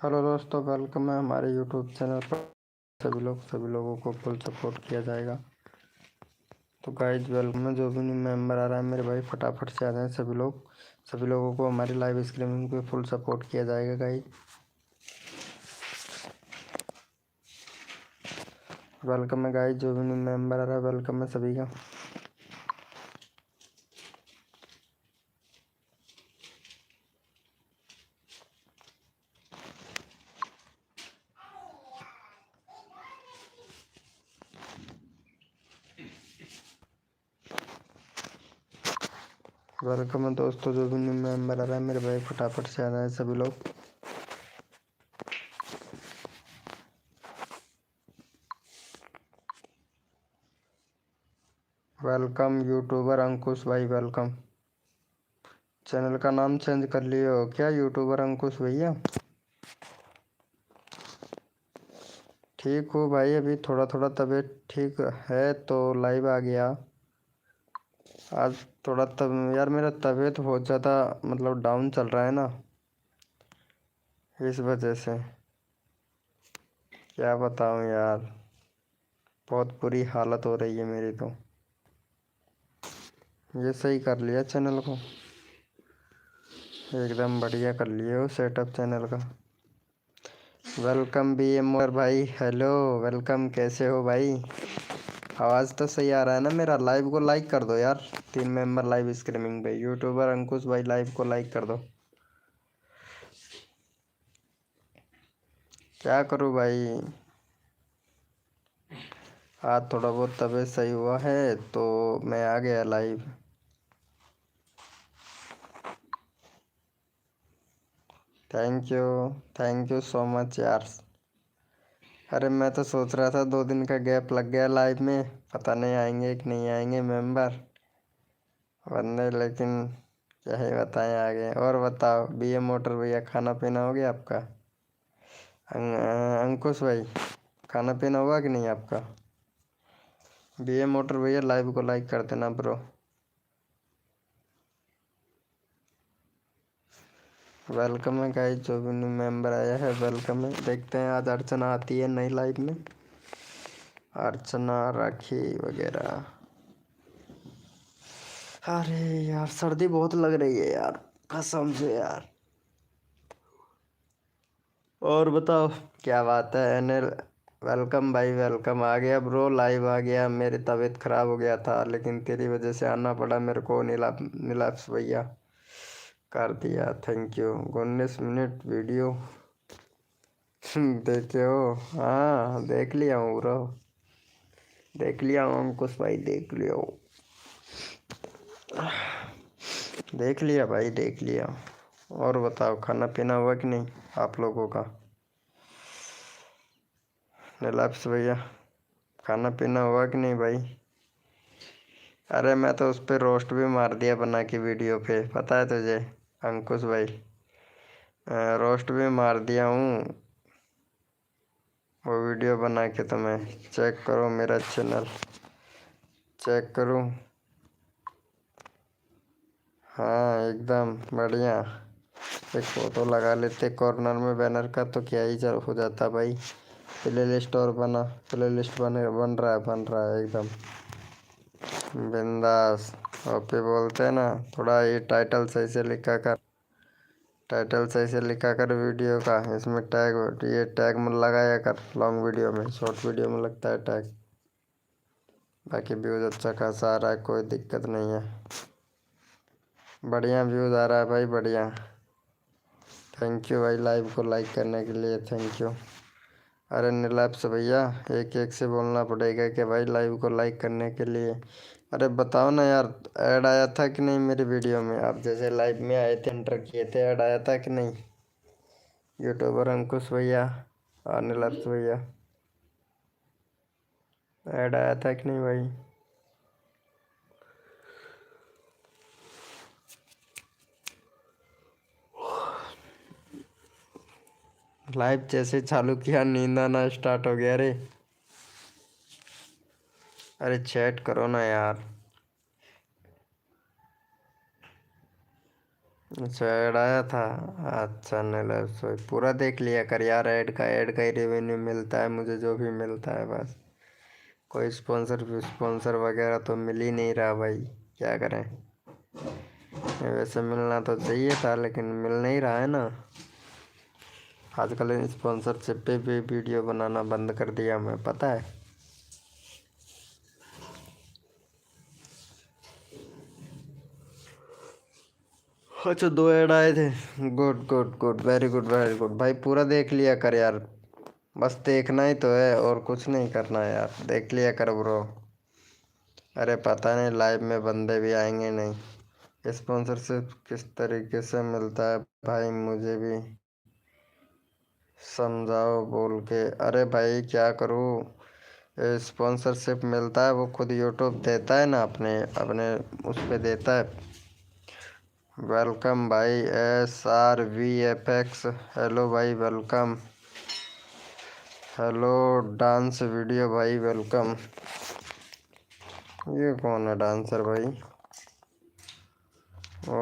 Hello दोस्तों, welcome है हमारे यूट्यूब चैनल पर। सभी लोगों को फुल सपोर्ट किया जाएगा। तो गाइज वेलकम है। जो भी न्यू मेंबर आ रहा है मेरे भाई फटाफट से आ जाएं सभी लोगों को हमारी लाइव स्ट्रीमिंग पे फुल सपोर्ट किया जाएगा गाइज। वेलकम है गाइज, जो भी न्यू मेंबर आ रहा है वेलकम है सभी का। वेलकम है दोस्तों, जो भी न्यू मेंबर आ रहा है मेरे भाई फटाफट से आ जाए सभी लोग। वेलकम यूट्यूबर अंकुश भाई, वेलकम। चैनल का नाम चेंज कर लिए हो क्या यूट्यूबर अंकुश भैया? ठीक हो भाई, अभी थोड़ा थोड़ा तबीयत ठीक है तो लाइव आ गया आज। थोड़ा तब यार मेरा तबीयत बहुत ज़्यादा मतलब डाउन चल रहा है ना, इस वजह से। क्या बताऊँ यार, बहुत बुरी हालत हो रही है मेरी तो। ये सही कर लिया चैनल को, एकदम बढ़िया कर लिए हो सेटअप चैनल का। वेलकम बी एम और भाई, हेलो वेलकम, कैसे हो भाई? आवाज़ तो सही आ रहा है ना मेरा? लाइव को लाइक कर दो यार। 3 मेंबर लाइव स्ट्रीमिंग पे, यूट्यूबर अंकुश भाई लाइव को लाइक कर दो। क्या करूँ भाई, आज थोड़ा बहुत तबीयत सही हुआ है तो मैं आ गया live. Thank you so much यार। अरे मैं तो सोच रहा था 2 दिन का गैप लग गया लाइव में, पता नहीं आएंगे कि नहीं आएंगे मेंबर बंदे, लेकिन क्या ही बताएं आ गए। और बताओ बीए मोटर भैया, खाना पीना हो गया आपका? अंकुश भाई, खाना पीना हुआ कि नहीं आपका? बीए मोटर भैया लाइव को लाइक कर देना ब्रो। वेलकम है गाइस, जो भी न्यू मेंबर आया है वेलकम है। देखते हैं आज अर्चना आती है नई लाइव में, अर्चना राखी वगैरह। अरे यार सर्दी बहुत लग रही है यार, कसम से यार। और बताओ क्या बात है एनएल? वेलकम भाई वेलकम, आ गया ब्रो, लाइव आ गया। मेरी तबीयत खराब हो गया था लेकिन तेरी वजह से आना पड़ा मेरे को। नीलाप्स भैया कर दिया, थैंक यू। 19 मिनट वीडियो देखे हो? हाँ देख लिया हूँ ब्रो, देख लिया हूँ अंकुश भाई, देख लिया हूँ, देख लिया भाई देख लिया। और बताओ खाना पीना हुआ कि नहीं आप लोगों का? नीलाप्स भैया खाना पीना हुआ कि नहीं भाई? अरे मैं तो उस पर रोस्ट भी मार दिया बना के वीडियो पे, पता है तुझे अंकुश भाई? रोस्ट भी मार दिया हूँ वो वीडियो बना के। तो मैं चेक करो मेरा चैनल, चेक करूँ। हाँ एकदम बढ़िया। एक फ़ोटो लगा लेते कॉर्नर में बैनर का तो क्या ही हो जाता भाई। प्ले लिस्ट और बना, प्ले लिस्ट बन रहा है एकदम बिंदास। ओपी बोलते हैं ना, थोड़ा ये टाइटल सही से लिखा कर, टाइटल सही से लिखा कर वीडियो का। इसमें टैग, ये टैग में लगाया कर, लॉन्ग वीडियो में, शॉर्ट वीडियो में लगता है टैग। बाकी व्यूज़ अच्छा खासा आ रहा है, कोई दिक्कत नहीं है, बढ़िया व्यूज़ आ रहा है भाई, बढ़िया। थैंक यू भाई लाइव को लाइक करने के लिए, थैंक यू। अरे नीलाप्स भैया एक एक से बोलना पड़ेगा कि भाई लाइव को लाइक करने के लिए। अरे बताओ ना यार, ऐड आया था कि नहीं मेरी वीडियो में? आप जैसे लाइव में आए थे एंटर किए थे, ऐड आया था कि नहीं? यूट्यूबर अंकुश भैया और नीलाप्स भैया, ऐड आया था कि नहीं भाई? लाइव जैसे चालू किया नींद आना स्टार्ट हो गया रे। अरे चैट करो ना यार। अच्छा, ऐड आया था। अच्छा, नहीं सो पूरा देख लिया कर यार। ऐड का ही रेवेन्यू मिलता है मुझे, जो भी मिलता है बस। कोई स्पॉन्सर वगैरह तो मिल ही नहीं रहा भाई, क्या करें। वैसे मिलना तो चाहिए था लेकिन मिल नहीं रहा है ना। आजकल स्पॉन्सरशिप पे भी वीडियो बनाना बंद कर दिया मैं, पता है। अच्छा, 2 ऐड आए थे। Good good good, very good very good भाई। पूरा देख लिया कर यार। बस देखना ही तो है और कुछ नहीं करना है यार, देख लिया कर ब्रो। अरे पता नहीं लाइव में बंदे भी आएंगे नहीं। स्पॉन्सरशिप किस तरीके से मिलता है भाई, मुझे भी समझाओ बोल के। अरे भाई क्या करूँ, स्पॉन्सरशिप मिलता है वो खुद यूट्यूब देता है ना, अपने अपने उस पे देता है। वेलकम भाई, SRVFX। हेलो भाई, वेलकम। हेलो डांस वीडियो भाई, वेलकम। ये कौन है डांसर भाई? ओ,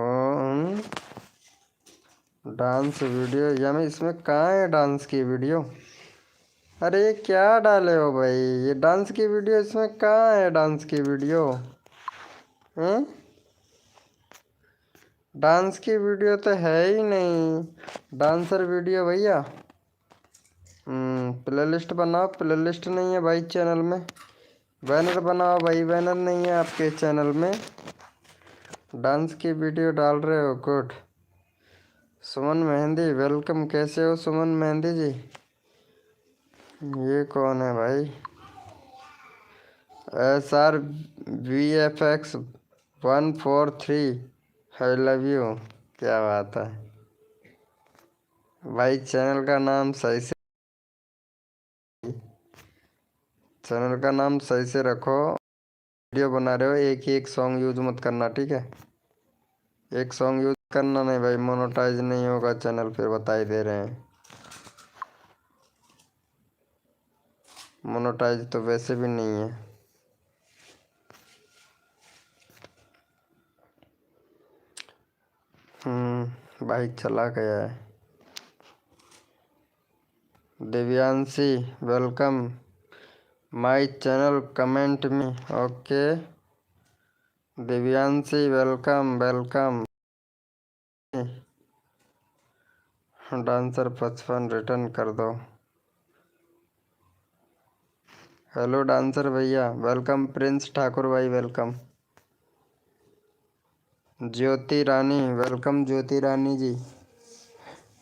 डांस वीडियो या मैं इसमें कहाँ है डांस की वीडियो? अरे ये क्या डाले हो भाई, ये डांस की वीडियो इसमें कहाँ है डांस की वीडियो? हैं? डांस की वीडियो तो है ही नहीं। डांसर वीडियो भैया। प्लेलिस्ट बनाओ, प्लेलिस्ट नहीं है भाई चैनल में। बैनर बनाओ भाई, बैनर नहीं है आपके चैनल में। डांस की वीडियो डाल रहे हो, गुड। सुमन मेहंदी, वेलकम। कैसे हो सुमन मेहंदी जी? ये कौन है भाई? SRVFX143। I love you. क्या बात है भाई, चैनल का नाम सही से, चैनल का नाम सही से रखो। वीडियो बना रहे हो, एक ही एक सॉन्ग यूज मत करना, ठीक है। एक सॉन्ग यूज करना नहीं भाई, मोनेटाइज नहीं होगा चैनल, फिर बता ही दे रहे हैं। मोनेटाइज तो वैसे भी नहीं है। भाई चला गया है। Divyanshi, welcome my channel, comment me. Okay Divyanshi, welcome welcome. Dancer 55 return कर दो। हेलो डांसर भैया, वेलकम। प्रिंस ठाकुर भाई, वेलकम। ज्योति रानी, वेलकम ज्योति रानी जी।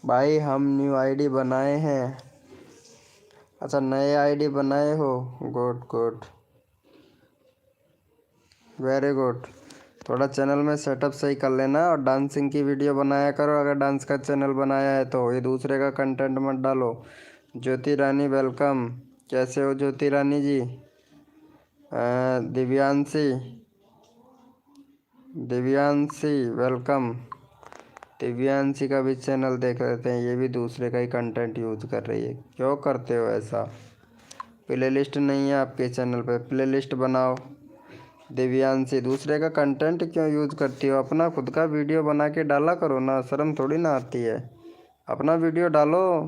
भाई हम न्यू आईडी बनाए हैं। अच्छा, नए आईडी बनाए हो, गुड गुड, वेरी गुड। थोड़ा चैनल में सेटअप सही कर लेना और डांसिंग की वीडियो बनाया करो। अगर डांस का चैनल बनाया है तो ये दूसरे का कंटेंट मत डालो। ज्योति रानी, वेलकम। कैसे हो ज्योति रानी जी? दिव्यांशी, दिव्यांशी वेलकम। दिव्यांशी का भी चैनल देख लेते हैं, ये भी दूसरे का ही कंटेंट यूज कर रही है। क्यों करते हो ऐसा? प्लेलिस्ट नहीं है आपके चैनल पे, प्लेलिस्ट बनाओ। दिव्यांशी, दूसरे का कंटेंट क्यों यूज करती हो? अपना खुद का वीडियो बना के डाला करो ना, शर्म थोड़ी ना आती है। अपना वीडियो डालो,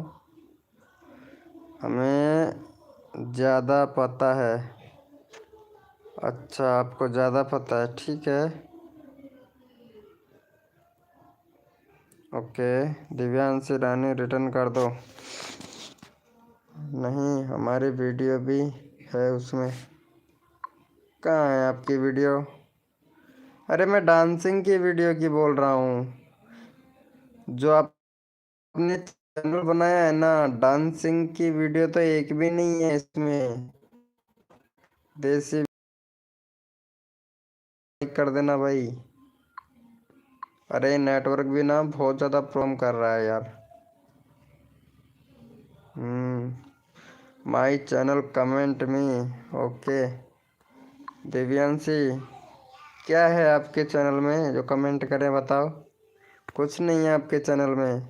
हमें ज़्यादा पता है। अच्छा, आपको ज़्यादा पता है, ठीक है। ओके दिव्यांशी रानी, रिटर्न कर दो। नहीं, हमारी वीडियो भी है उसमें। कहाँ है आपकी वीडियो? अरे मैं डांसिंग की वीडियो की बोल रहा हूँ, जो आपने चैनल बनाया है ना। डांसिंग की वीडियो तो एक भी नहीं है इसमें। देसी कर देना भाई। अरे नेटवर्क भी ना बहुत ज़्यादा प्रॉब्लम कर रहा है यार। My channel, comment me. Okay Divyanshi, क्या है आपके चैनल में जो कमेंट करें, बताओ। कुछ नहीं है आपके चैनल में।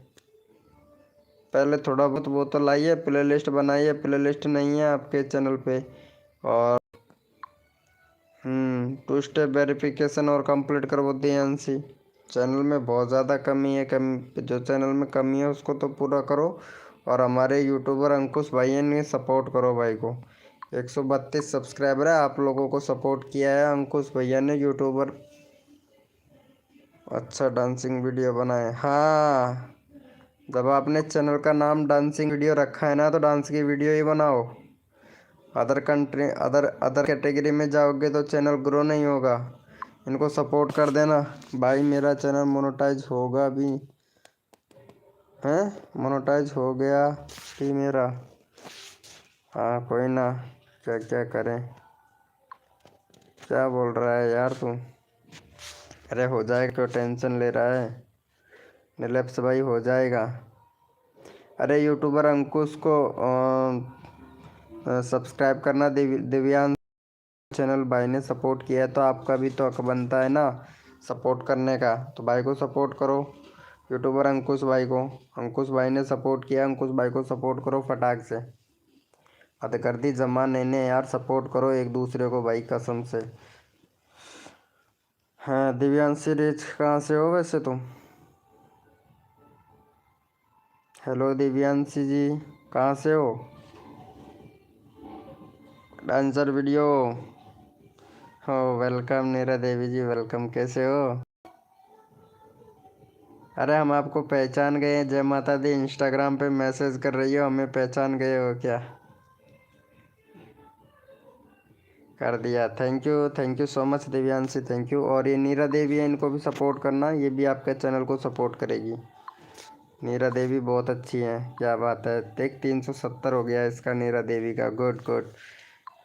पहले थोड़ा बहुत वो तो लाइए, प्लेलिस्ट बनाइए। प्लेलिस्ट नहीं है आपके चैनल पे। और 2 स्टेप वेरिफिकेशन और कंप्लीट करो दिव्यांशी। चैनल में बहुत ज़्यादा कमी है। जो चैनल में कमी है उसको तो पूरा करो, और हमारे यूट्यूबर अंकुश भाई ने सपोर्ट करो भाई को। 132 सब्सक्राइबर है, आप लोगों को सपोर्ट किया है अंकुश भैया ने यूट्यूबर। अच्छा डांसिंग वीडियो बनाए, हाँ। जब आपने चैनल का नाम डांसिंग वीडियो रखा है ना, तो डांस की वीडियो ही बनाओ। अदर कैटेगरी में जाओगे तो चैनल ग्रो नहीं होगा। इनको सपोर्ट कर देना भाई। मेरा चैनल मोनेटाइज होगा भी है, मोनेटाइज हो गया भी मेरा। हाँ कोई ना, क्या क्या करें। क्या बोल रहा है यार तू? अरे हो जाएगा, क्यों टेंशन ले रहा है? नीलप्स भाई हो जाएगा। अरे यूट्यूबर अंकुश को सब्सक्राइब करना। दिव्यांश चैनल भाई ने सपोर्ट किया है, तो आपका भी तो हक बनता है ना सपोर्ट करने का। तो भाई को सपोर्ट करो, यूट्यूबर अंकुश भाई को। अंकुश भाई ने सपोर्ट किया, अंकुश भाई को सपोर्ट करो फटाक से। हद कर दी जमा ने यार, सपोर्ट करो एक दूसरे को भाई, कसम से। हाँ दिव्यांशी रिच, कहाँ से हो वैसे तुम? हेलो दिव्यांशी जी, कहाँ से हो? डांसर वीडियो हो, वेलकम नीरा देवी जी, वेलकम। कैसे हो? अरे हम आपको पहचान गए हैं। जय माता दी। इंस्टाग्राम पे मैसेज कर रही हो, हमें पहचान गए हो क्या? कर दिया, thank you so much Divyanshi, thank you. और ये नीरा देवी है, इनको भी सपोर्ट करना, ये भी आपके चैनल को सपोर्ट करेगी। नीरा देवी बहुत अच्छी है, क्या बात है। देख 370 हो गया इसका, नीरा देवी का। गुड गुड,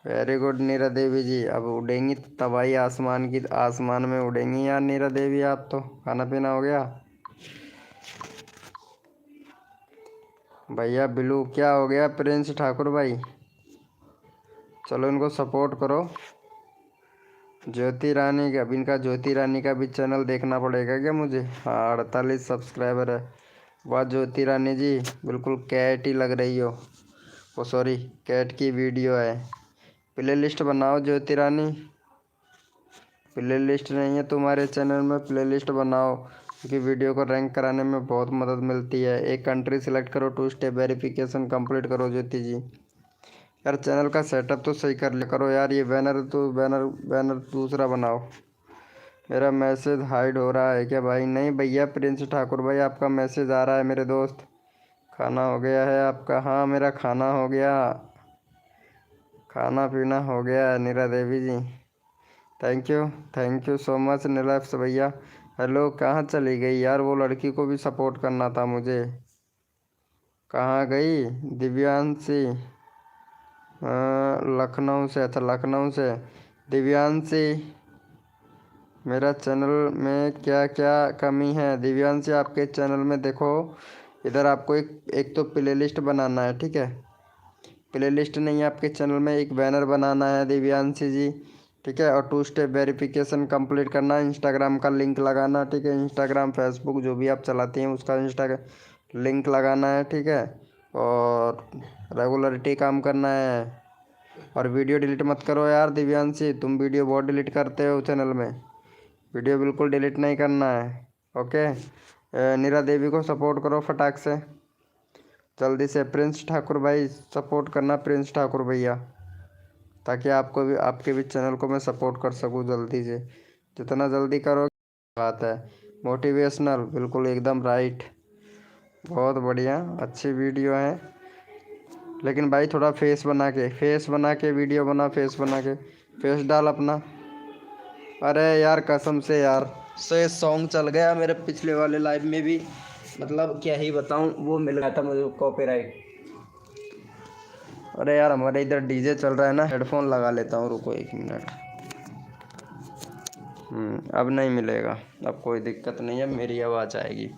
वेरी गुड नीरा देवी जी। अब उड़ेंगी तबाही आसमान की, आसमान में उड़ेंगी यार नीरा देवी आप तो। खाना पीना हो गया? भैया बिलू क्या हो गया? प्रिंस ठाकुर भाई, चलो इनको सपोर्ट करो। ज्योति रानी का, अब इनका ज्योति रानी का भी चैनल देखना पड़ेगा क्या मुझे? हाँ 48 सब्सक्राइबर है। वाह ज्योति रानी जी, बिल्कुल कैट ही लग रही हो। ओ सॉरी, कैट की वीडियो है। प्ले लिस्ट बनाओ ज्योति रानी। प्ले लिस्ट नहीं है तुम्हारे चैनल में? प्ले लिस्ट बनाओ, क्योंकि वीडियो को रैंक कराने में बहुत मदद मिलती है। एक कंट्री सिलेक्ट करो, 2 स्टेप वेरिफिकेशन कंप्लीट करो ज्योति जी। यार चैनल का सेटअप तो सही कर लिया करो यार। ये बैनर तो बैनर बैनर दूसरा बनाओ। मेरा मैसेज हाइड हो रहा है क्या भाई? नहीं भैया प्रिंस ठाकुर भाई, आपका मैसेज आ रहा है मेरे दोस्त। खाना हो गया है आपका? हाँ मेरा खाना हो गया, खाना पीना हो गया नीरा देवी जी। थैंक यू सो मच नीलप्स भैया। हेलो, कहाँ चली गई यार? वो लड़की को भी सपोर्ट करना था मुझे। कहाँ गई दिव्यांशी? लखनऊ से, अच्छा लखनऊ से। दिव्यांशी, मेरा चैनल में क्या क्या कमी है? दिव्यांशी आपके चैनल में देखो, इधर आपको एक तो प्ले लिस्ट बनाना है, ठीक है। प्ले लिस्ट नहीं है आपके चैनल में, एक बैनर बनाना है दिव्यांशी जी, ठीक है। और 2 स्टेप वेरिफिकेशन कंप्लीट करना, इंस्टाग्राम का लिंक लगाना, ठीक है। इंस्टाग्राम फेसबुक जो भी आप चलाती हैं उसका लिंक लगाना है, ठीक है। और रेगुलरिटी काम करना है। और वीडियो डिलीट मत करो यार दिव्यांशी, तुम वीडियो बहुत डिलीट करते हो चैनल में। वीडियो बिल्कुल डिलीट नहीं करना है, ओके। नीरा देवी को सपोर्ट करो फटाक से, जल्दी से। प्रिंस ठाकुर भाई सपोर्ट करना, प्रिंस ठाकुर भैया, ताकि आपको भी, आपके भी चैनल को मैं सपोर्ट कर सकूं जल्दी से। जितना जल्दी करो बात है। मोटिवेशनल, बिल्कुल एकदम राइट, बहुत बढ़िया, अच्छी वीडियो है। लेकिन भाई थोड़ा फेस बना के वीडियो बना, फेस बना के, फेस डाल अपना। अरे यार कसम से यार, से सॉन्ग चल गया मेरे पिछले वाले लाइव में भी, मतलब क्या ही बताऊं, वो मिल गया था मुझे कॉपीराइट। अरे यार हमारे इधर डीजे चल रहा है ना, हेडफोन लगा लेता हूँ, रुको 1 मिनट। अब नहीं मिलेगा, अब कोई दिक्कत नहीं है, मेरी आवाज़ आएगी।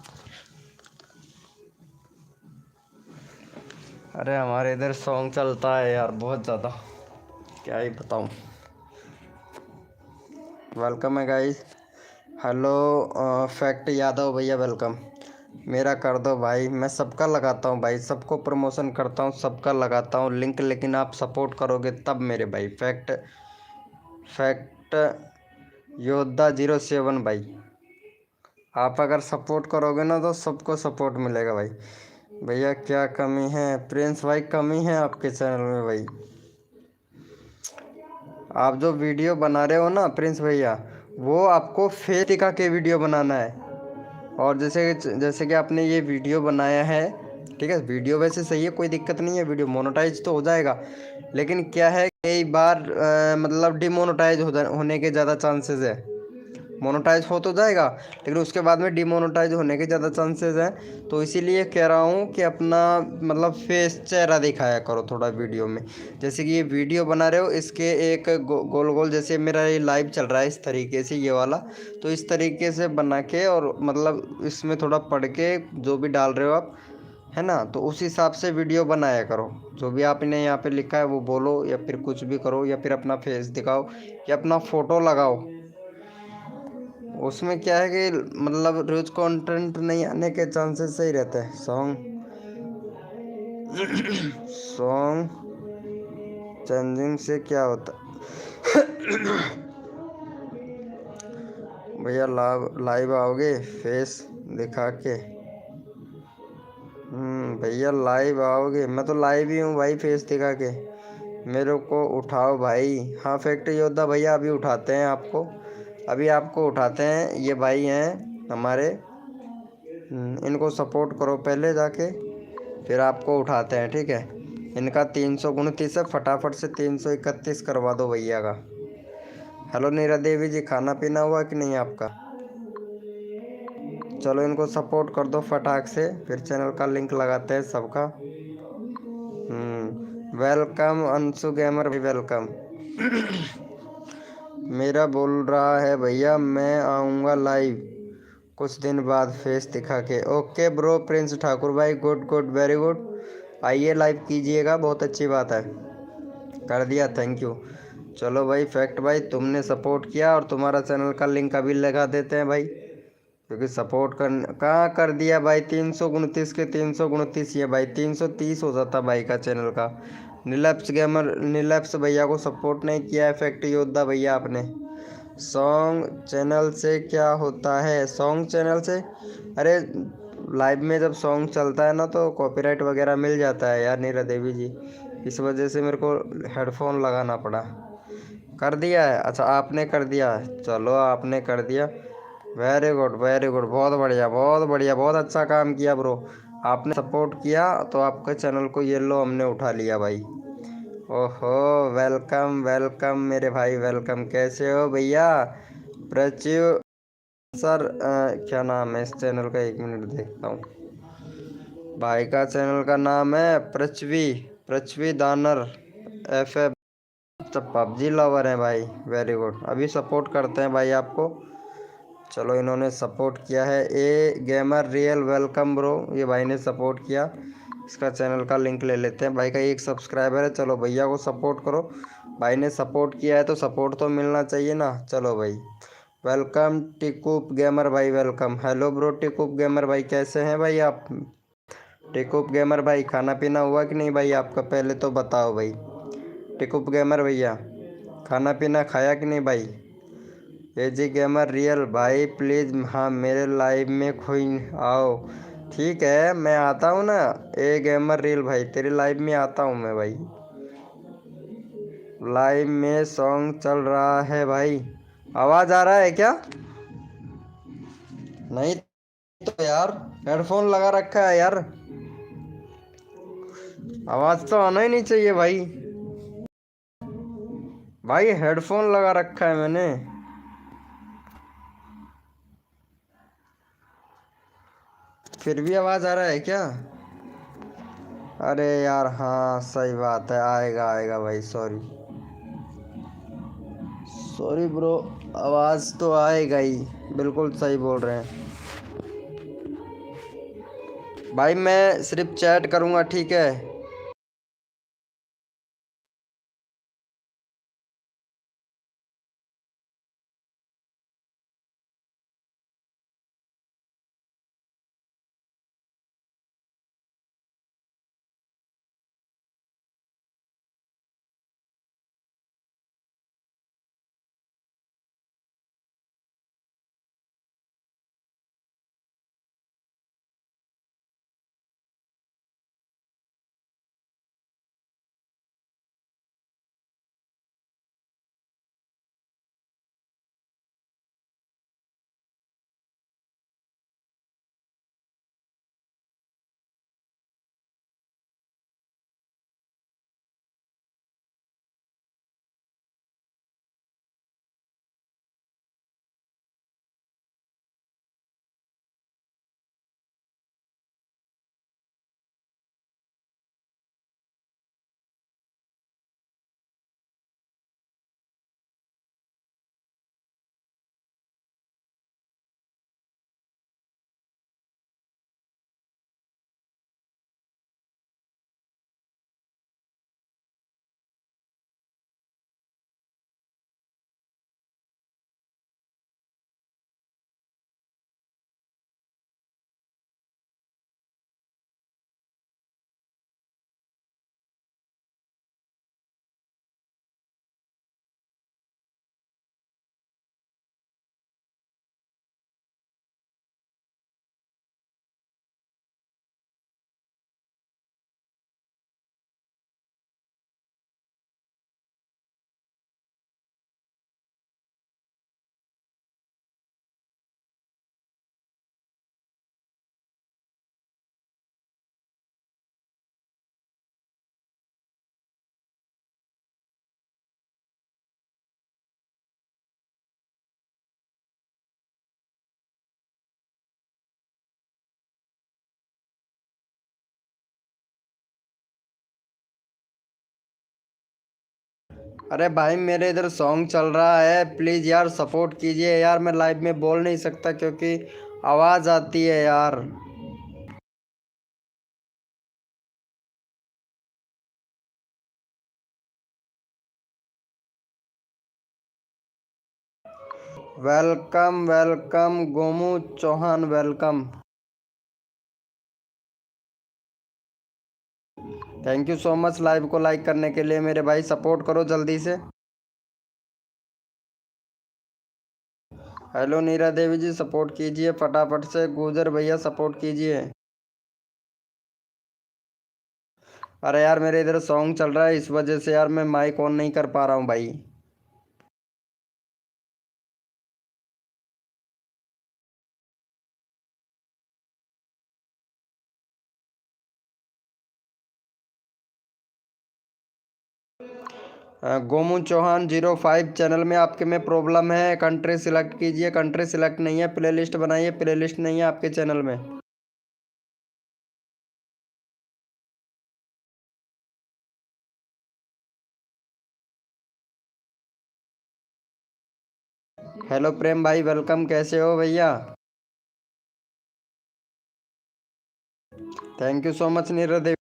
अरे हमारे इधर सॉन्ग चलता है यार बहुत ज़्यादा, क्या ही बताऊँ। वेलकम है गाइस। हेलो फैक्ट यादव भैया, वेलकम। मेरा कर दो भाई, मैं सबका लगाता हूँ भाई, सबको प्रमोशन करता हूँ, सबका लगाता हूँ लिंक, लेकिन आप सपोर्ट करोगे तब मेरे भाई। फैक्ट योद्धा 07 भाई, आप अगर सपोर्ट करोगे ना तो सबको सपोर्ट मिलेगा भाई। भैया क्या कमी है प्रिंस भाई? कमी है आपके चैनल में भाई। आप जो वीडियो बना रहे हो ना प्रिंस भैया, वो आपको फेस दिखा के वीडियो बनाना है। और जैसे जैसे कि आपने ये वीडियो बनाया है, ठीक है, वीडियो वैसे सही है, कोई दिक्कत नहीं है, वीडियो मोनेटाइज तो हो जाएगा। लेकिन क्या है, कई बार मतलब डिमोनेटाइज होने के ज़्यादा चांसेस है। मोनेटाइज हो तो जाएगा, लेकिन उसके बाद में डिमोनेटाइज होने के ज़्यादा चांसेस हैं। तो इसीलिए कह रहा हूँ कि अपना मतलब फेस, चेहरा दिखाया करो थोड़ा वीडियो में। जैसे कि ये वीडियो बना रहे हो, इसके एक गोल गोल, जैसे मेरा ये लाइव चल रहा है इस तरीके से, ये वाला, तो इस तरीके से बना के, और मतलब इसमें थोड़ा पढ़ के जो भी डाल रहे हो आप, है ना, तो उस हिसाब से वीडियो बनाया करो। जो भी आपने यहाँ पे लिखा है वो बोलो, या फिर कुछ भी करो, या फिर अपना फेस दिखाओ, या अपना फ़ोटो लगाओ। उसमें क्या है कि मतलब रोज कंटेंट नहीं आने के चांसेस सही रहते हैं। सॉन्ग चेंजिंग से क्या होता भैया? लाइव आओगे फेस दिखा के? भैया लाइव आओगे? मैं तो लाइव ही हूँ भाई, फेस दिखा के। मेरे को उठाओ भाई। हाँ फैक्ट्री योद्धा भैया, अभी उठाते हैं आपको, अभी आपको उठाते हैं। ये भाई हैं हमारे, इनको सपोर्ट करो पहले जाके, फिर आपको उठाते हैं, ठीक है। इनका 329 है, फटाफट से 331 करवा दो भैया का। हेलो नीरा देवी जी, खाना पीना हुआ कि नहीं आपका? चलो इनको सपोर्ट कर दो फटाक से, फिर चैनल का लिंक लगाते हैं सबका। वेलकम अंशु गेमर भी वेलकम। मेरा बोल रहा है भैया, मैं आऊँगा लाइव कुछ दिन बाद फेस दिखा के। ओके ब्रो प्रिंस ठाकुर भाई, गुड गुड वेरी गुड। आइए लाइव कीजिएगा, बहुत अच्छी बात है। कर दिया, थैंक यू। चलो भाई फैक्ट भाई, तुमने सपोर्ट किया, और तुम्हारा चैनल का लिंक अभी लगा देते हैं भाई, क्योंकि सपोर्ट कर कहाँ कर दिया भाई। 329 के 329 ही है भाई, 330 हो जाता भाई का चैनल का। नीलैप्स गेमर, नीलैप्स भैया को सपोर्ट नहीं किया है फैक्ट योद्धा भैया आपने। सॉन्ग चैनल से क्या होता है? सॉन्ग चैनल से, अरे लाइव में जब सॉन्ग चलता है ना तो कॉपीराइट वगैरह मिल जाता है यार नीरा देवी जी, इस वजह से मेरे को हेडफोन लगाना पड़ा। कर दिया है? अच्छा आपने कर दिया है, चलो आपने कर दिया, वेरी गुड वेरी गुड, बहुत बढ़िया बहुत बढ़िया, बहुत अच्छा काम किया ब्रो। आपने सपोर्ट किया तो आपके चैनल को ये लो हमने उठा लिया भाई। ओहो, वेलकम वेलकम मेरे भाई, वेलकम। कैसे हो भैया? प्रच्यु सर, क्या नाम है इस चैनल का? 1 मिनट देखता हूँ। भाई का चैनल का नाम है पृथ्वी, पृथ्वी दानर एफ। पबजी लवर है भाई, वेरी गुड। अभी सपोर्ट करते हैं भाई आपको। चलो इन्होंने सपोर्ट किया है। ए गेमर रियल वेलकम ब्रो, ये भाई ने सपोर्ट किया। इसका चैनल का लिंक ले लेते हैं। भाई का 1 सब्सक्राइबर है। चलो भैया को सपोर्ट करो, भाई ने सपोर्ट किया है तो सपोर्ट तो मिलना चाहिए ना। चलो भाई, वेलकम टिकूप गेमर भाई, वेलकम। हेलो ब्रो टिकूप गेमर भाई, कैसे हैं भाई आप? टिकूप गेमर भाई, खाना पीना हुआ कि नहीं भाई आपका? पहले तो बताओ भाई। टिकूप गेमर भैया, खाना पीना खाया कि नहीं भाई? एजी गेमर रियल भाई प्लीज़, हाँ मेरे लाइव में कोई आओ। ठीक है मैं आता हूँ ना। ए गेमर रियल भाई, तेरे लाइव में आता हूँ मैं भाई। लाइव में सॉन्ग चल रहा है भाई, आवाज़ आ रहा है क्या? नहीं तो यार, हेडफोन लगा रखा है यार, आवाज़ तो आना ही नहीं चाहिए भाई। भाई हेडफोन लगा रखा है मैंने। फिर भी आवाज़ आ रहा है क्या? अरे यार हाँ सही बात है, आएगा आएगा भाई, सॉरी सॉरी ब्रो, आवाज़ तो आएगा ही, बिल्कुल सही बोल रहे हैं भाई। मैं सिर्फ चैट करूँगा, ठीक है। अरे भाई मेरे इधर सॉन्ग चल रहा है, प्लीज़ यार सपोर्ट कीजिए यार। मैं लाइव में बोल नहीं सकता क्योंकि आवाज़ आती है यार। Welcome welcome Gomu Chauhan, welcome. Thank you so much live को लाइक करने के लिए मेरे भाई। सपोर्ट करो जल्दी से। हेलो नीरा देवी जी, सपोर्ट कीजिए फटाफट से। गुजर भैया सपोर्ट कीजिए। अरे यार मेरे इधर सॉन्ग चल रहा है, इस वजह से यार मैं माइक ऑन नहीं कर पा रहा हूँ भाई। गोमू चौहान 05 चैनल में आपके में प्रॉब्लम है। कंट्री सिलेक्ट कीजिए, कंट्री सिलेक्ट नहीं है। प्लेलिस्ट बनाइए, प्लेलिस्ट नहीं है आपके चैनल में। हेलो प्रेम भाई, वेलकम। कैसे हो भैया? Thank you so much Neeraj Devi.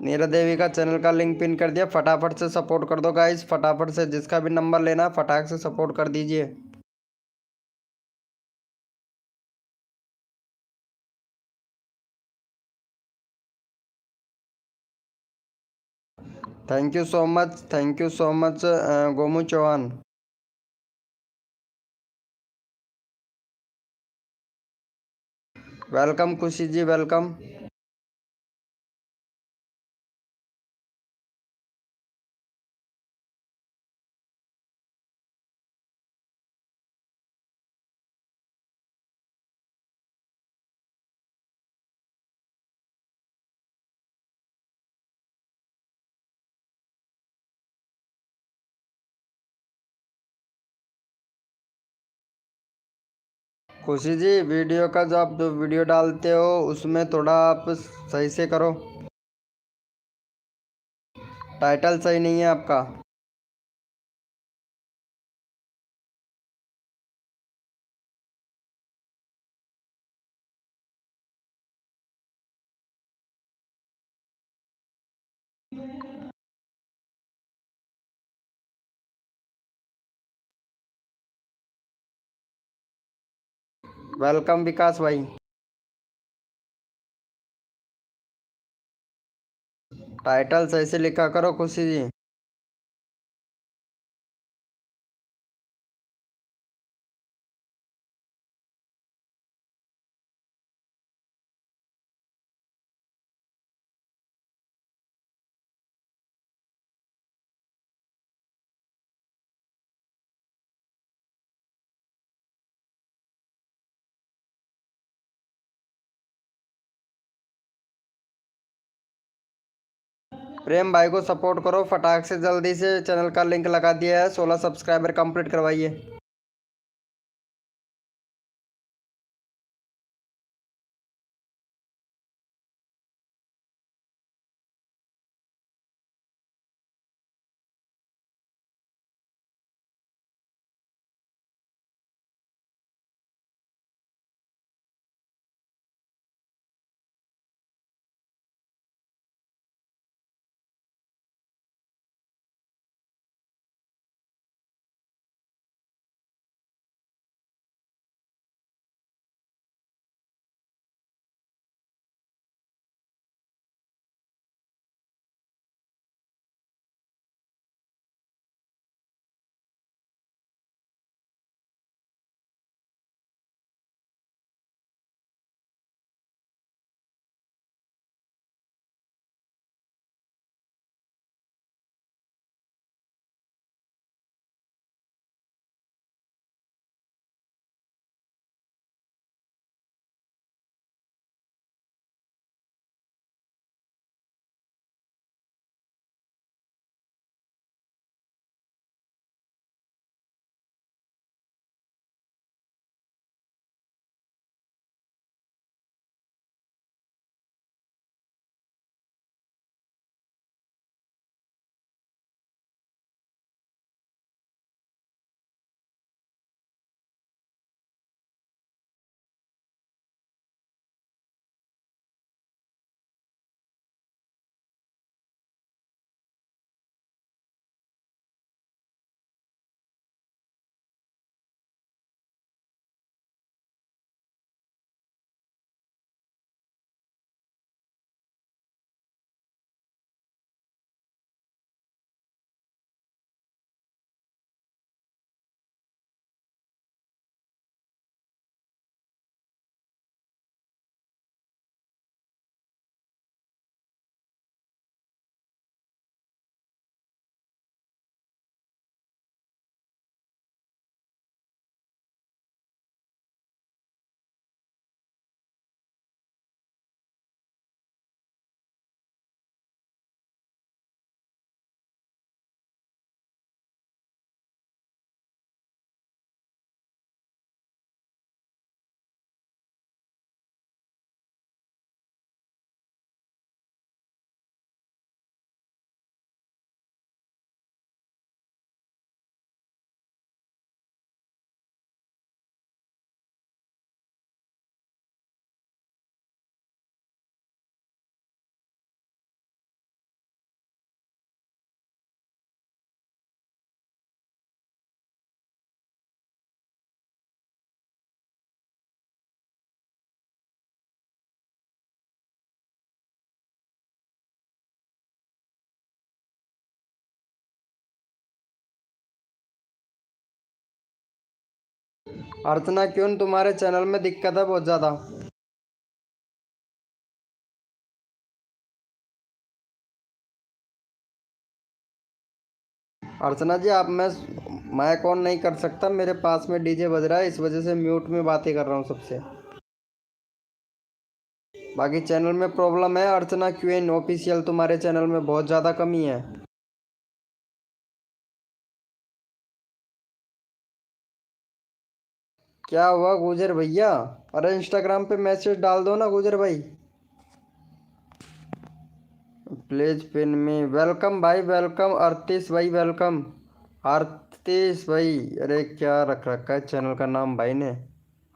Neeraj Devi का चैनल का लिंक पिन कर दिया। फटाफट से सपोर्ट कर दो गाइस, फटाफट से। जिसका भी नंबर लेना फटाक से सपोर्ट कर दीजिए। Thank you so much, thank you so much Gomu Chauhan. Welcome Khushi ji, welcome. Khushi ji video का जो आप जो वीडियो डालते हो उसमें थोड़ा आप सही से करो। टाइटल सही नहीं है आपका। वेलकम विकास भाई। टाइटल सही से लिखा करो खुशी जी। प्रेम भाई को सपोर्ट करो फटाक से, जल्दी से। चैनल का लिंक लगा दिया है। 16 सब्सक्राइबर कंप्लीट करवाइए। अर्चना क्यों, तुम्हारे चैनल में दिक्कत है बहुत ज़्यादा। अर्चना जी आप मैं कौन नहीं कर सकता, मेरे पास में डीजे बज रहा है, इस वजह से म्यूट में बातें कर रहा हूँ सबसे। बाकी चैनल में प्रॉब्लम है, अर्चना क्यूएन ऑफिशियल तुम्हारे चैनल में बहुत ज़्यादा कमी है। क्या हुआ गुजर भैया? अरे इंस्टाग्राम पे मैसेज डाल दो ना गुजर भाई। प्लीज पिन में वेलकम भाई, वेलकम आरतीश भाई, वेलकम आरतीश भाई। अरे क्या रख रखा है चैनल का नाम भाई ने?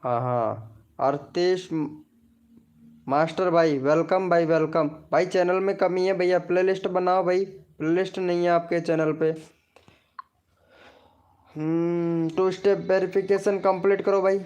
हाँ हाँ, आरतीश मास्टर भाई, वेलकम भाई, वेलकम भाई। चैनल में कमी है भैया, प्लेलिस्ट बनाओ भाई, प्लेलिस्ट नहीं है आपके चैनल पे। 2 स्टेप वेरिफिकेशन कंप्लीट करो भाई।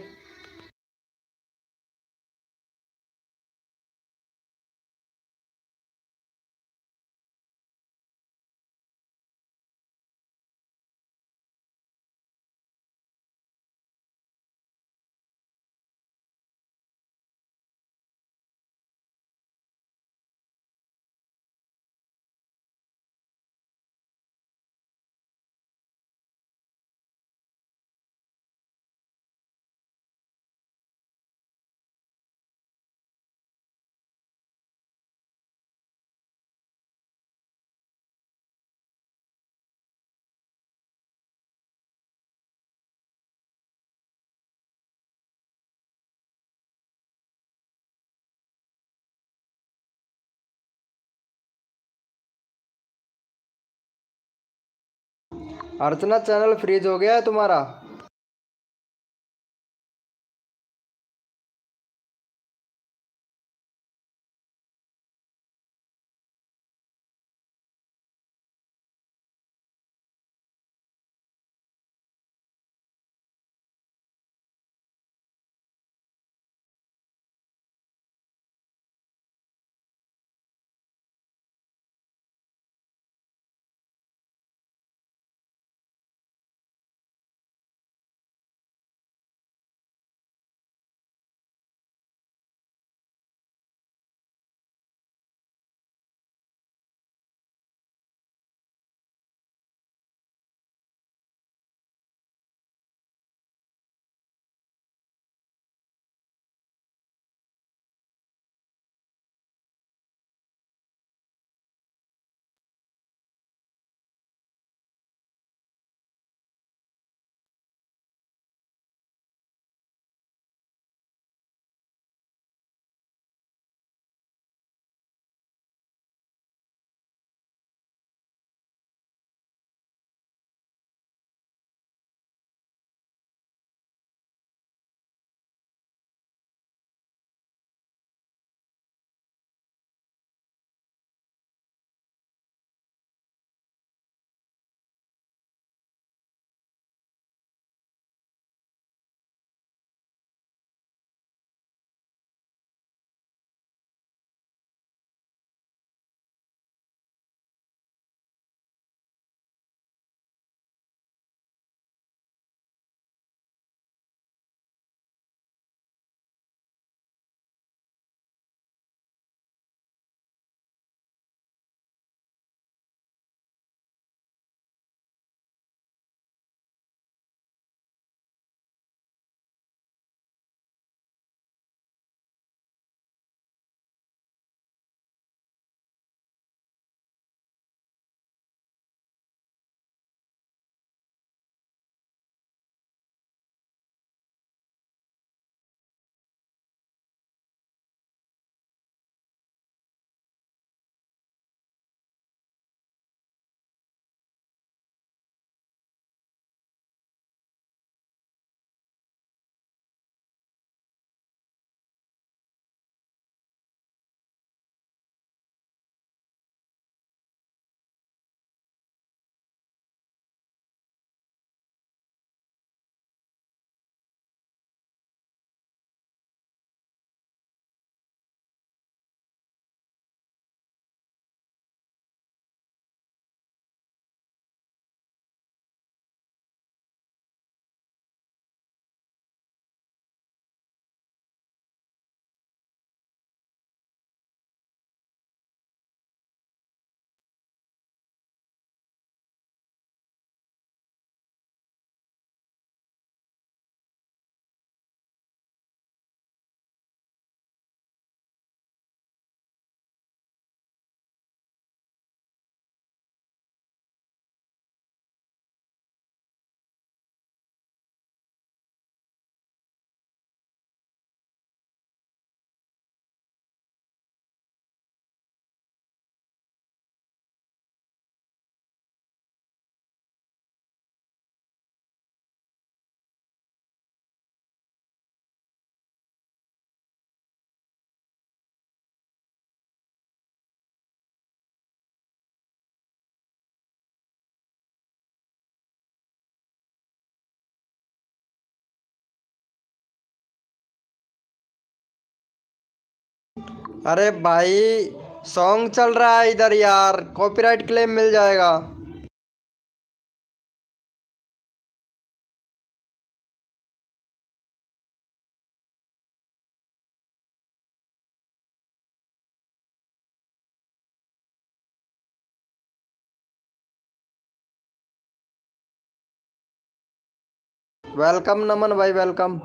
अर्चना चैनल फ्रीज हो गया है तुम्हारा? अरे भाई सॉन्ग चल रहा है इधर यार, कॉपीराइट क्लेम मिल जाएगा। वेलकम नमन भाई, वेलकम।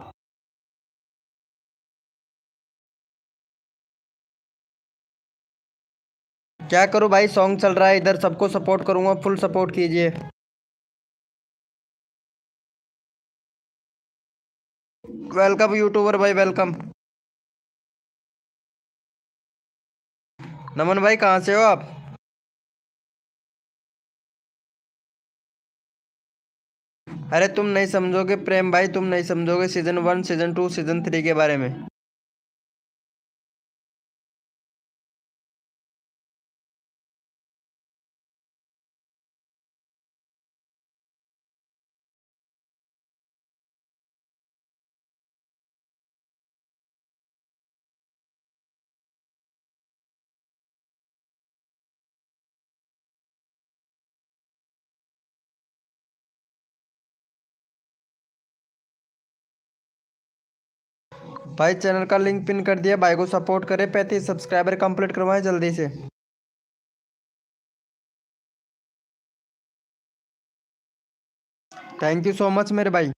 क्या करूं भाई, सॉन्ग चल रहा है इधर, सबको सपोर्ट करूंगा, फुल सपोर्ट कीजिए। वेलकम यूट्यूबर भाई, वेलकम। नमन भाई कहाँ से हो आप? अरे तुम नहीं समझोगे प्रेम भाई, तुम नहीं समझोगे सीजन 1 सीजन 2 सीजन 3 के बारे में। भाई चैनल का लिंक पिन कर दिया, भाई को सपोर्ट करे, 35 सब्सक्राइबर कंप्लीट करवाएं जल्दी से। थैंक यू सो मच मेरे भाई।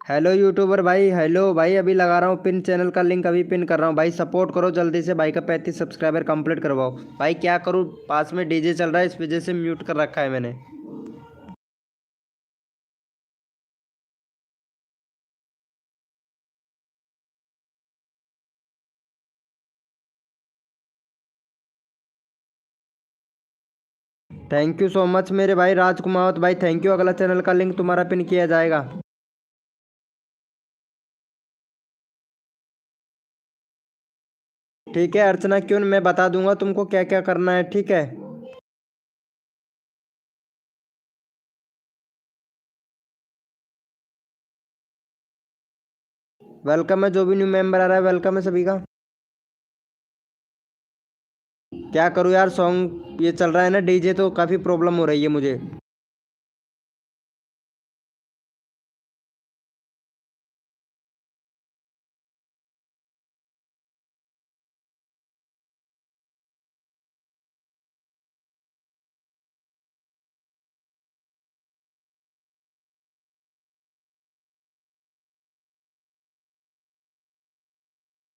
हेलो यूट्यूबर भाई, हेलो भाई, अभी लगा रहा हूँ पिन, चैनल का लिंक अभी पिन कर रहा हूँ भाई, सपोर्ट करो जल्दी से, भाई का 35 सब्सक्राइबर कंप्लीट करवाओ। भाई क्या करूँ, पास में डीजे चल रहा है, इस वजह से म्यूट कर रखा है मैंने। थैंक यू सो मच मेरे भाई राजकुमावत भाई, थैंक यू। अगला चैनल का लिंक तुम्हारा पिन किया जाएगा। ठीक है अर्चना क्यों, मैं बता दूंगा तुमको क्या क्या करना है, ठीक है। वेलकम है, जो भी न्यू मेंबर आ रहा है वेलकम है सभी का। क्या करूँ यार, सॉन्ग ये चल रहा है ना डीजे, तो काफ़ी प्रॉब्लम हो रही है मुझे।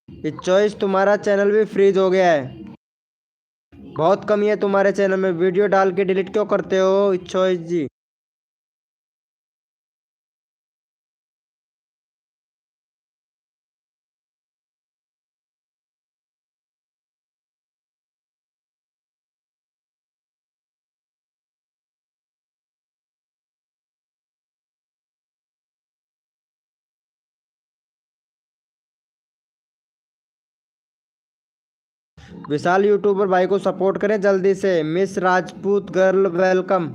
ये चॉइस तुम्हारा चैनल भी फ्रीज हो गया है। बहुत कमी है तुम्हारे चैनल में, वीडियो डाल के डिलीट क्यों करते हो चॉइस जी? विशाल यूट्यूबर भाई को सपोर्ट करें जल्दी से, miss Rajput girl welcome.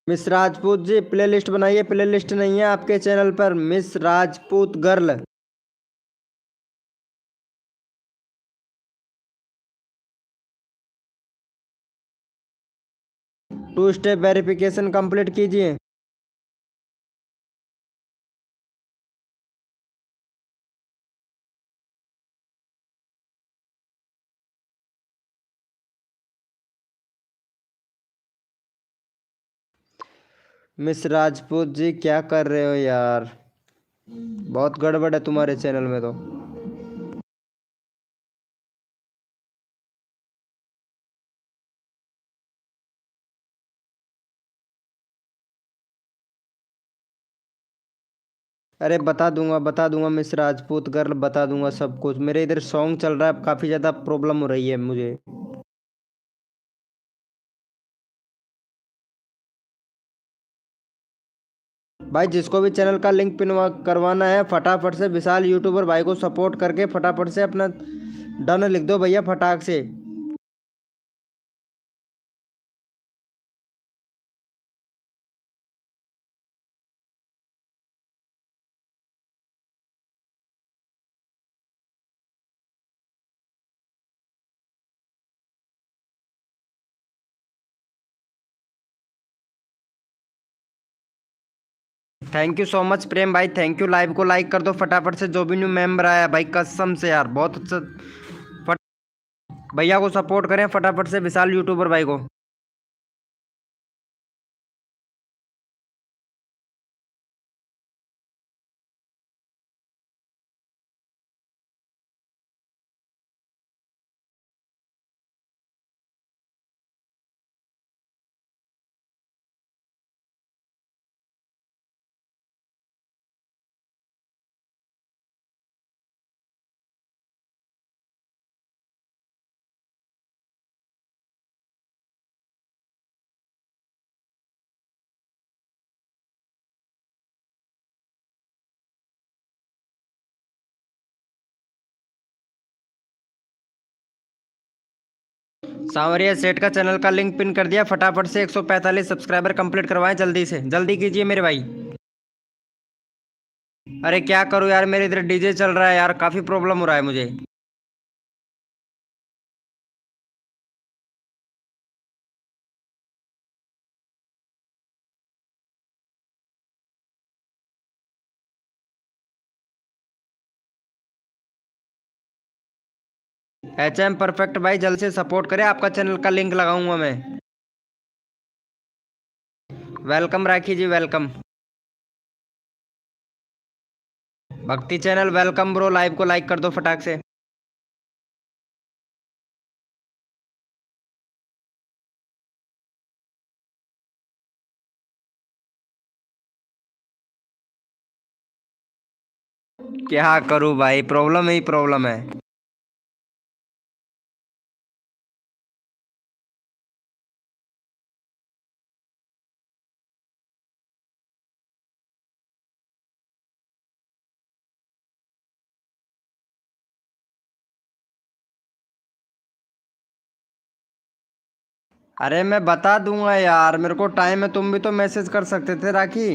Miss Rajput ji playlist बनाइए, प्ले लिस्ट नहीं है आपके चैनल पर, miss Rajput girl. Two step verification complete कीजिए। मिस राजपूत जी क्या कर रहे हो यार, बहुत गड़बड़ है तुम्हारे चैनल में तो। अरे बता दूंगा मिस राजपूत गर्ल, बता दूंगा सब कुछ। मेरे इधर सॉन्ग चल रहा है, काफी ज्यादा प्रॉब्लम हो रही है मुझे। भाई जिसको भी चैनल का लिंक पिन करवाना है, फटाफट से विशाल यूट्यूबर भाई को सपोर्ट करके फटाफट से अपना डन लिख दो भैया, फटाक से। थैंक यू सो मच प्रेम भाई, थैंक यू। लाइव को लाइक कर दो फटाफट से, जो भी न्यू मेंबर आया भाई, कसम से यार बहुत अच्छा। फट भैया को सपोर्ट करें फटाफट से, विशाल यूट्यूबर भाई को। सांवरिया सेठ का चैनल का लिंक पिन कर दिया, फटाफट से 145 सब्सक्राइबर कंप्लीट करवाएं, जल्दी से जल्दी कीजिए मेरे भाई। अरे क्या करूं यार, मेरे इधर डीजे चल रहा है यार, काफी प्रॉब्लम हो रहा है मुझे। HM परफेक्ट भाई, जल्द से सपोर्ट करें, आपका चैनल का लिंक लगाऊंगा मैं। वेलकम राखी जी, वेलकम। भक्ति चैनल वेलकम ब्रो, लाइव को लाइक कर दो फटाक से। क्या करूं भाई, प्रॉब्लम ही प्रॉब्लम है। अरे मैं बता दूंगा यार, मेरे को टाइम है, तुम भी तो मैसेज कर सकते थे राखी।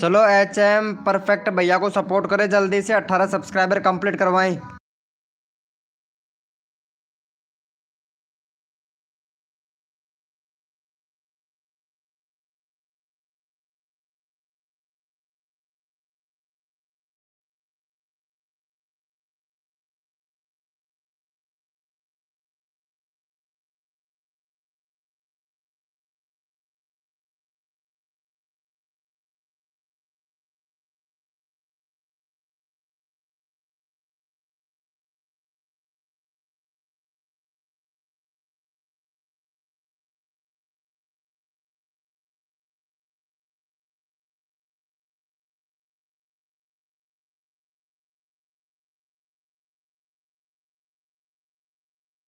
चलो HM परफेक्ट भैया को सपोर्ट करें, जल्दी से 18 सब्सक्राइबर कंप्लीट करवाएं।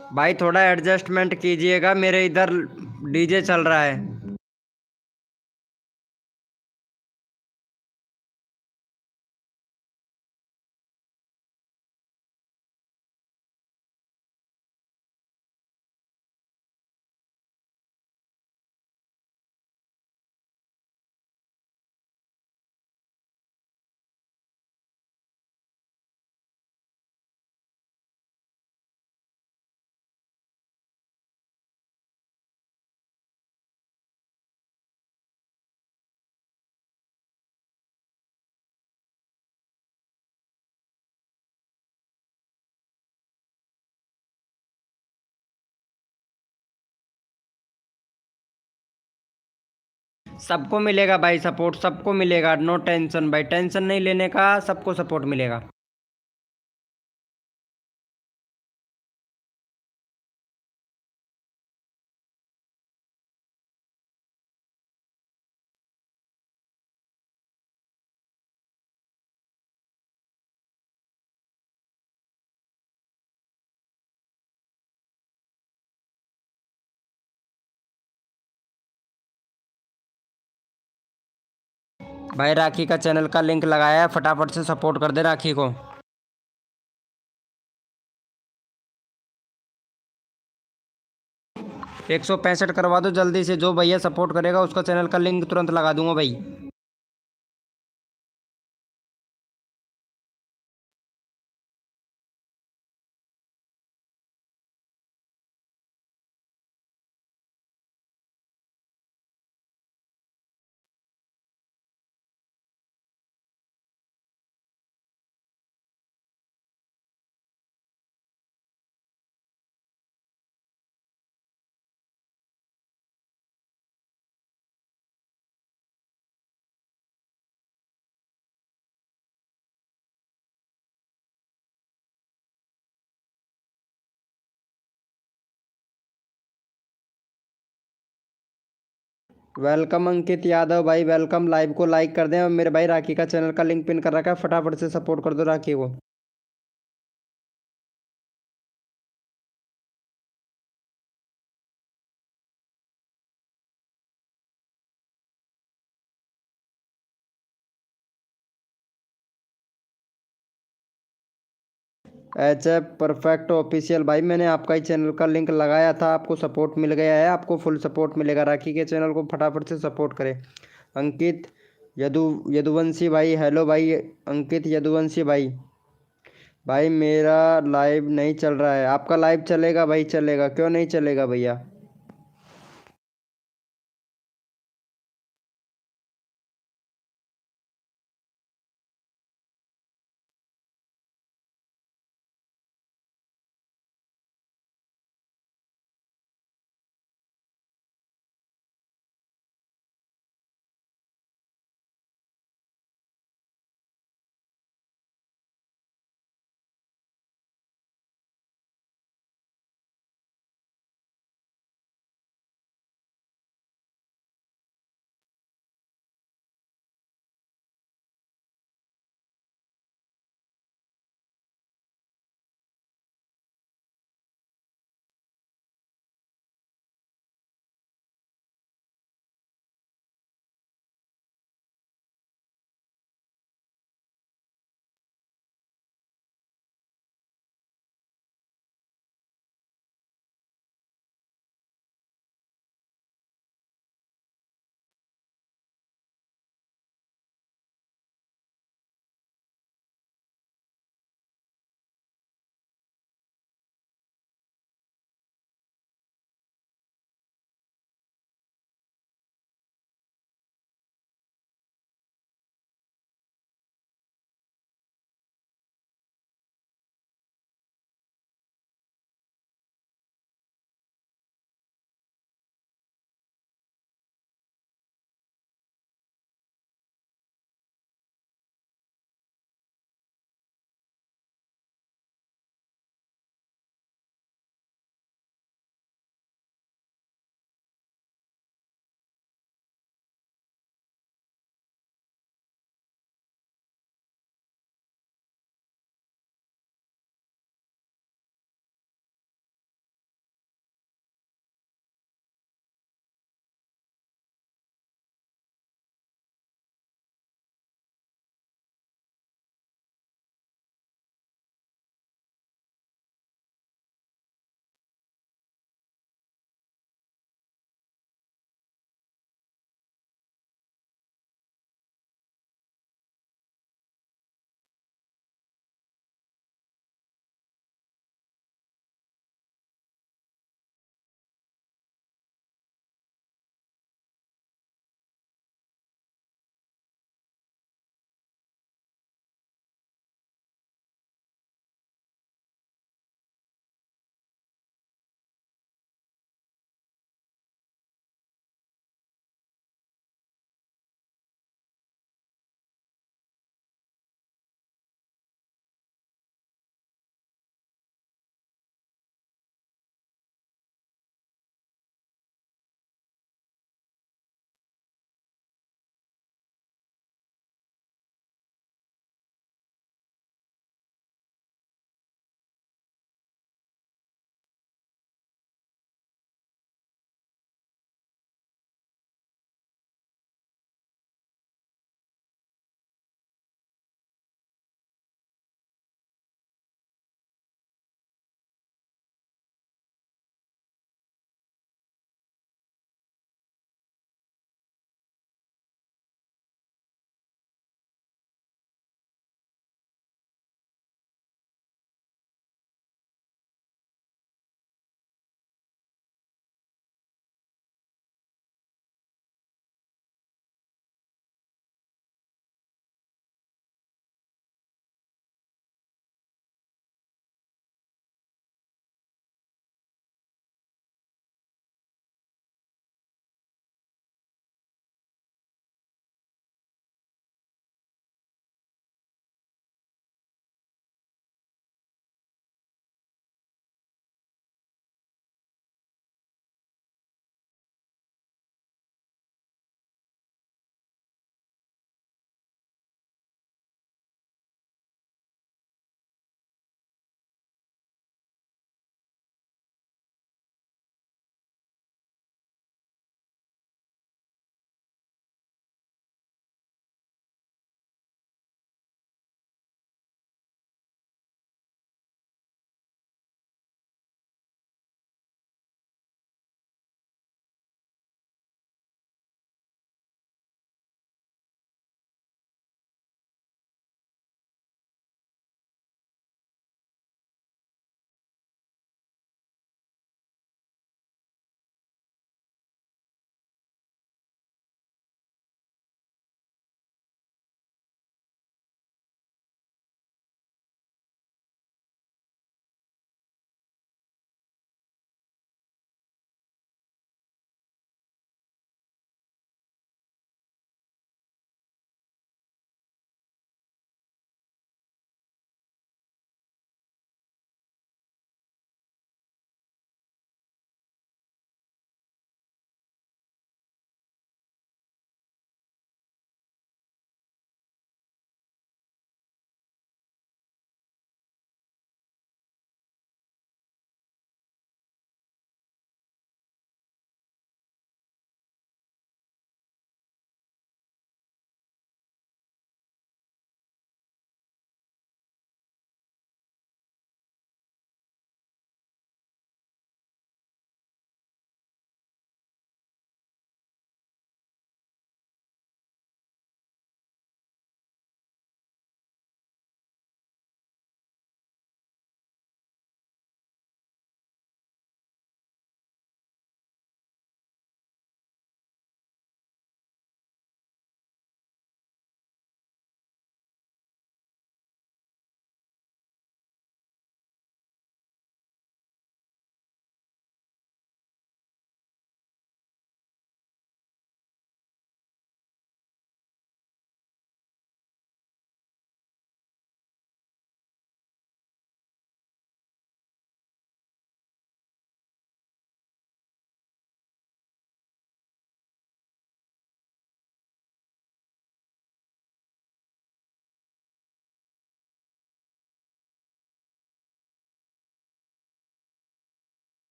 भाई थोड़ा एडजस्टमेंट कीजिएगा, मेरे इधर डीजे चल रहा है। सबको मिलेगा भाई सपोर्ट, सबको मिलेगा, नो टेंशन भाई, टेंशन नहीं लेने का, सबको सपोर्ट मिलेगा। भाई राखी का चैनल का लिंक लगाया है, फटाफट से सपोर्ट कर दे राखी को। 165 करवा दो जल्दी से, जो भैया सपोर्ट करेगा उसका चैनल का लिंक तुरंत लगा दूंगा भाई। वेलकम अंकित यादव भाई, वेलकम। लाइव को लाइक कर दें और मेरे भाई राखी का चैनल का लिंक पिन कर रखा है, फटाफट से सपोर्ट कर दो राखी को। एच परफेक्ट ऑफिशियल भाई, मैंने आपका ही चैनल का लिंक लगाया था, आपको सपोर्ट मिल गया है, आपको फुल सपोर्ट मिलेगा। राखी के चैनल को फटाफट से सपोर्ट करें। अंकित यदुवंशी भाई, हेलो भाई अंकित यदुवंशी भाई। भाई मेरा लाइव नहीं चल रहा है, आपका लाइव चलेगा भाई, चलेगा, क्यों नहीं चलेगा भैया।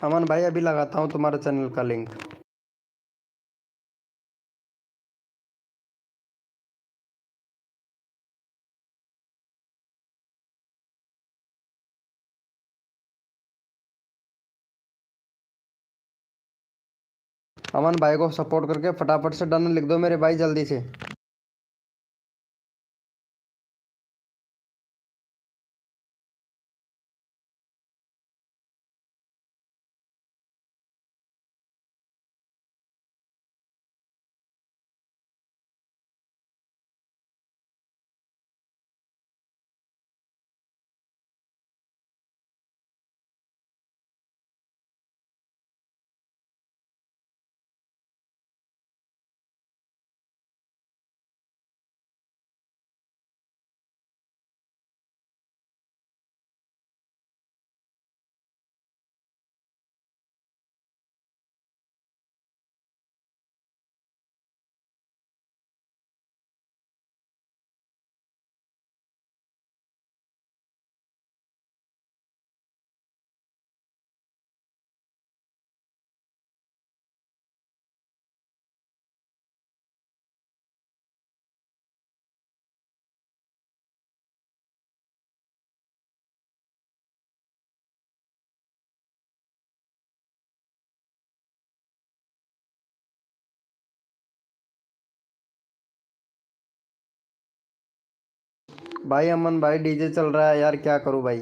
अमन भाई अभी लगाता हूँ तुम्हारे चैनल का लिंक। अमन भाई को सपोर्ट करके फटाफट से डन लिख दो मेरे भाई जल्दी से। भाई अमन भाई डीजे चल रहा है यार, क्या करूँ भाई।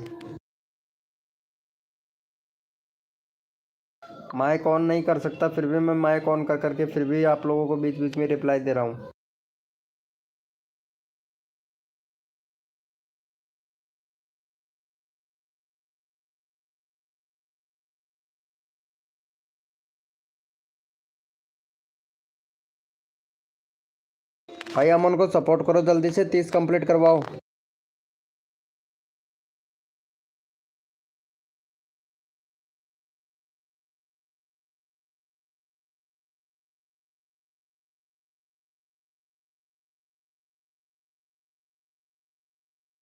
माइक ऑन नहीं कर सकता, फिर भी मैं माइक ऑन कर करके फिर भी आप लोगों को बीच बीच में रिप्लाई दे रहा हूँ। भाई अमन को सपोर्ट करो जल्दी से, 30 कंप्लीट करवाओ।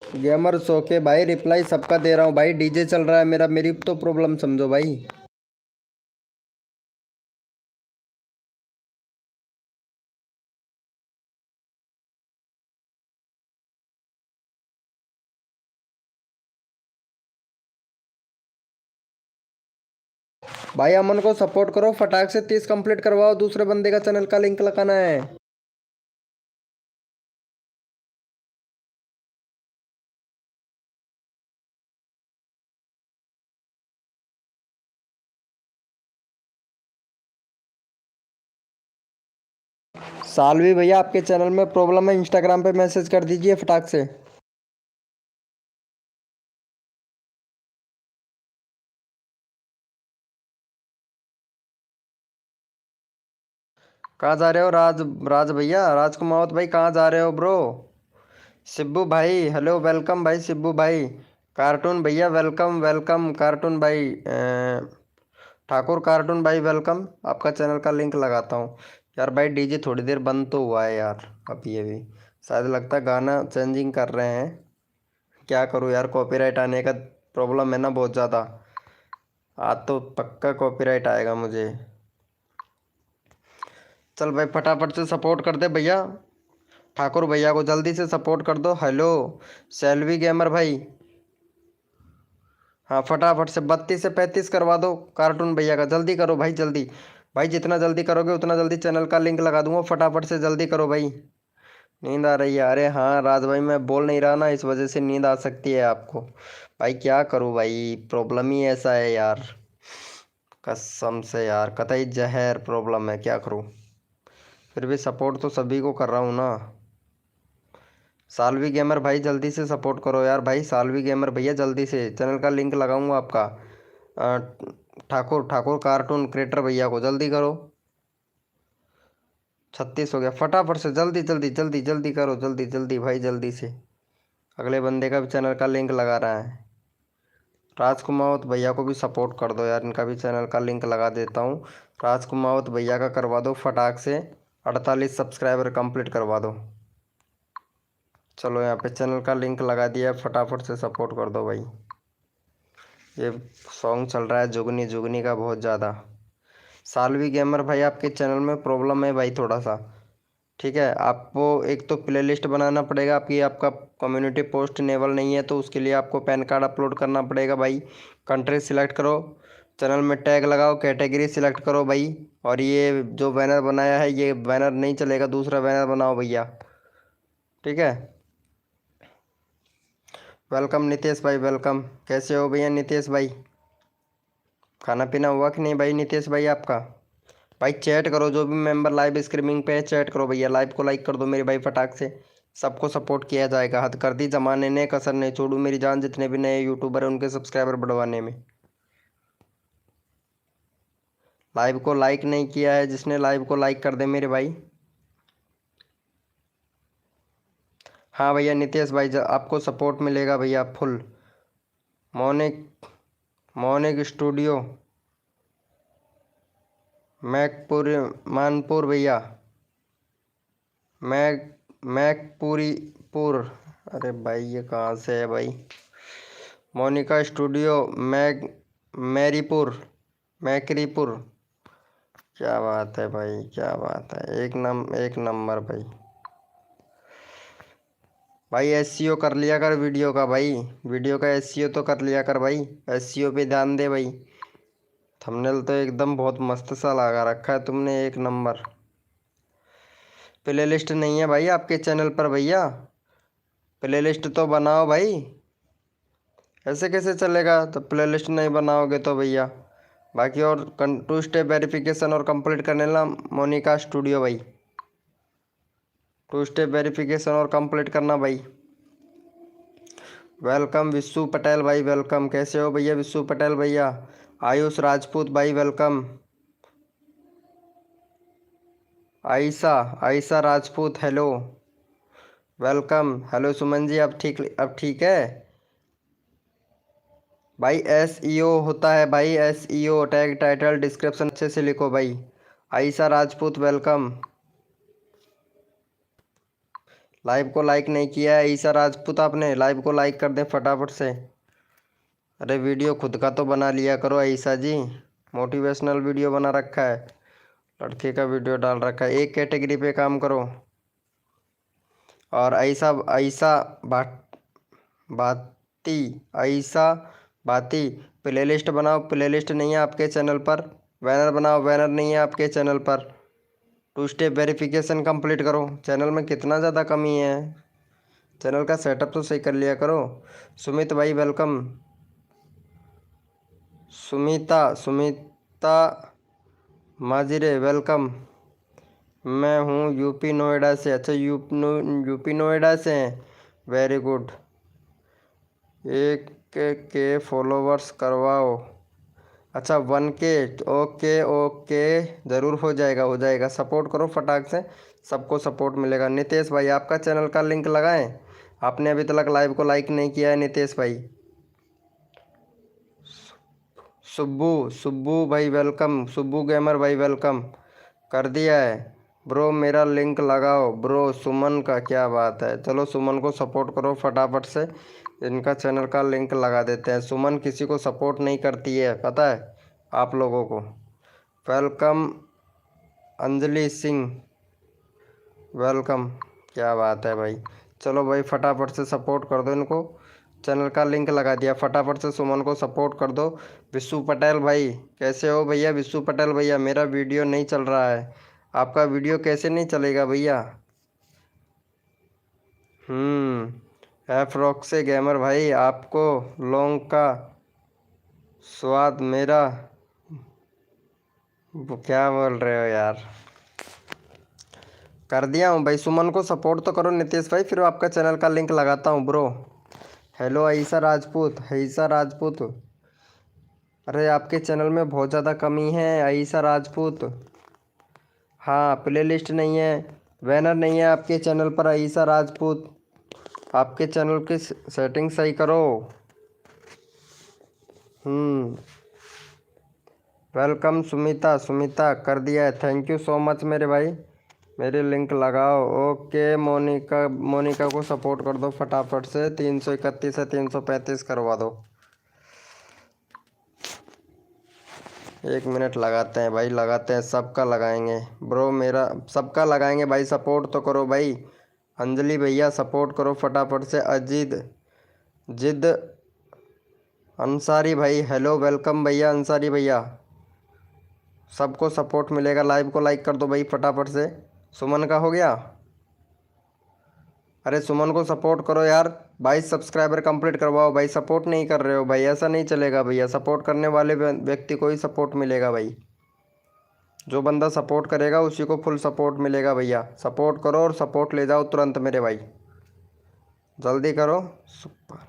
गेमर सो के भाई रिप्लाई सबका दे रहा हूँ भाई, डीजे चल रहा है मेरा, मेरी तो प्रॉब्लम समझो भाई। भाई अमन को सपोर्ट करो, फटाक से 30 कंप्लीट करवाओ, दूसरे बंदे का चैनल का लिंक लगाना है। सालवी भैया आपके चैनल में प्रॉब्लम है, इंस्टाग्राम पे मैसेज कर दीजिए फटाक से। कहाँ जा रहे हो राज, राज भैया, राज कुमावत भाई कहाँ जा रहे हो ब्रो। सिब्बू भाई हेलो, वेलकम भाई सिब्बू भाई। कार्टून भैया वेलकम वेलकम, कार्टून भाई ठाकुर कार्टून भाई वेलकम। आपका चैनल का लिंक लगाता हूँ। यार भाई डीजे थोड़ी देर बंद तो हुआ है यार, अभी शायद लगता है गाना चेंजिंग कर रहे हैं। क्या करूँ यार, कॉपीराइट आने का प्रॉब्लम है ना बहुत ज़्यादा। आज तो पक्का कॉपीराइट आएगा मुझे। चल भाई फटाफट से सपोर्ट कर दे भैया, ठाकुर भैया को जल्दी से सपोर्ट कर दो। हेलो सेल्वी गेमर भाई, हाँ फटाफट से 32 से 35 करवा दो कार्टून भैया का, जल्दी करो भाई जल्दी। भाई जितना जल्दी करोगे उतना जल्दी चैनल का लिंक लगा दूंगा, फटाफट से जल्दी करो भाई। नींद आ रही है, अरे हाँ राज भाई मैं बोल नहीं रहा ना, इस वजह से नींद आ सकती है आपको। भाई क्या करूँ भाई, प्रॉब्लम ही ऐसा है यार, कसम से यार कतई जहर प्रॉब्लम है, क्या करूँ। फिर भी सपोर्ट तो सभी को कर रहा हूँ ना। सालवी गेमर भाई जल्दी से सपोर्ट करो यार भाई, सालवी गेमर भैया जल्दी से, चैनल का लिंक लगाऊंगा आपका। ठाकुर ठाकुर कार्टून क्रिएटर भैया को जल्दी करो। 36 हो गया, फटाफट से जल्दी जल्दी जल्दी जल्दी करो, जल्दी जल्दी भाई जल्दी से। अगले बंदे का भी चैनल का लिंक लगा रहा है। राज कुमावत भैया को भी सपोर्ट कर दो यार, इनका भी चैनल का लिंक लगा देता हूँ। राज कुमावत भैया का करवा दो फटाक से, 48 सब्सक्राइबर कंप्लीट करवा दो। चलो यहाँ पे चैनल का लिंक लगा दिया, फटाफट से सपोर्ट कर दो भाई। ये सॉन्ग चल रहा है जुगनी जुगनी का बहुत ज़्यादा। सालवी गेमर भाई आपके चैनल में प्रॉब्लम है भाई थोड़ा सा, ठीक है। आपको एक तो प्लेलिस्ट बनाना पड़ेगा, आपका कम्युनिटी पोस्ट इनेबल नहीं है तो उसके लिए आपको पैन कार्ड अपलोड करना पड़ेगा भाई। कंट्री सिलेक्ट करो, चैनल में टैग लगाओ, कैटेगरी सिलेक्ट करो भाई। और ये जो बैनर बनाया है ये बैनर नहीं चलेगा, दूसरा बैनर बनाओ भैया, ठीक है। वेलकम नितेश भाई, वेलकम। कैसे हो भैया नितेश भाई? खाना पीना हुआ कि नहीं भाई नितेश भाई आपका? भाई चैट करो, जो भी मेंबर लाइव स्ट्रीमिंग पे है चैट करो भैया, लाइव को लाइक कर दो मेरे भाई फटाक से। सबको सपोर्ट किया जाएगा, हद कर दी जमाने ने, कसर नहीं छोड़ू मेरी जान। जितने भी नए यूट्यूबर हैं उनके सब्सक्राइबर बढ़वाने में। लाइव को लाइक नहीं किया है जिसने, लाइव को लाइक कर दे मेरे भाई। हाँ भैया नितेश भाई आपको सपोर्ट मिलेगा भैया फुल। मोनिक मोनिक स्टूडियो मैकपुर मानपुर भैया, मैकपुरीपुर। अरे भाई ये कहाँ से है भाई? मोनिका स्टूडियो मैरीपुर मैकरीपुर। क्या बात है भाई, क्या बात है, एक नंबर भाई। भाई एसईओ कर लिया कर वीडियो का भाई, वीडियो का एसईओ तो कर लिया कर भाई, एसईओ पे ध्यान दे भाई। थंबनेल तो एकदम बहुत मस्त सा लगा रखा है तुमने, एक नंबर। प्लेलिस्ट नहीं है भाई आपके चैनल पर भैया, प्लेलिस्ट तो बनाओ भाई। ऐसे कैसे चलेगा तो प्लेलिस्ट नहीं बनाओगे तो भैया? बाकी और 2 स्टेप वेरिफिकेशन और कंप्लीट करने ला मोनिका स्टूडियो भाई, 2 स्टेप वेरिफिकेशन और कंप्लीट करना भाई। वेलकम विशु पटेल भाई, वेलकम। कैसे हो भैया विशु पटेल भैया? आयुष राजपूत भाई welcome. Ayesha Ayesha Rajput hello, welcome. Hello Suman ji, अब ठीक है भाई। एसईओ होता है भाई, एसईओ टैग टाइटल डिस्क्रिप्शन अच्छे से लिखो भाई। आयशा राजपूत वेलकम। लाइव को लाइक नहीं किया है आयशा राजपूत आपने, लाइव को लाइक कर दें फटाफट से। अरे वीडियो खुद का तो बना लिया करो आयशा जी, मोटिवेशनल वीडियो बना रखा है, लड़के का वीडियो डाल रखा है। एक कैटेगरी पे काम करो। और आयशा आयशा बाती आयशा बाती प्लेलिस्ट बनाओ, प्लेलिस्ट नहीं है आपके चैनल पर। बैनर बनाओ, बैनर नहीं है आपके चैनल पर। 2 स्टेप वेरिफिकेशन कंप्लीट करो। चैनल में कितना ज़्यादा कमी है, चैनल का सेटअप तो सही कर लिया करो। सुमित भाई वेलकम। सुमिता माजिरे वेलकम। मैं हूँ यूपी नोएडा से। अच्छा यूपी नोएडा से हैं, वेरी गुड। एक के फॉलोवर्स करवाओ। अच्छा 1K, ओके ओके, ज़रूर हो जाएगा। सपोर्ट करो फटाक से, सबको सपोर्ट मिलेगा। नितेश भाई आपका चैनल का लिंक लगाएं, आपने अभी तक लाइव को लाइक नहीं किया है नितेश भाई। सुब्बू भाई वेलकम, सुब्बू गेमर भाई वेलकम। कर दिया है ब्रो, मेरा लिंक लगाओ ब्रो। सुमन का क्या बात है, चलो सुमन को सपोर्ट करो फटाफट से, इनका चैनल का लिंक लगा देते हैं। सुमन किसी को सपोर्ट नहीं करती है पता है आप लोगों को। Welcome Anjali Singh, welcome. क्या बात है भाई, चलो भाई फटाफट से सपोर्ट कर दो इनको, चैनल का लिंक लगा दिया, फटाफट से सुमन को सपोर्ट कर दो। विशु पटेल भाई कैसे हो भैया? विशु पटेल भैया मेरा वीडियो नहीं चल रहा है, आपका वीडियो कैसे नहीं चलेगा भैया? एफ्रोक्से गेमर भाई आपको लौंग का स्वाद मेरा, वो क्या बोल रहे हो यार? कर दिया हूँ भाई, सुमन को सपोर्ट तो करो नितेश भाई, फिर आपका चैनल का लिंक लगाता हूँ ब्रो। हेलो आयशा राजपूत। अरे आपके चैनल में बहुत ज़्यादा कमी है आयशा राजपूत। हाँ प्लेलिस्ट नहीं है, बैनर नहीं है आपके चैनल पर आयशा राजपूत, आपके चैनल की सेटिंग सही करो। वेलकम सुमिता कर दिया है, थैंक यू सो मच मेरे भाई। मेरे लिंक लगाओ, ओके। मोनिका को सपोर्ट कर दो फटाफट से, 331 से 335 करवा दो। 1 मिनट लगाते हैं भाई, लगाते हैं, सबका लगाएंगे ब्रो, मेरा सबका लगाएंगे भाई। सपोर्ट तो करो भाई। अंजलि भैया सपोर्ट करो फटाफट से। अजीत जिद अंसारी भाई हेलो, वेलकम भैया अंसारी भैया। सबको सपोर्ट मिलेगा। लाइव को लाइक कर दो भाई फटाफट से। सुमन का हो गया? अरे सुमन को सपोर्ट करो यार। 22 सब्सक्राइबर कंप्लीट करवाओ भाई। सपोर्ट नहीं कर रहे हो भाई, ऐसा नहीं चलेगा भैया। सपोर्ट करने वाले व्यक्ति को ही सपोर्ट मिलेगा भाई। जो बंदा सपोर्ट करेगा उसी को फुल सपोर्ट मिलेगा भैया। सपोर्ट करो और सपोर्ट ले जाओ तुरंत मेरे भाई, जल्दी करो। सुपर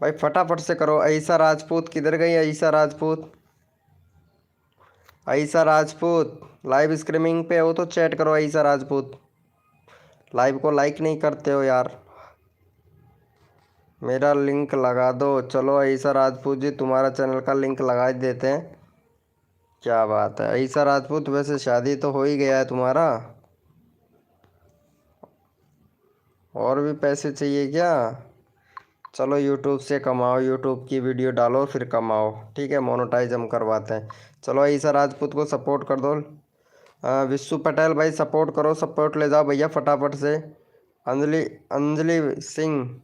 भाई फटाफट से करो। ऐसा राजपूत किधर गई? ऐसा राजपूत, ऐसा राजपूत लाइव स्ट्रीमिंग पे हो तो चैट करो। ऐसा राजपूत लाइव को लाइक नहीं करते हो यार। मेरा लिंक लगा दो। चलो ऐसा राजपूत जी, तुम्हारा चैनल का लिंक लगा ही देते हैं। क्या बात है ऐसा राजपूत, वैसे शादी तो हो ही गया है तुम्हारा, और भी पैसे चाहिए क्या? चलो यूट्यूब से कमाओ, यूट्यूब की वीडियो डालो फिर कमाओ, ठीक है। मोनेटाइज हम करवाते हैं। चलो ऐसा राजपूत को सपोर्ट कर दो। विशु पटेल भाई सपोर्ट करो, सपोर्ट ले जाओ भैया फटाफट से। अंजलि अंजलि सिंह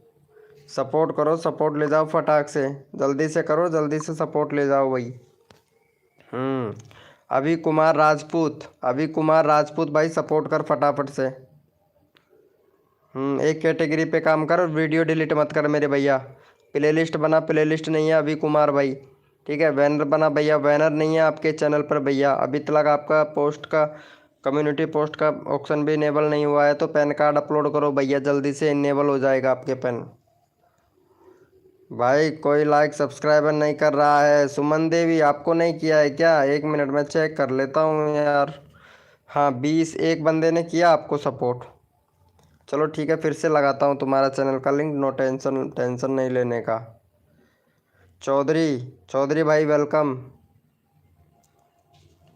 सपोर्ट करो, सपोर्ट ले जाओ फटाक से। जल्दी से करो, जल्दी से सपोर्ट ले जाओ भाई। अभी कुमार राजपूत, अभी कुमार राजपूत भाई सपोर्ट कर फटाफट से। एक कैटेगरी पे काम कर, वीडियो डिलीट मत कर मेरे भैया। प्लेलिस्ट बना, प्लेलिस्ट नहीं है अभी कुमार भाई, ठीक है। बैनर बना भैया, बैनर नहीं है आपके चैनल पर भैया। अभी तक आपका पोस्ट का, कम्युनिटी पोस्ट का ऑप्शन भी इनेबल नहीं हुआ है, तो पैन कार्ड अपलोड करो भैया, जल्दी से इनेबल हो जाएगा आपके पैन। भाई कोई लाइक सब्सक्राइबर नहीं कर रहा है। सुमन देवी आपको नहीं किया है क्या? 1 मिनट में चेक कर लेता हूँ यार। हाँ 20 एक बंदे ने किया आपको सपोर्ट। चलो ठीक है, फिर से लगाता हूँ तुम्हारा चैनल का लिंक। नो टेंशन, टेंशन नहीं लेने का। चौधरी, चौधरी भाई वेलकम।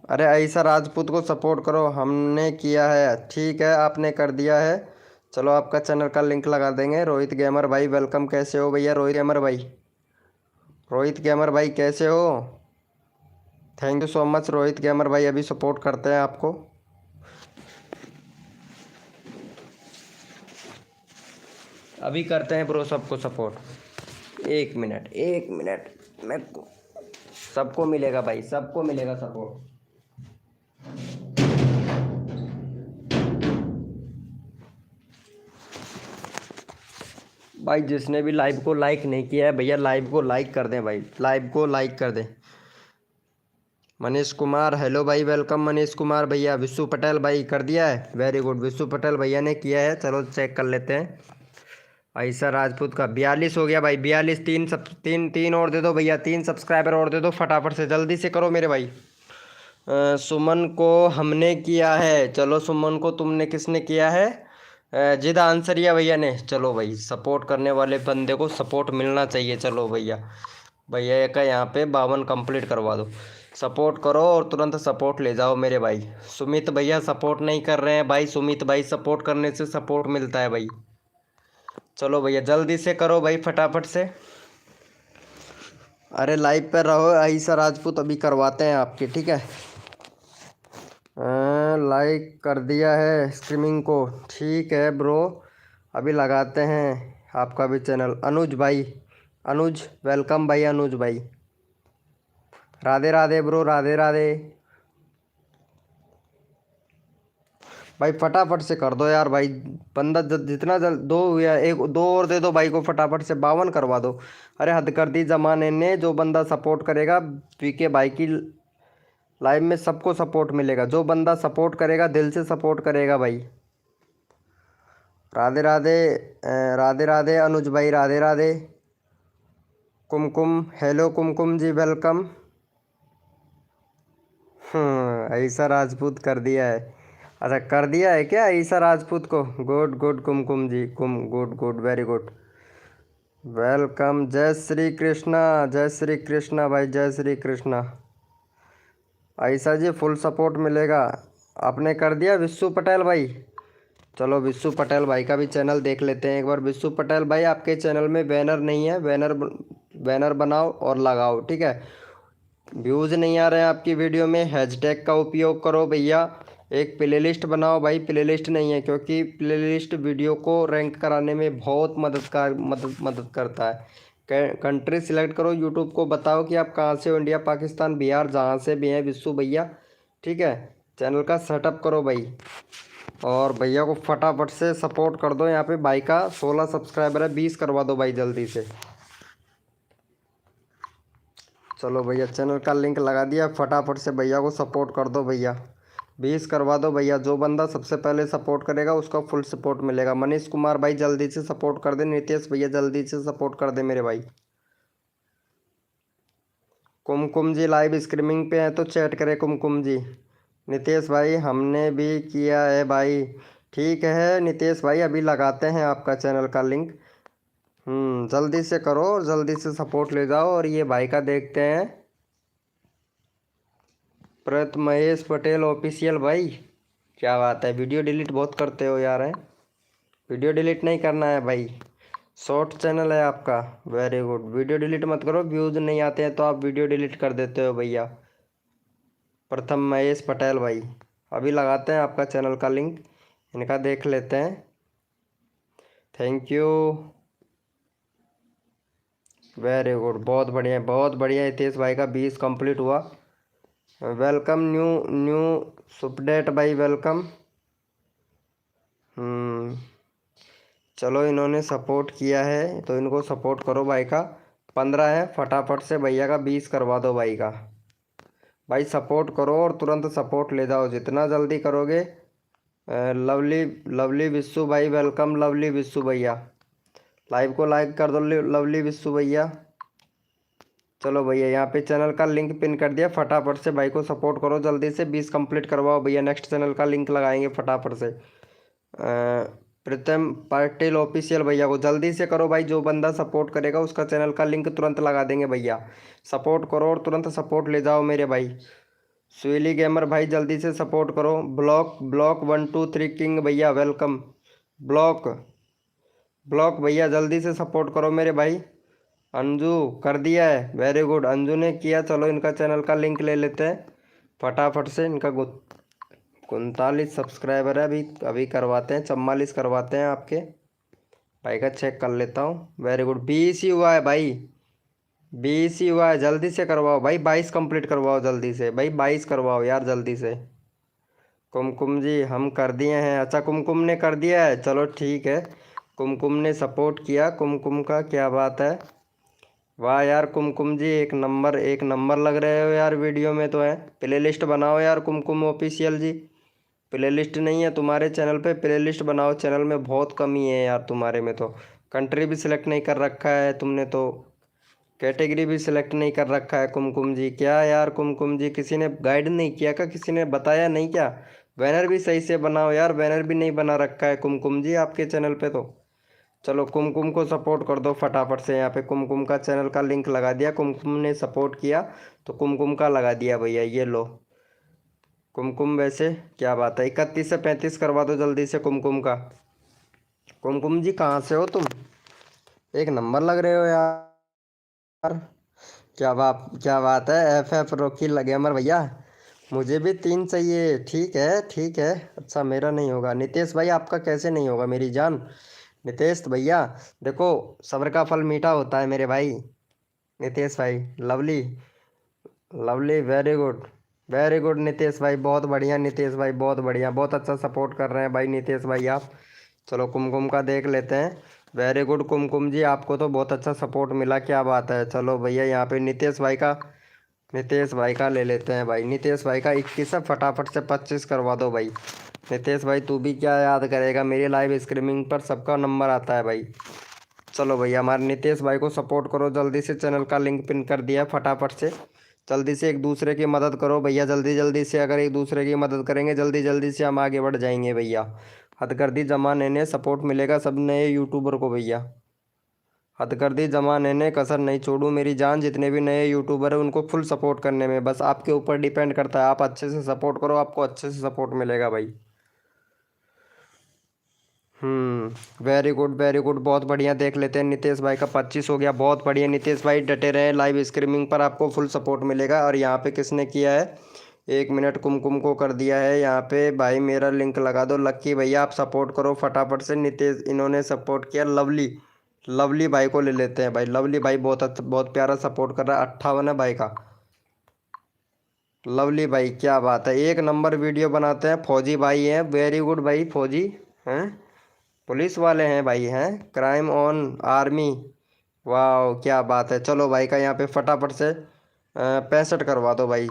अरे ऐसा राजपूत को सपोर्ट करो, हमने किया है, ठीक है आपने कर दिया है। चलो आपका चैनल का लिंक लगा देंगे। रोहित गेमर भाई वेलकम, कैसे हो भैया? रोहित गेमर भाई, रोहित गेमर भाई कैसे हो? Thank you so much Rohit gamer भाई, अभी सपोर्ट करते हैं आपको। अभी करते हैं ब्रो सबको सपोर्ट। 1 मिनट, 1 मिनट मैं, सबको मिलेगा भाई, सबको मिलेगा सपोर्ट। भाई जिसने भी लाइव को लाइक नहीं किया है भैया, लाइव को लाइक कर दें भाई, लाइव को लाइक कर दें। मनीष कुमार हेलो भाई वेलकम मनीष कुमार भैया। विशु पटेल भाई कर दिया है, वेरी गुड। विशु पटेल भैया ने किया है, चलो चेक कर लेते हैं। ऐसा राजपूत का 42 हो गया भाई, 42। तीन और दे दो भैया, 3 सब्सक्राइबर और दे दो फटाफट से, जल्दी से करो मेरे भाई। सुमन को हमने किया है। चलो सुमन को तुमने, किसने किया है? जिद आंसरिया भैया ने। चलो भाई, सपोर्ट करने वाले बंदे को सपोर्ट मिलना चाहिए। चलो भैया, भैया का यहाँ पे 52 कंप्लीट करवा दो। सपोर्ट करो और तुरंत सपोर्ट ले जाओ मेरे भाई। सुमित भैया सपोर्ट नहीं कर रहे हैं भाई। सुमित भाई सपोर्ट करने से सपोर्ट मिलता है भाई। चलो भैया जल्दी से करो भाई फटाफट से। अरे लाइव पर रहो ऐसा राजपूत, अभी करवाते हैं आपके, ठीक है। लाइक कर दिया है स्ट्रीमिंग को, ठीक है ब्रो। अभी लगाते हैं आपका भी चैनल। अनुज भाई, अनुज वेलकम भाई, अनुज भाई राधे राधे ब्रो, राधे राधे भाई। फटाफट से कर दो यार भाई, बंदा जितना जल्द दो, या एक दो और दे दो भाई को फटाफट से, 52 करवा दो। अरे हद कर दी जमाने ने। जो बंदा सपोर्ट करेगा पीके भाई की लाइव में, सबको सपोर्ट मिलेगा। जो बंदा सपोर्ट करेगा, दिल से सपोर्ट करेगा भाई। राधे राधे, राधे राधे अनुज भाई, राधे राधे। कुमकुम हेलो कुमकुम जी वेलकम। ऐसा राजपूत कर दिया है, अच्छा कर दिया है क्या ऐसा राजपूत को? Good good Kumkum ji, good good very good welcome. जय श्री कृष्णा, जय श्री कृष्णा भाई, जय श्री कृष्णा। ऐसा जी फुल सपोर्ट मिलेगा। आपने कर दिया विशु पटेल भाई? चलो विशु पटेल भाई का भी चैनल देख लेते हैं एक बार। विशु पटेल भाई आपके चैनल में बैनर नहीं है, बैनर बनाओ और लगाओ, ठीक है। व्यूज़ नहीं आ रहे हैं आपकी वीडियो में, हैशटैग का उपयोग करो भैया। एक प्लेलिस्ट बनाओ भाई, प्लेलिस्ट नहीं है, क्योंकि प्लेलिस्ट वीडियो को रैंक कराने में बहुत मदद करता है। कंट्री सिलेक्ट करो, यूट्यूब को बताओ कि आप कहाँ से हो, इंडिया, पाकिस्तान, बिहार, जहाँ से भी हैं विश्व भैया, ठीक है। चैनल का सेटअप करो भाई, और भैया को फटाफट से सपोर्ट कर दो। यहाँ पे भाई का 16 सब्सक्राइबर है, 20 करवा दो भाई जल्दी से। चलो भैया, चैनल का लिंक लगा दिया, फटाफट से भैया को सपोर्ट कर दो भैया, 20 करवा दो भैया। जो बंदा सबसे पहले सपोर्ट करेगा उसका फुल सपोर्ट मिलेगा। मनीष कुमार भाई जल्दी से सपोर्ट कर दे, नितेश भैया जल्दी से सपोर्ट कर दे मेरे भाई। कुमकुम जी लाइव स्ट्रीमिंग पे हैं तो चैट करें कुमकुम जी। नितेश भाई हमने भी किया है भाई, ठीक है नितेश भाई, अभी लगाते हैं आपका चैनल का लिंक। जल्दी से करो और जल्दी से सपोर्ट ले जाओ। और ये भाई का देखते हैं, प्रत महेश पटेल ऑफिशियल भाई, क्या बात है, वीडियो डिलीट बहुत करते हो यार, है वीडियो डिलीट नहीं करना है भाई, शॉर्ट चैनल है आपका, वेरी गुड। वीडियो डिलीट मत करो, व्यूज़ नहीं आते हैं तो आप वीडियो डिलीट कर देते हो भैया। प्रथम महेश पटेल भाई, अभी लगाते हैं आपका चैनल का लिंक, इनका देख लेते हैं। थैंक यू, वेरी गुड, बहुत बढ़िया बहुत बढ़िया। हितेश भाई का 20 कंप्लीट हुआ। वेलकम न्यू न्यू सुपडेट भाई, वेलकम। चलो इन्होंने सपोर्ट किया है तो इनको सपोर्ट करो भाई का। 15 है, फटाफट से भैया का 20 करवा दो भाई का। भाई सपोर्ट करो और तुरंत सपोर्ट ले जाओ, जितना जल्दी करोगे। लवली लवली विश्व भाई, वेलकम लवली विश्व भैया, लाइव को लाइक कर दो लवली विश्व भैया। चलो भैया, यहाँ पे चैनल का लिंक पिन कर दिया, फटाफट से भाई को सपोर्ट करो, जल्दी से 20 कंप्लीट करवाओ भैया। नेक्स्ट चैनल का लिंक लगाएंगे फटाफट से। प्रीतम पाटिल ऑफिशियल भैया को जल्दी से करो भाई, जो बंदा सपोर्ट करेगा उसका चैनल का लिंक तुरंत लगा देंगे भैया। सपोर्ट करो और तुरंत सपोर्ट ले जाओ मेरे भाई। स्विली गेमर भाई जल्दी से सपोर्ट करो। ब्लॉक ब्लॉक 1 2 3 किंग भैया, वेलकम। ब्लॉक ब्लॉक भैया जल्दी से सपोर्ट करो मेरे भाई। अंजू कर दिया है, वेरी गुड, अंजू ने किया। चलो इनका चैनल का लिंक ले लेते हैं फटाफट से। इनका 39 सब्सक्राइबर है, अभी अभी करवाते हैं, 44 करवाते हैं आपके भाई का, चेक कर लेता हूँ। वेरी गुड, 20 ही हुआ है भाई, 20 ही हुआ है, जल्दी से करवाओ भाई। 22 कंप्लीट करवाओ जल्दी से भाई, 22 करवाओ यार जल्दी से। कुमकुम जी हम कर दिए हैं, अच्छा कुमकुम ने कर दिया है, चलो ठीक है। कुमकुम ने सपोर्ट किया, कुमकुम का क्या बात है, वाह यार कुमकुम जी, एक नंबर लग रहे हो यार वीडियो में तो है। प्ले लिस्ट बनाओ यार कुमकुम ऑफिशियल जी, प्ले लिस्ट नहीं है तुम्हारे चैनल पे, प्ले लिस्ट बनाओ। चैनल में बहुत कमी है यार तुम्हारे में तो, कंट्री भी सिलेक्ट नहीं कर रखा है तुमने तो, कैटेगरी भी सिलेक्ट नहीं कर रखा है कुमकुम जी। क्या यार कुमकुम जी, किसी ने गाइड नहीं किया क्या, किसी ने बताया नहीं क्या? बैनर भी सही से बनाओ यार, बैनर भी नहीं बना रखा है कुमकुम जी आपके चैनल पे तो। चलो कुमकुम को सपोर्ट कर दो फटाफट से, यहाँ पे कुमकुम का चैनल का लिंक लगा दिया, कुमकुम ने सपोर्ट किया तो कुमकुम का लगा दिया भैया, ये लो। कुमकुम वैसे क्या बात है, 31 से 35 करवा दो जल्दी से कुमकुम का। कुमकुम जी कहाँ से हो तुम, एक नंबर लग रहे हो यार, क्या बात है। FF रॉकी लगे अमर भैया, मुझे भी 3 चाहिए, ठीक है ठीक है। अच्छा मेरा नहीं होगा, नितेश भाई आपका कैसे नहीं होगा मेरी जान। नितेश भैया देखो, सब्र का फल मीठा होता है मेरे भाई। नितेश भाई lovely lovely, very good Nitesh भाई, बहुत बढ़िया नितेश भाई, बहुत बढ़िया, बहुत अच्छा सपोर्ट कर रहे हैं भाई नितेश भाई आप। चलो कुमकुम का देख लेते हैं। वेरी गुड कुमकुम जी, आपको तो बहुत अच्छा सपोर्ट मिला, क्या बात है। चलो भैया यहाँ पे नितेश भाई का ले लेते हैं भाई। नितेश भाई का 21 है, फटाफट से 25 करवा दो भाई। नितेश भाई तू भी क्या याद करेगा, मेरी लाइव स्ट्रीमिंग पर सबका नंबर आता है भाई। चलो भैया हमारे नितेश भाई को सपोर्ट करो जल्दी से, चैनल का लिंक पिन कर दिया फटाफट से। जल्दी से एक दूसरे की मदद करो भैया, जल्दी जल्दी से, अगर एक दूसरे की मदद करेंगे जल्दी जल्दी से हम आगे बढ़ जाएंगे भैया। हथकरदी जमा नए सपोर्ट मिलेगा सब नए यूट्यूबर को भैया। हथकरदी जमा नए कसर नहीं छोड़ू मेरी जान, जितने भी नए यूट्यूबर हैं उनको फुल सपोर्ट करने में, बस आपके ऊपर डिपेंड करता है। आप अच्छे से सपोर्ट करो, आपको अच्छे से सपोर्ट मिलेगा भाई। वेरी गुड वेरी गुड, बहुत बढ़िया। देख लेते हैं, नितेश भाई का 25 हो गया, बहुत बढ़िया। नितेश भाई डटे रहे, लाइव स्ट्रीमिंग पर आपको फुल सपोर्ट मिलेगा। और यहाँ पे किसने किया है, 1 मिनट, कुमकुम को कर दिया है यहाँ पे। भाई मेरा लिंक लगा दो, लक्की भैया आप सपोर्ट करो फटाफट से। नितेश इन्होंने सपोर्ट किया, लवली, लवली भाई को ले लेते हैं भाई। लवली भाई बहुत अच्छा, बहुत प्यारा सपोर्ट कर रहा है, 58 है भाई का। लवली भाई क्या बात है, एक नंबर वीडियो बनाते हैं। फौजी भाई हैं, वेरी गुड भाई। फौजी हैं, पुलिस वाले हैं भाई, हैं क्राइम ऑन आर्मी, वाह क्या बात है। चलो भाई का यहाँ पे फटाफट से 65 करवा दो भाई।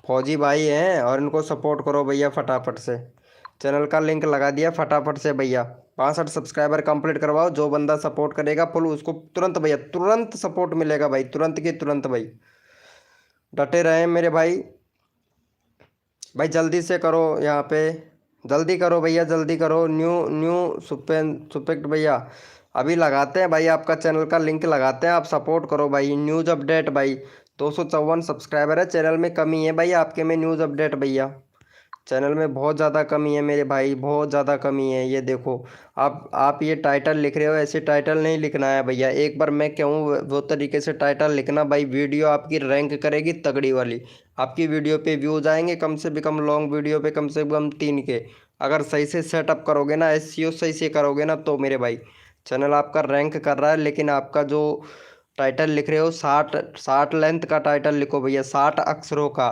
फौजी भाई हैं और इनको सपोर्ट करो भैया फटाफट से। चैनल का लिंक लगा दिया फटाफट से भैया। 65 सब्सक्राइबर कंप्लीट करवाओ, जो बंदा सपोर्ट करेगा फुल उसको तुरंत भैया, तुरंत सपोर्ट मिलेगा भाई, तुरंत की तुरंत भाई। डटे रहें मेरे भाई। भाई जल्दी से करो यहाँ पे, जल्दी करो भैया, जल्दी करो। न्यू न्यू सुपेक्ट भैया अभी लगाते हैं भाई, आपका चैनल का लिंक लगाते हैं, आप सपोर्ट करो भाई। न्यूज़ अपडेट भाई, 254 सब्सक्राइबर है, चैनल में कमी है भाई आपके में। न्यूज़ अपडेट भैया चैनल में बहुत ज़्यादा कमी है मेरे भाई, बहुत ज़्यादा कमी है। ये देखो आप ये टाइटल लिख रहे हो, ऐसे टाइटल नहीं लिखना है भैया। एक बार मैं कहूँ वो तरीके से टाइटल लिखना भाई, वीडियो आपकी रैंक करेगी तगड़ी वाली। आपकी वीडियो पे व्यूज आएंगे कम से कम, लॉन्ग वीडियो पे कम से कम 3 के। अगर सही से सेटअप करोगे ना, एसईओ सही से करोगे ना, तो मेरे भाई चैनल आपका रैंक कर रहा है। लेकिन आपका जो टाइटल लिख रहे हो, 60 लेंथ का टाइटल लिखो भैया, 60 अक्षरों का,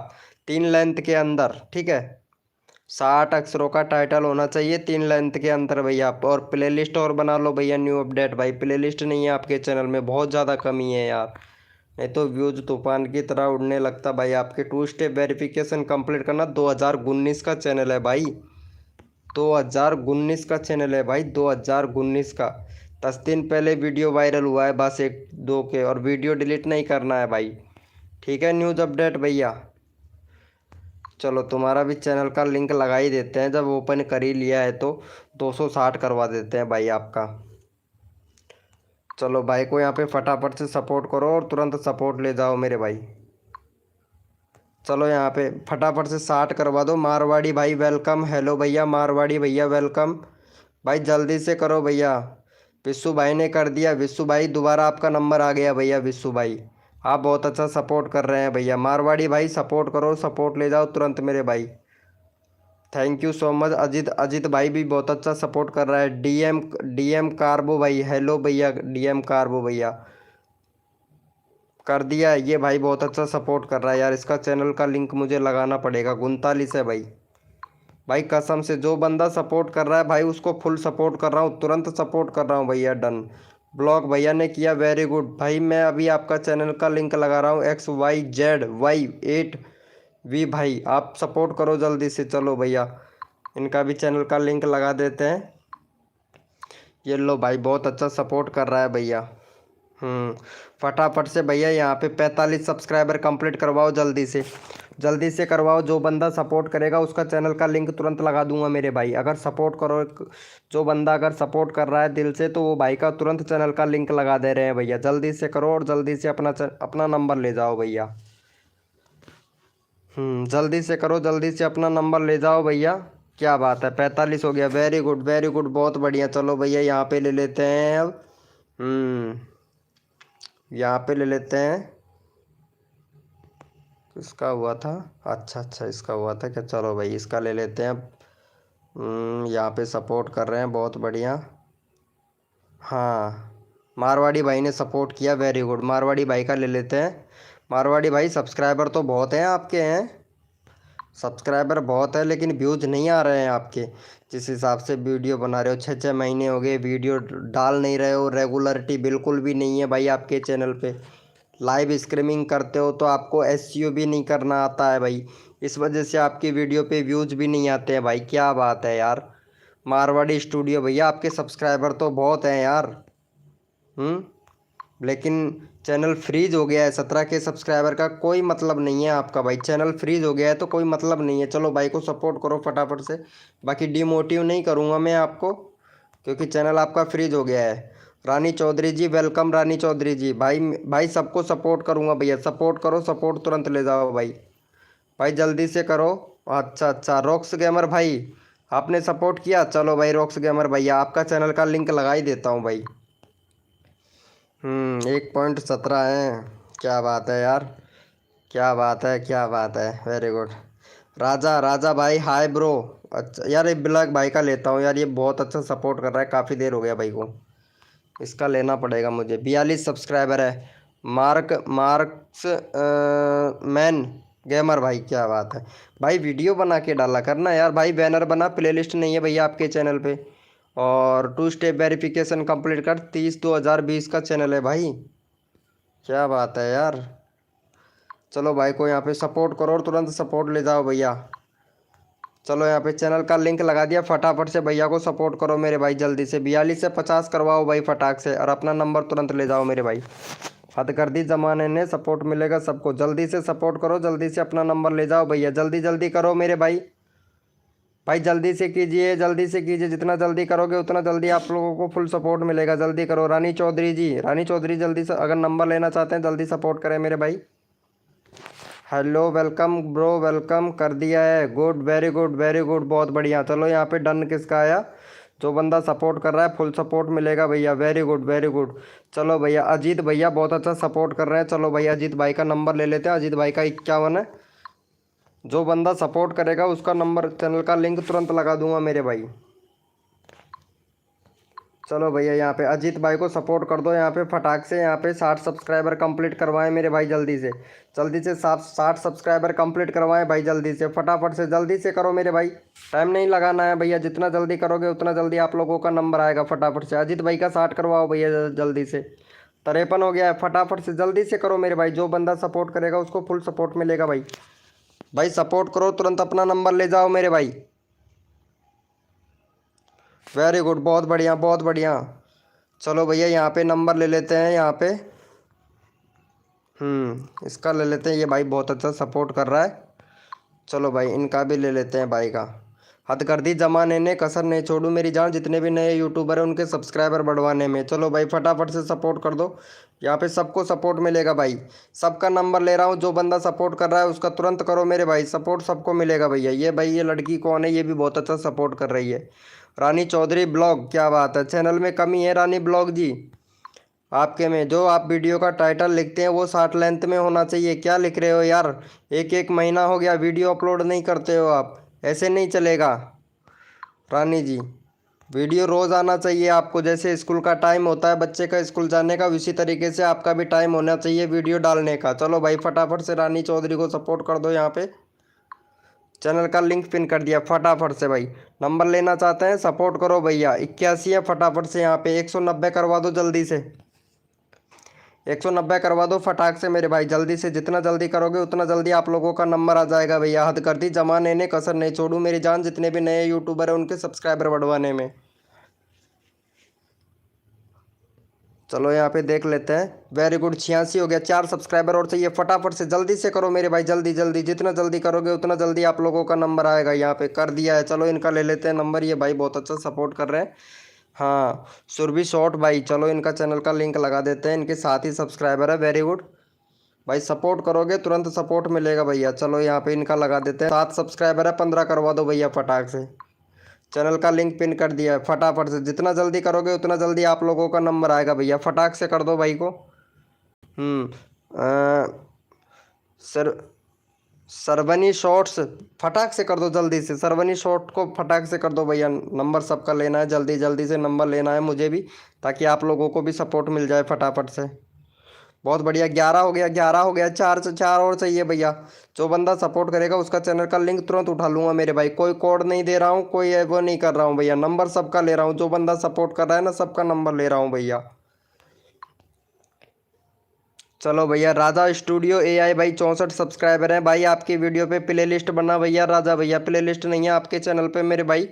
3 लेंथ के अंदर, ठीक है। 60 अक्षरों का टाइटल होना चाहिए, 3 लेंथ के अंदर भैया। और प्लेलिस्ट और बना लो भैया, न्यू अपडेट भाई। प्लेलिस्ट नहीं है आपके चैनल में, बहुत ज़्यादा कमी है यार, नहीं तो व्यूज तूफान की तरह उड़ने लगता भाई। आपके 2 स्टेप वेरिफिकेशन कंप्लीट करना। 2019 का चैनल है भाई, 2019 का चैनल है भाई, 2019 का। 10 दिन पहले वीडियो वायरल हुआ है बस, 1-2 के। और वीडियो डिलीट नहीं करना है भाई, ठीक है। न्यूज़ अपडेट भैया चलो तुम्हारा भी चैनल का लिंक लगा ही देते हैं, जब ओपन कर ही लिया है तो 260 करवा देते हैं भाई आपका। चलो भाई को यहाँ पे फटाफट से सपोर्ट करो और तुरंत सपोर्ट ले जाओ मेरे भाई। चलो यहाँ पे फटाफट से 60 करवा दो। मारवाड़ी भाई वेलकम, हेलो भैया मारवाड़ी भैया वेलकम। भाई जल्दी से करो भैया। विशु भाई ने कर दिया, विशु भाई दोबारा आपका नंबर आ गया भैया। विशु भाई आप बहुत अच्छा सपोर्ट कर रहे हैं भैया। मारवाड़ी भाई सपोर्ट करो, सपोर्ट ले जाओ तुरंत मेरे भाई। Thank you so much. Ajit Ajit भाई भी बहुत अच्छा सपोर्ट कर रहा है। डीएम कार्बो भाई, हेलो भैया डीएम कार्बो भैया कर दिया ये भाई, बहुत अच्छा सपोर्ट कर रहा है यार। इसका चैनल का लिंक मुझे लगाना पड़ेगा। 39 है भाई, भाई कसम से जो बंदा सपोर्ट कर रहा है भाई उसको फुल सपोर्ट कर रहा हूँ, तुरंत सपोर्ट कर रहा हूँ भैया। डन, ब्लॉक भैया ने किया, वेरी गुड भाई। मैं अभी आपका चैनल का लिंक लगा रहा हूँ, XYZY8V भाई आप सपोर्ट करो जल्दी से। चलो भैया इनका भी चैनल का लिंक लगा देते हैं। ये लो भाई बहुत अच्छा सपोर्ट कर रहा है भैया। फटाफट से भैया यहाँ पे 45 सब्सक्राइबर कंप्लीट करवाओ, जल्दी से, जल्दी से करवाओ। जो बंदा सपोर्ट करेगा उसका चैनल का लिंक तुरंत लगा दूंगा मेरे भाई। अगर सपोर्ट करो, जो बंदा अगर सपोर्ट कर रहा है दिल से, तो वो भाई का तुरंत चैनल का लिंक लगा दे रहे हैं भैया। जल्दी से करो और जल्दी से अपना नंबर ले जाओ भैया। जल्दी से करो, जल्दी से अपना नंबर ले जाओ भैया। क्या बात है, 45 हो गया, वेरी गुड वेरी गुड, बहुत बढ़िया। चलो भैया यहाँ पे ले लेते हैं अब। यहाँ पे ले लेते हैं। किसका हुआ था, अच्छा अच्छा इसका हुआ था क्या, चलो भाई इसका ले लेते हैं अब। यहाँ पे सपोर्ट कर रहे हैं, बहुत बढ़िया। हाँ मारवाड़ी भाई ने सपोर्ट किया, वेरी गुड। मारवाड़ी भाई का ले लेते हैं। मारवाड़ी भाई सब्सक्राइबर तो बहुत हैं आपके, हैं सब्सक्राइबर बहुत है, लेकिन व्यूज नहीं आ रहे हैं आपके जिस हिसाब से वीडियो बना रहे हो। 6-6 महीने हो गए वीडियो डाल नहीं रहे हो, रेगुलरिटी बिल्कुल भी नहीं है भाई आपके चैनल पे। लाइव स्ट्रीमिंग करते हो तो आपको एसईओ भी नहीं करना आता है भाई, इस वजह से आपकी वीडियो पे व्यूज भी नहीं आते हैं भाई। क्या बात है यार, मारवाड़ी स्टूडियो भैया आपके सब्सक्राइबर तो बहुत हैं यार। लेकिन चैनल फ्रीज हो गया है। 17 के सब्सक्राइबर का कोई मतलब नहीं है आपका भाई, चैनल फ्रीज हो गया है तो कोई मतलब नहीं है। चलो भाई को सपोर्ट करो फटाफट से, बाकी डिमोटिव नहीं करूँगा मैं आपको, क्योंकि चैनल आपका फ्रीज हो गया है। रानी चौधरी जी वेलकम, रानी चौधरी जी भाई। भाई सबको सपोर्ट करूँगा भैया, सपोर्ट करो, सपोर्ट तुरंत ले जाओ भाई। भाई जल्दी से करो। अच्छा अच्छा रॉक्स गेमर भाई, आपने सपोर्ट किया। चलो भाई रॉक्स गेमर भैया, आपका चैनल का लिंक लगा ही देता हूँ भाई। 1.17 है, क्या बात है यार, क्या बात है, क्या बात है, वेरी गुड। राजा राजा भाई हाय ब्रो। अच्छा यार, ये ब्लैक भाई का लेता हूँ यार, ये बहुत अच्छा सपोर्ट कर रहा है, काफ़ी देर हो गया भाई को, इसका लेना पड़ेगा मुझे। 42 सब्सक्राइबर है। मार्क्स मैन गेमर भाई, क्या बात है भाई, वीडियो बना के डाला करना यार भाई, बैनर बना, प्लेलिस्ट नहीं है भैया आपके चैनल पे। और 2 स्टेप वेरिफिकेशन कंप्लीट कर, 30/2020 का चैनल है भाई, क्या बात है यार। चलो भाई को यहाँ पे सपोर्ट करो और तुरंत सपोर्ट ले जाओ भैया। चलो यहाँ पे चैनल का लिंक लगा दिया, फटाफट से भैया को सपोर्ट करो मेरे भाई, जल्दी से 42 से 50 करवाओ भाई फटाक से, और अपना नंबर तुरंत ले जाओ मेरे भाई। हद कर दी ज़माने ने, सपोर्ट मिलेगा सबको, जल्दी से सपोर्ट करो, जल्दी से अपना नंबर ले जाओ भैया, जल्दी जल्दी करो मेरे भाई। भाई जल्दी से कीजिए, जल्दी से कीजिए, जितना जल्दी करोगे उतना जल्दी आप लोगों को फुल सपोर्ट मिलेगा, जल्दी करो। रानी चौधरी जी, रानी चौधरी जल्दी से अगर नंबर लेना चाहते हैं जल्दी सपोर्ट करें मेरे भाई। हेलो वेलकम ब्रो, वेलकम कर दिया है, good, very good, very good, बहुत बढ़िया। चलो यहाँ पे डन किसका आया, जो बंदा सपोर्ट कर रहा है फुल सपोर्ट मिलेगा भैया, वेरी गुड, वेरी गुड। चलो भैया अजीत भैया बहुत अच्छा सपोर्ट कर रहे हैं। चलो भैया अजीत भाई का नंबर ले लेते हैं, अजीत भाई का 51 है। जो बंदा सपोर्ट करेगा उसका नंबर, चैनल का लिंक तुरंत लगा दूंगा मेरे भाई। चलो भैया यहाँ पे अजीत भाई को सपोर्ट कर दो यहाँ पे फटाक से, यहाँ पे 60 सब्सक्राइबर कंप्लीट करवाएं मेरे भाई, जल्दी से जल्दी से 60 सब्सक्राइबर कंप्लीट करवाएं भाई, जल्दी से फटाफट से जल्दी से करो मेरे भाई, टाइम नहीं लगाना है भैया, जितना जल्दी करोगे उतना जल्दी आप लोगों का नंबर आएगा। फटाफट से अजीत भाई का 60 करवाओ भैया जल्दी से। 53 हो गया है, फटाफट से जल्दी से करो मेरे भाई, जो बंदा सपोर्ट करेगा उसको फुल सपोर्ट मिलेगा भाई। भाई सपोर्ट करो, तुरंत अपना नंबर ले जाओ मेरे भाई, वेरी गुड, बहुत बढ़िया, बहुत बढ़िया। चलो भैया यहाँ पे नंबर ले लेते हैं यहाँ पे, इसका ले लेते हैं, ये भाई बहुत अच्छा सपोर्ट कर रहा है। चलो भाई इनका भी ले लेते हैं भाई का। हद कर दी जमाने ने, कसर नहीं छोड़ू मेरी जान, जितने भी नए यूट्यूबर हैं उनके सब्सक्राइबर बढ़वाने में। चलो भाई फटाफट से सपोर्ट कर दो, यहाँ पे सबको सपोर्ट मिलेगा भाई, सबका नंबर ले रहा हूँ, जो बंदा सपोर्ट कर रहा है उसका तुरंत करो मेरे भाई, सपोर्ट सबको मिलेगा भैया। ये भाई ये लड़की कौन है, ये भी बहुत अच्छा सपोर्ट कर रही है, रानी चौधरी ब्लॉग, क्या बात है। चैनल में कमी है रानी ब्लॉग जी आपके में, जो आप वीडियो का टाइटल लिखते हैं वो 60 लेंथ में होना चाहिए, क्या लिख रहे हो यार, एक एक महीना हो गया वीडियो अपलोड नहीं करते हो आप, ऐसे नहीं चलेगा रानी जी। वीडियो रोज़ आना चाहिए आपको, जैसे स्कूल का टाइम होता है बच्चे का स्कूल जाने का, उसी तरीके से आपका भी टाइम होना चाहिए वीडियो डालने का। चलो भाई फटाफट से रानी चौधरी को सपोर्ट कर दो यहाँ पे, चैनल का लिंक पिन कर दिया, फटाफट से भाई नंबर लेना चाहते हैं सपोर्ट करो भैया। 81 है, फटाफट से यहाँ पे 190 करवा दो, जल्दी से 190 करवा दो फटाक से मेरे भाई, जल्दी से, जितना जल्दी करोगे उतना जल्दी आप लोगों का नंबर आ जाएगा भैया। हद कर दी जमाने ने, कसर नहीं छोड़ू मेरी जान, जितने भी नए यूट्यूबर हैं उनके सब्सक्राइबर बढ़वाने में। चलो यहाँ पे देख लेते हैं, वेरी गुड, 86 हो गया, 4 सब्सक्राइबर और चाहिए, फटाफट से जल्दी से करो मेरे भाई, जल्दी जल्दी, जितना जल्दी करोगे उतना जल्दी आप लोगों का नंबर आएगा। यहाँ पे कर दिया है, चलो इनका ले लेते हैं नंबर, ये भाई बहुत अच्छा सपोर्ट कर रहे हैं। हाँ सुरभि शॉर्ट भाई, चलो इनका चैनल का लिंक लगा देते हैं, इनके साथ ही सब्सक्राइबर है, वेरी गुड भाई, सपोर्ट करोगे तुरंत सपोर्ट मिलेगा भैया। चलो यहाँ पे इनका लगा देते हैं, 7 सब्सक्राइबर है, 15 करवा दो भैया फटाक से, चैनल का लिंक पिन कर दिया है, फटाफट से, जितना जल्दी करोगे उतना जल्दी आप लोगों का नंबर आएगा भैया, फटाक से कर दो भाई को। सर सरवनी शॉर्ट्स, फटाक से कर दो जल्दी से, सरवनी शॉर्ट को फटाक से कर दो भैया, नंबर सबका लेना है, जल्दी जल्दी से नंबर लेना है मुझे भी, ताकि आप लोगों को भी सपोर्ट मिल जाए फटाफट से। बहुत बढ़िया, 11 हो गया, 11 हो गया, 4 से 4 और चाहिए भैया, जो बंदा सपोर्ट करेगा उसका चैनल का लिंक तुरंत उठा लूँगा मेरे भाई, कोई कोड नहीं दे रहा हूँ, कोई वो नहीं कर रहा हूँ भैया, नंबर सबका ले रहा हूँ, जो बंदा सपोर्ट कर रहा है ना सबका नंबर ले रहा हूँ भैया। चलो भैया राजा स्टूडियो AI भाई 64 सब्सक्राइबर हैं भाई, आपकी वीडियो पे प्ले लिस्ट बना भैया, राजा भैया प्ले लिस्ट नहीं है आपके चैनल पे मेरे भाई,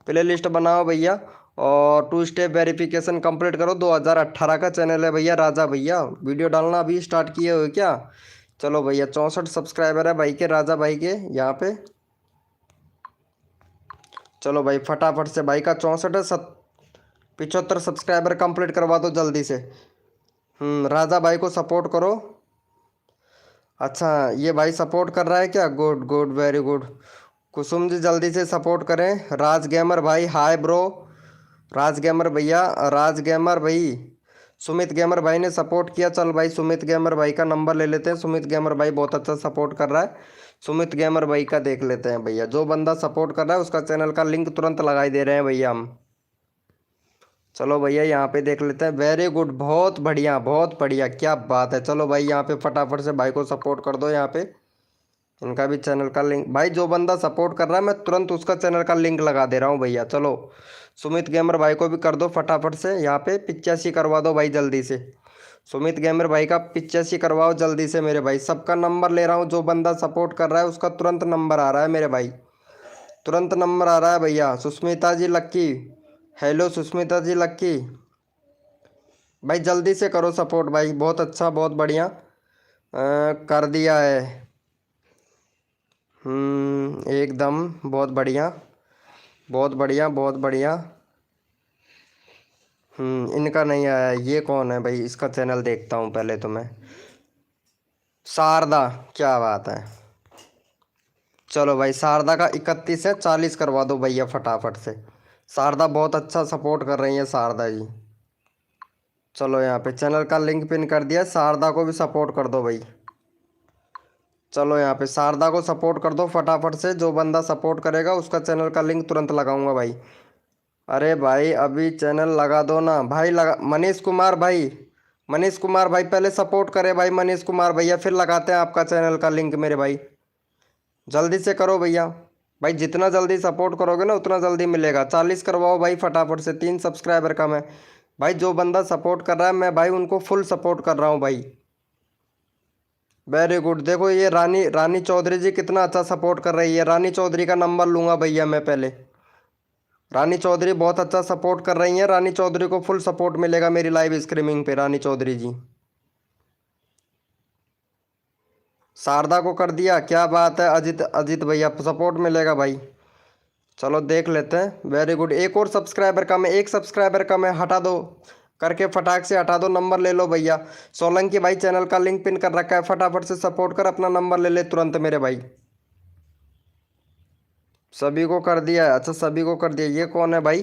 प्ले लिस्ट बनाओ भैया, और 2 स्टेप वेरिफिकेशन कंप्लीट करो। 2018 का चैनल है भैया, राजा भैया वीडियो डालना अभी स्टार्ट किए हो क्या। चलो भैया 64 सब्सक्राइबर है भाई के, राजा भाई के यहाँ पे। चलो भाई फटाफट से भाई का 64 है, 75 सब्सक्राइबर कंप्लीट करवा दो जल्दी से। राजा भाई को सपोर्ट करो। अच्छा ये भाई सपोर्ट कर रहा है क्या, good good, very good, Kusum ji जल्दी से सपोर्ट करें। राज गेमर भाई हाय ब्रो, राज गेमर भैया, राज गेमर भाई, सुमित गेमर भाई ने सपोर्ट किया। चल भाई सुमित गेमर भाई का नंबर ले लेते हैं। सुमित गेमर भाई बहुत अच्छा सपोर्ट कर रहा है। सुमित गेमर भाई का देख लेते हैं भैया। जो बंदा सपोर्ट कर रहा है उसका चैनल का लिंक तुरंत लगाई दे रहे हैं भैया हम। चलो भैया यहाँ पे देख लेते हैं। वेरी गुड, बहुत बढ़िया बहुत बढ़िया, क्या बात है। चलो भाई यहाँ पे फटाफट से भाई को सपोर्ट कर दो। यहाँ पे इनका भी चैनल का लिंक, भाई जो बंदा सपोर्ट कर रहा है मैं तुरंत उसका चैनल का लिंक लगा दे रहा हूँ भैया। चलो सुमित गेमर भाई को भी कर दो फटाफट से। यहाँ पे 85 करवा दो भाई जल्दी से। सुमित गेमर भाई का 85 करवाओ जल्दी से मेरे भाई। सबका नंबर ले रहा हूँ, जो बंदा सपोर्ट कर रहा है उसका तुरंत नंबर आ रहा है मेरे भाई, तुरंत नंबर आ रहा है भैया। सुष्मिता जी लक्की, हेलो सुष्मिता जी लक्की, भाई जल्दी से करो सपोर्ट भाई। बहुत अच्छा बहुत बढ़िया कर दिया है। एकदम बहुत बढ़िया बहुत बढ़िया बहुत बढ़िया। इनका नहीं आया। ये कौन है भाई, इसका चैनल देखता हूँ पहले तो मैं। शारदा, क्या बात है। चलो भाई शारदा का 31 है, 40 करवा दो भैया फटाफट से। शारदा बहुत अच्छा सपोर्ट कर रही है शारदा जी। चलो यहाँ पे चैनल का लिंक पिन कर दिया। शारदा को भी सपोर्ट कर दो भाई। चलो यहाँ पे शारदा को सपोर्ट कर दो फटाफट से। जो बंदा सपोर्ट करेगा उसका चैनल का लिंक तुरंत लगाऊंगा भाई। अरे भाई अभी चैनल लगा दो ना भाई। लगा मनीष कुमार भाई, मनीष कुमार भाई पहले सपोर्ट करे भाई मनीष कुमार भैया, फिर लगाते हैं आपका चैनल का लिंक मेरे भाई। जल्दी से करो भैया। भाई जितना जल्दी सपोर्ट करोगे ना उतना जल्दी मिलेगा। 40 करवाओ भाई फटाफट से। 3 सब्सक्राइबर कम है भाई। जो बंदा सपोर्ट कर रहा है मैं भाई उनको फुल सपोर्ट कर रहा हूँ भाई। Very good. देखो ये रानी रानी चौधरी जी कितना अच्छा सपोर्ट कर रही है। रानी चौधरी का नंबर लूँगा भैया मैं पहले। रानी चौधरी बहुत अच्छा सपोर्ट कर रही हैं। रानी चौधरी को फुल सपोर्ट मिलेगा मेरी लाइव स्ट्रीमिंग पे। रानी चौधरी जी, शारदा को कर दिया, क्या बात है। अजित अजित भैया सपोर्ट मिलेगा भाई। चलो देख लेते हैं। Very good. एक और सब्सक्राइबर कम है, एक सब्सक्राइबर कम है, हटा दो करके फटाक से हटा दो। नंबर ले लो भैया। सोलंकी भाई चैनल का लिंक पिन कर रखा है, फटाफट से सपोर्ट कर अपना नंबर ले ले तुरंत मेरे भाई। सभी को कर दिया है, अच्छा सभी को कर दिया। ये कौन है भाई।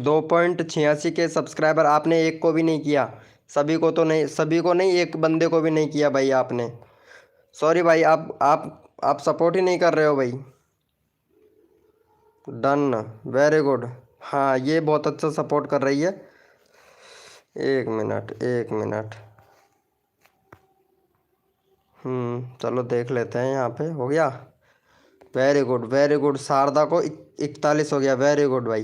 2.86 के सब्सक्राइबर। आपने एक को भी नहीं किया। सभी को तो नहीं, सभी को नहीं, एक बंदे को भी नहीं किया भाई आपने। सॉरी भाई, आप सपोर्ट ही नहीं कर रहे हो भाई। Done, very good. हाँ ये बहुत अच्छा सपोर्ट कर रही है। एक मिनट एक मिनट। चलो देख लेते हैं। यहाँ पे हो गया। Very good very good. Sharda को 41 हो गया। वेरी गुड भाई।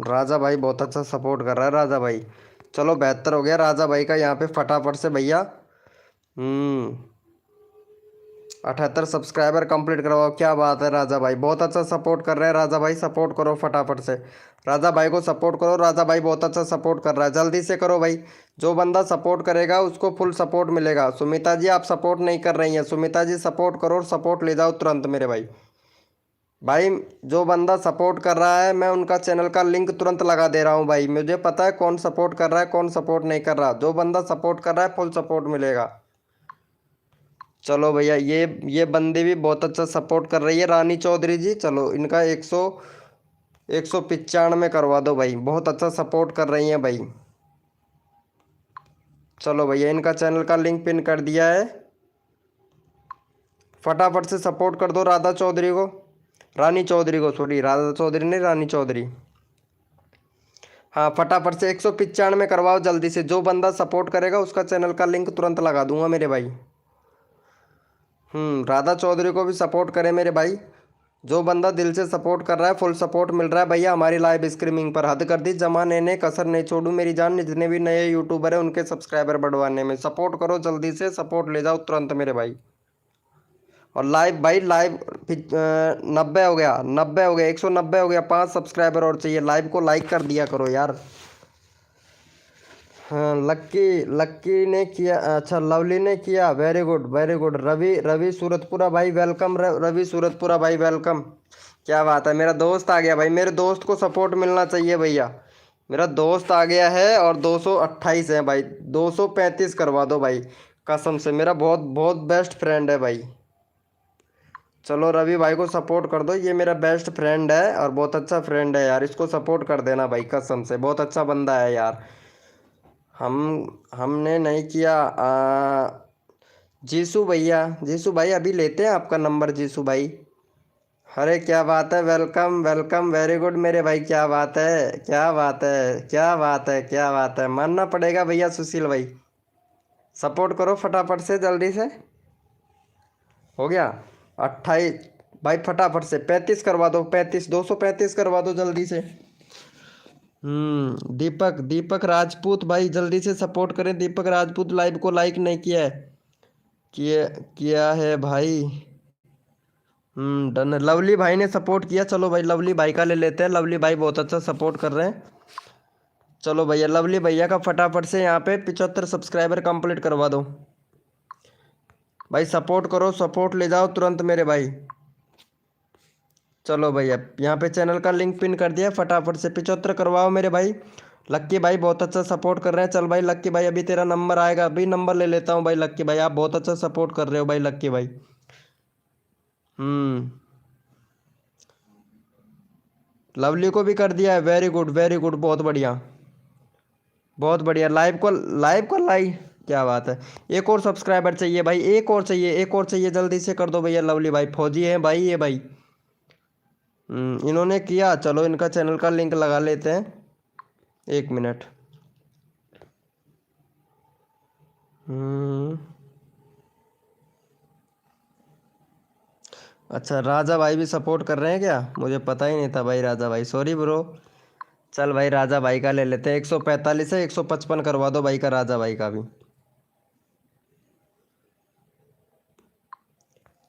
राजा भाई बहुत अच्छा सपोर्ट कर रहा है राजा भाई। चलो 72 हो गया राजा भाई का। यहाँ पे फटाफट से भैया 78 सब्सक्राइबर कंप्लीट करवाओ। क्या बात है राजा भाई, बहुत अच्छा सपोर्ट कर रहे हैं राजा भाई। सपोर्ट करो फटाफट से। राजा भाई को सपोर्ट करो। राजा भाई बहुत अच्छा सपोर्ट कर रहा है। जल्दी से करो भाई। जो बंदा सपोर्ट करेगा उसको फुल सपोर्ट मिलेगा। सुमिता जी आप सपोर्ट नहीं कर रही हैं। सुमिता जी सपोर्ट करो और सपोर्ट ले जाओ तुरंत मेरे भाई। भाई जो बंदा सपोर्ट कर रहा है मैं उनका चैनल का लिंक तुरंत लगा दे रहा हूँ भाई। मुझे पता है कौन सपोर्ट कर रहा है कौन सपोर्ट नहीं कर रहा। जो बंदा सपोर्ट कर रहा है फुल सपोर्ट मिलेगा। चलो भैया ये बंदी भी बहुत अच्छा सपोर्ट कर रही है रानी चौधरी जी। चलो इनका 195 करवा दो भाई। बहुत अच्छा सपोर्ट कर रही हैं भाई। चलो भैया इनका चैनल का लिंक पिन कर दिया है। फटाफट से सपोर्ट कर दो राधा चौधरी को, रानी चौधरी को, सॉरी राधा चौधरी नहीं रानी चौधरी। हाँ फटाफट से 195 करवाओ जल्दी से। जो बंदा सपोर्ट करेगा उसका चैनल का लिंक तुरंत लगा दूंगा मेरे भाई। राधा चौधरी को भी सपोर्ट करे मेरे भाई। जो बंदा दिल से सपोर्ट कर रहा है फुल सपोर्ट मिल रहा है भैया हमारी लाइव स्ट्रीमिंग पर। हद कर दी जमा ने कसर नहीं छोड़ू मेरी जान। जितने भी नए यूट्यूबर है उनके सब्सक्राइबर बढ़वाने में सपोर्ट करो। जल्दी से सपोर्ट ले जाओ तुरंत मेरे भाई। और लाइव भाई लाइव 90 हो गया, 90 हो गया, 190 हो गया। 5 सब्सक्राइबर और चाहिए। लाइव को लाइक कर दिया करो यार। हाँ लक्की लक्की ने किया, अच्छा लवली ने किया। Very good very good. Ravi Ravi Suratpura भाई वेलकम। रवि सूरतपुरा भाई वेलकम। क्या बात है, मेरा दोस्त आ गया भाई। मेरे दोस्त को सपोर्ट मिलना चाहिए भैया। मेरा दोस्त आ गया है और 228 है भाई, 235 करवा दो भाई कसम से, मेरा बहुत बहुत बेस्ट फ्रेंड है भाई। चलो रवि भाई को सपोर्ट कर दो, ये मेरा बेस्ट फ्रेंड है और बहुत अच्छा फ्रेंड है यार, इसको सपोर्ट कर देना भाई कसम से, बहुत अच्छा बंदा है यार। हम हमने नहीं किया जीसू भैया, जीसू भाई अभी लेते हैं आपका नंबर जीसू भाई। अरे क्या बात है, वेलकम वेलकम, वेरी गुड मेरे भाई, क्या बात है, क्या बात है, क्या बात है, क्या बात है, मानना पड़ेगा भैया सुशील भाई। सपोर्ट करो फटाफट से जल्दी से। हो गया 28 भाई, फटाफट से 35 करवा दो, 35 235 करवा दो जल्दी से। दीपक दीपक राजपूत भाई जल्दी से सपोर्ट करें, दीपक राजपूत लाइव को लाइक नहीं किया है, किया किया है भाई। डन, लवली भाई ने सपोर्ट किया, चलो भाई लवली भाई का ले लेते हैं, लवली भाई बहुत अच्छा सपोर्ट कर रहे हैं। चलो भैया लवली भैया का फटाफट से यहाँ पे 75 सब्सक्राइबर कंप्लीट करवा दो भाई, सपोर्ट करो, सपोर्ट ले जाओ तुरंत मेरे भाई। चलो भैया यहाँ पे चैनल का लिंक पिन कर दिया, फटाफट से 75 करवाओ मेरे भाई। लक्की भाई बहुत अच्छा सपोर्ट कर रहे हैं, चल भाई लक्की भाई अभी तेरा नंबर आएगा, अभी नंबर ले लेता हूँ भाई लक्की भाई, आप बहुत अच्छा सपोर्ट कर रहे हो भाई लक्की भाई। लवली को भी कर दिया है, वेरी गुड वेरी गुड, बहुत बढ़िया बहुत बढ़िया। लाइव को लाइक, क्या बात है। एक और सब्सक्राइबर चाहिए भाई, एक और चाहिए, एक और चाहिए, जल्दी से कर दो भैया। लवली भाई फौजी है भाई ये भाई। इन्होंने किया, चलो इनका चैनल का लिंक लगा लेते हैं, 1 मिनट। अच्छा राजा भाई भी सपोर्ट कर रहे हैं क्या, मुझे पता ही नहीं था भाई। राजा भाई सॉरी ब्रो। चल भाई राजा भाई का ले लेते हैं, 145 है, 155 करवा दो भाई का, राजा भाई का भी।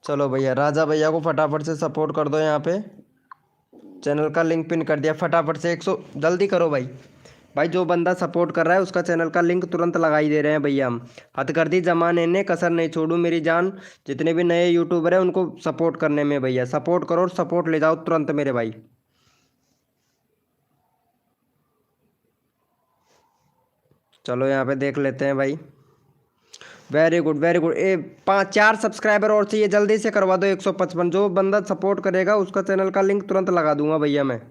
चलो भैया राजा भैया को फटाफट से सपोर्ट कर दो, यहाँ पे चैनल का लिंक पिन कर दिया, फटाफट से 100 जल्दी करो भाई। भाई जो बंदा सपोर्ट कर रहा है उसका चैनल का लिंक तुरंत लगा ही दे रहे हैं भैया हम। हथकरदी जमाने ने कसर नहीं छोड़ू मेरी जान, जितने भी नए यूट्यूबर हैं उनको सपोर्ट करने में भैया, सपोर्ट करो और सपोर्ट ले जाओ तुरंत मेरे भाई। चलो यहाँ पे देख लेते हैं भाई, very good very good. 4 subscriber और चाहिए, जल्दी से करवा दो 155, जो बंदा सपोर्ट करेगा उसका चैनल का लिंक तुरंत लगा दूंगा भैया मैं।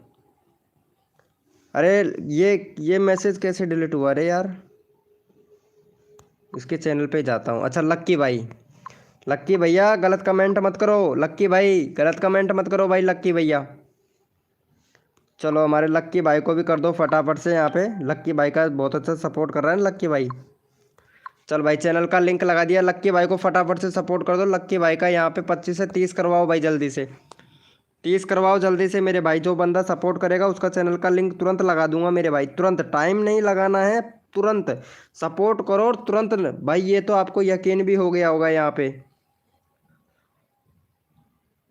अरे ये मैसेज कैसे डिलीट हुआ, अरे यार इसके चैनल पे जाता हूँ। अच्छा लक्की भाई, लक्की भैया गलत कमेंट मत करो, लक्की भाई गलत कमेंट मत करो भाई लक्की भैया। चलो हमारे लक्की भाई को भी कर दो फटाफट से, यहाँ पे लक्की भाई का बहुत अच्छा सपोर्ट कर रहा है ना लक्की भाई। चल भाई चैनल का लिंक लगा दिया, लक्की भाई को फटाफट से सपोर्ट कर दो। लक्की भाई का यहाँ पे 25 से 30 करवाओ भाई, जल्दी से 30 करवाओ जल्दी से मेरे भाई। जो बंदा सपोर्ट करेगा उसका चैनल का लिंक तुरंत लगा दूंगा मेरे भाई, तुरंत, टाइम नहीं लगाना है, तुरंत सपोर्ट करो और तुरंत भाई। ये तो आपको यकीन भी हो गया होगा, यहाँ पे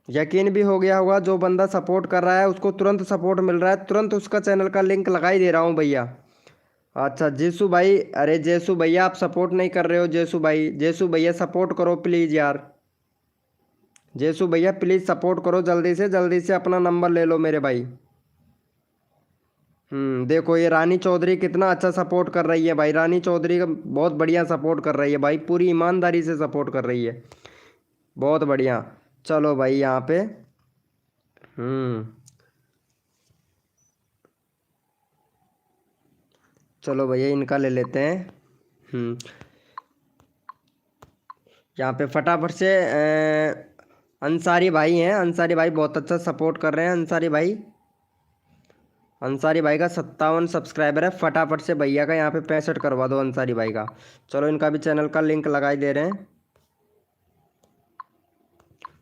यकीन भी हो गया होगा, जो बंदा सपोर्ट कर रहा है उसको तुरंत सपोर्ट मिल रहा है, तुरंत उसका चैनल का लिंक लगा ही दे रहा हूँ भैया। अच्छा जेसु भाई, अरे जेसु भैया आप सपोर्ट नहीं कर रहे हो, जेसु भाई, जेसु भैया सपोर्ट करो प्लीज़ यार, जेसु भैया प्लीज़ सपोर्ट करो, जल्दी से अपना नंबर ले लो मेरे भाई। देखो ये रानी चौधरी कितना अच्छा सपोर्ट कर रही है भाई, रानी चौधरी का बहुत बढ़िया सपोर्ट कर रही है भाई, पूरी ईमानदारी से सपोर्ट कर रही है, बहुत बढ़िया। चलो भाई यहाँ पे चलो भैया इनका ले लेते हैं। यहाँ पे फटाफट से अंसारी भाई हैं, अंसारी भाई बहुत अच्छा सपोर्ट कर रहे हैं, अंसारी भाई, अंसारी भाई का 57 सब्सक्राइबर है, फटाफट से भैया का यहाँ पे 65 करवा दो अंसारी भाई का। चलो इनका भी चैनल का लिंक लगाई दे रहे हैं,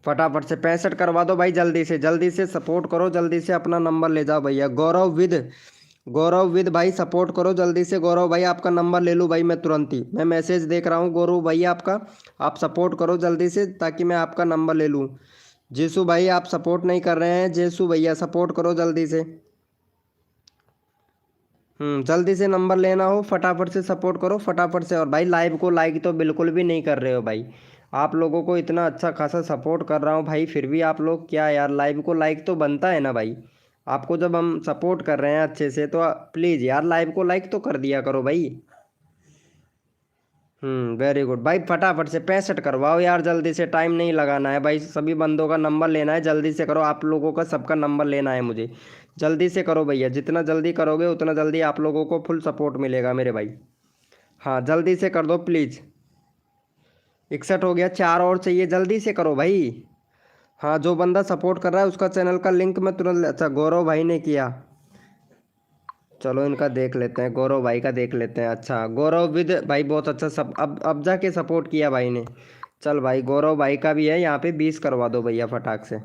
फटाफट से 65 करवा दो भाई, जल्दी से सपोर्ट करो, जल्दी से अपना नंबर ले जाओ भैया। गौरव विद भाई सपोर्ट करो जल्दी से, गौरव भाई आपका नंबर ले लूँ भाई मैं तुरंत ही, मैं मैसेज देख रहा हूँ गौरव भाई आपका, आप सपोर्ट करो जल्दी से ताकि मैं आपका नंबर ले लूँ। जेसु भाई आप सपोर्ट नहीं कर रहे हैं, जेसु भैया सपोर्ट करो जल्दी से। जल्दी से नंबर लेना हो फटाफट से सपोर्ट करो फटाफट से। और भाई लाइव को लाइक तो बिल्कुल भी नहीं कर रहे हो भाई, आप लोगों को इतना अच्छा खासा सपोर्ट कर रहा हूँ भाई, फिर भी आप लोग क्या यार, लाइव को लाइक तो बनता है ना भाई, आपको जब हम सपोर्ट कर रहे हैं अच्छे से तो प्लीज़ यार लाइव को लाइक तो कर दिया करो भाई। वेरी गुड भाई, फटाफट से 65 करवाओ यार, जल्दी से, टाइम नहीं लगाना है भाई। सभी बंदों का नंबर लेना है, जल्दी से करो। आप लोगों का सबका नंबर लेना है मुझे, जल्दी से करो भैया। जितना जल्दी करोगे उतना जल्दी आप लोगों को फुल सपोर्ट मिलेगा मेरे भाई। हाँ जल्दी से कर दो प्लीज़। 61 हो गया, 4 और चाहिए, जल्दी से करो भाई। हाँ जो बंदा सपोर्ट कर रहा है उसका चैनल का लिंक मैं तुरंत, अच्छा गौरव भाई ने किया, चलो इनका देख लेते हैं, गौरव भाई का देख लेते हैं। अच्छा गौरव विद भाई बहुत अच्छा, सब अब जाके सपोर्ट किया भाई ने। चल भाई गौरव भाई का भी है यहाँ पे, 20 करवा दो भैया फटाक से।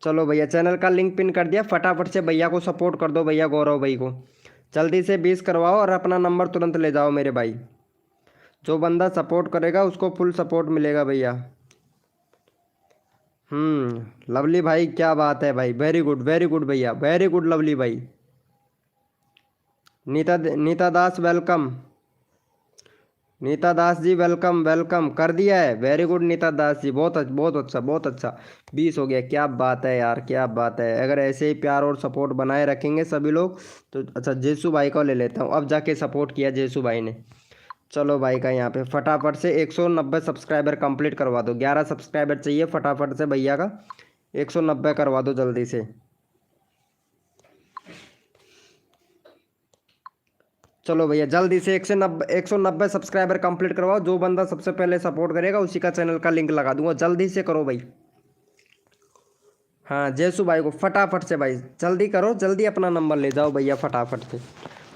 चलो भैया चैनल का लिंक पिन कर दिया, फटाफट से भैया को सपोर्ट कर दो भैया, गौरव भाई को जल्दी से 20 करवाओ और अपना नंबर तुरंत ले जाओ मेरे भाई। जो बंदा सपोर्ट करेगा उसको फुल सपोर्ट मिलेगा भैया। लवली भाई क्या बात है भाई, वेरी गुड भैया, वेरी गुड लवली भाई। नीता दास welcome, Nita Das ji welcome welcome कर दिया है, वेरी गुड नीता दास जी, बहुत अच्छा बहुत अच्छा बहुत अच्छा। 20 हो गया, क्या बात है यार, क्या बात है। अगर ऐसे ही प्यार और सपोर्ट बनाए रखेंगे सभी लोग तो। अच्छा जेसु भाई को ले लेता हूँ, अब जाके सपोर्ट किया जेसु भाई ने। चलो भाई का यहाँ पे फटाफट से 190 सब्सक्राइबर कंप्लीट करवा दो, 11 सब्सक्राइबर चाहिए फटाफट से भैया का, 190 करवा दो जल्दी से। चलो भैया जल्दी से 190 सब्सक्राइबर कंप्लीट करवाओ। जो बंदा सबसे पहले सपोर्ट करेगा उसी का चैनल का लिंक लगा दूंगा, जल्दी से करो भाई। हाँ जयसु भाई को फटाफट से भाई, जल्दी करो, जल्दी अपना नंबर ले जाओ भैया फटाफट से,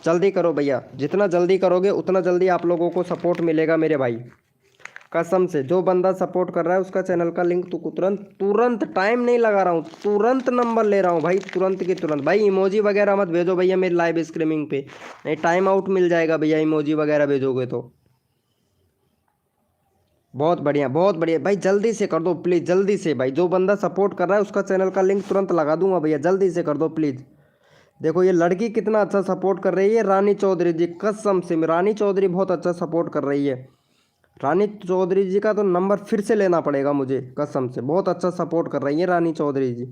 जल्दी करो भैया। जितना जल्दी करोगे उतना जल्दी आप लोगों को सपोर्ट मिलेगा मेरे भाई, कसम से। जो बंदा सपोर्ट कर रहा है उसका चैनल का लिंक तो तुरंत तुरंत, टाइम नहीं लगा रहा हूँ, तुरंत नंबर ले रहा हूँ भाई, तुरंत की तुरंत। भाई इमोजी वगैरह मत भेजो भैया मेरी लाइव स्ट्रीमिंग पे, नहीं टाइम आउट मिल जाएगा भैया, इमोजी वगैरह भेजोगे तो। बहुत बढ़िया भाई, जल्दी से कर दो प्लीज़, जल्दी से भाई। जो बंदा सपोर्ट कर रहा है उसका चैनल का लिंक तुरंत लगा दूंगा भैया, जल्दी से कर दो प्लीज़। देखो ये लड़की कितना अच्छा सपोर्ट कर रही है, रानी चौधरी जी, कसम से रानी चौधरी बहुत अच्छा सपोर्ट कर रही है। रानी चौधरी जी का तो नंबर फिर से लेना पड़ेगा मुझे, कसम से बहुत अच्छा सपोर्ट कर रही है रानी चौधरी जी।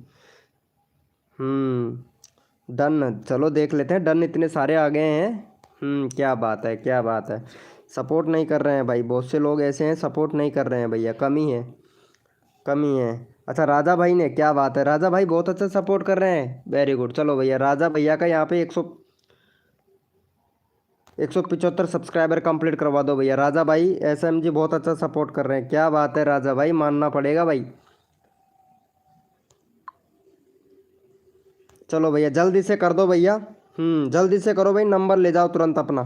डन, चलो देख लेते हैं, डन इतने सारे आ गए हैं। क्या बात है, क्या बात है। सपोर्ट नहीं कर रहे हैं भाई, बहुत से लोग ऐसे हैं सपोर्ट नहीं कर रहे हैं भैया, कमी है, कमी है। अच्छा राजा भाई ने, क्या बात है, राजा भाई बहुत अच्छा सपोर्ट कर रहे हैं, वेरी गुड। चलो भैया राजा भैया का यहाँ पे 175 सब्सक्राइबर कंप्लीट करवा दो भैया। राजा भाई SMG बहुत अच्छा सपोर्ट कर रहे हैं, क्या बात है राजा भाई, मानना पड़ेगा भाई। चलो भैया जल्दी से कर दो भैया, जल्दी से करो भाई, नंबर ले जाओ तुरंत अपना